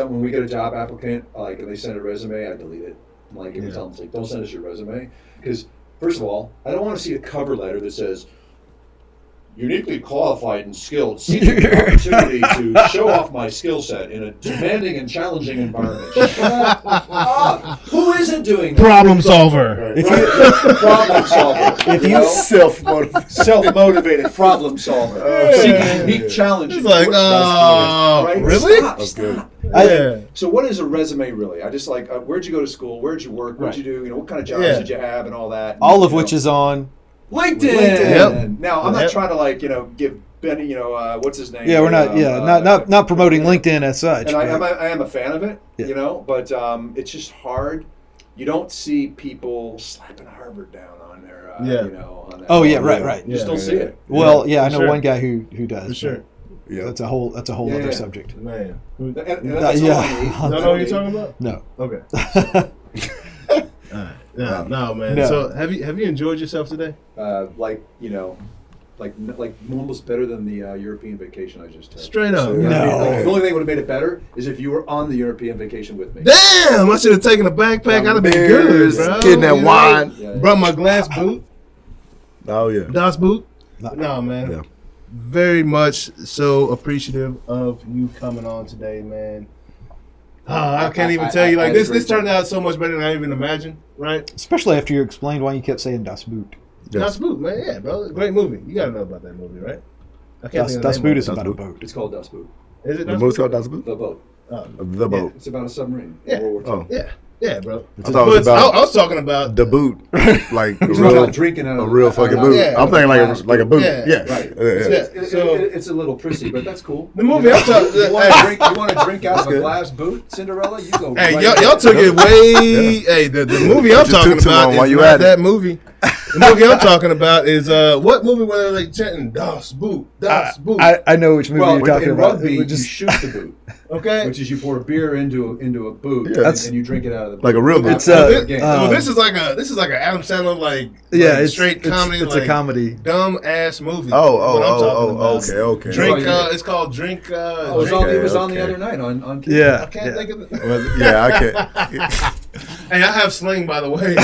when we get a job applicant, like, and they send a resume, I delete it. Like, if we tell them, like, don't send us your resume. Because, first of all, I don't want to see a cover letter that says, uniquely qualified and skilled, seeking the opportunity to show off my skill set in a demanding and challenging environment. Who isn't doing that? Problem solver. Problem solver. If you Self-motivated problem solver. Seeking unique challenges. It's like, really? Stop, That's good. Yeah. So what is a resume really? I just like, where'd you go to school? Where'd you work? What'd you do? What kind of jobs did you have and all that? All of which is on LinkedIn. Yep. Now, I'm not trying to give Benny, what's his name? Yeah, we're not not promoting LinkedIn as such. And I am a fan of it, but it's just hard. You don't see people slapping Harvard down on their, on that. Oh yeah, right. You just don't see it. Well, I know sure. one guy who does. For sure. Yeah. That's a whole other subject. Man. And that's all I need. Don't know what you're talking about? No. Okay. All right. No, man. No. So have you enjoyed yourself today? Like almost better than the European vacation I just took. Straight up. So, No. the only thing that would have made it better is if you were on the European vacation with me. Damn! I should have taken a backpack. I'd have been good, bro. Getting that wine. Yeah. Brought my glass boot. Oh, yeah. Das boot. No, man. Yeah. Very much so appreciative of you coming on today, man. I can't even tell you. Like this turned out so much better than I even imagined. Right? Especially after you explained why you kept saying Das Boot. Das Boot, man. Yeah, bro. Great movie. You gotta know about that movie, right? I can't think of the Das name Boot of is it. about a boat. It's called Das Boot. Is it The Das movie's Boot? called Das Boot? The boat. Oh, The boat. It's about a submarine. Yeah. World War II. Oh. Yeah, bro. I thought it was about I was talking about the boot, like He's not drinking out a of real fucking boot. Yeah. I'm thinking like a boot. Yeah. Yes. Right. Yeah. So It's a little prissy, but that's cool. the movie I'm talking. You want to drink out of a glass boot, Cinderella? You go. Hey, right y'all took it way. Hey, the movie I'm Just talking took too about long while is you not at it. that movie. The movie I'm talking about is what movie where they're like chanting Das Boot, Das Boot. I know which movie Well, you're talking in about. rugby, It you would just shoot the boot, Okay. which is you pour beer into a boot Yeah. and you drink it out of the boot. Like a real boot. It's After the This, game. this is like an Adam Sandler like it's straight comedy. It's like, a comedy. dumb ass movie. Oh, What I'm talking about. okay. Drink. Oh, It's called Drink. Oh, it was on the other night on Yeah. I can't think of it. Yeah, I can't. Hey, I have Sling, by the way.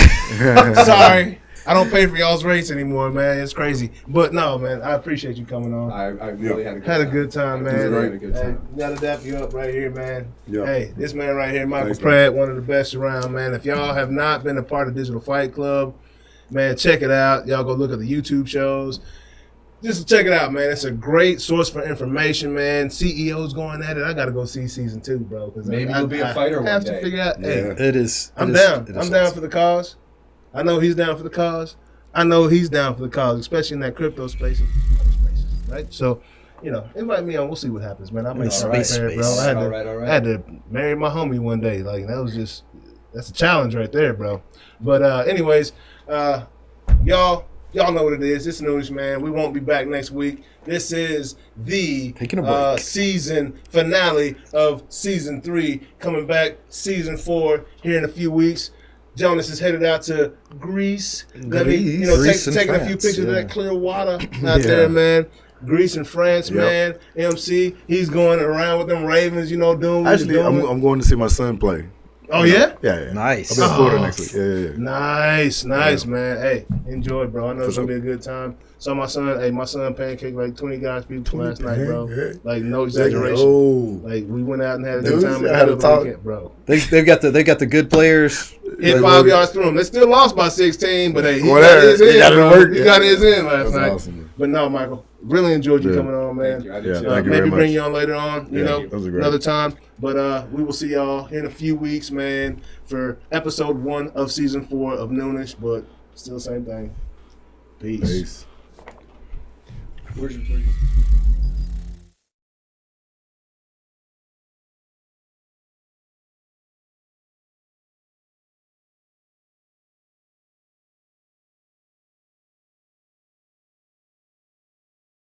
Sorry. I don't pay for y'all's rates anymore, man. It's crazy. But no, man, I appreciate you coming on. I really had a good time. Man. Really had a good time. Hey, gotta dap you up right here, man. Yeah. Hey, this man right here, Michael Thanks, Pratt, one of the best around, man. If y'all have not been a part of Digital Fight Club, man, check it out. Y'all go look at the YouTube shows. Just check it out, man. It's a great source for information, man. CEOs going at it. I gotta go see season 2, bro. Maybe you'll be a fighter I have one to day. figure out. Hey, It is. I'm it down. is I'm down awesome. for the cause. I know he's down for the cause. I know he's down for the cause, especially in that crypto space, right? So, invite me on. We'll see what happens, man. I might All come right. prepared, bro. Space. I had to marry my homie one day. Like that's a challenge right there, bro. But anyways, y'all know what it is. This is Noonish, man. We won't be back next week. This is the Taking a break. season finale of season 3. Coming back season 4 here in a few weeks. Jonas is headed out to Greece. Let me, Greece and taking a few France, pictures of yeah. that clear water out there, man. Greece and France, man. MC, he's going around with them Ravens, doing what he's Actually, doing. I'm going to see my son play. Oh, yeah? Yeah. Nice. I'm in Florida next week. Yeah. Nice, man. Hey, enjoy, bro. I know it's For gonna be a good time. So my son pancaked like 20 guys people last night, bro. Like no exaggeration. Oh, Like we went out and had a Dude, good time. I had a talk. Bro. They've got the good players. Hit 5 yards through him. They still lost by 16, but hey, he Whatever. got his in. He got it bro. work. He got his in last That's night. awesome. But no, Michael, really enjoyed you Yeah. coming on, man. Thank you. I did Yeah, too. thank you Maybe very bring much. you on later on, that was great. another time. But we will see y'all in a few weeks, man, for episode 1 of season 4 of Noonish. But still same thing. Peace. Peace. Where's your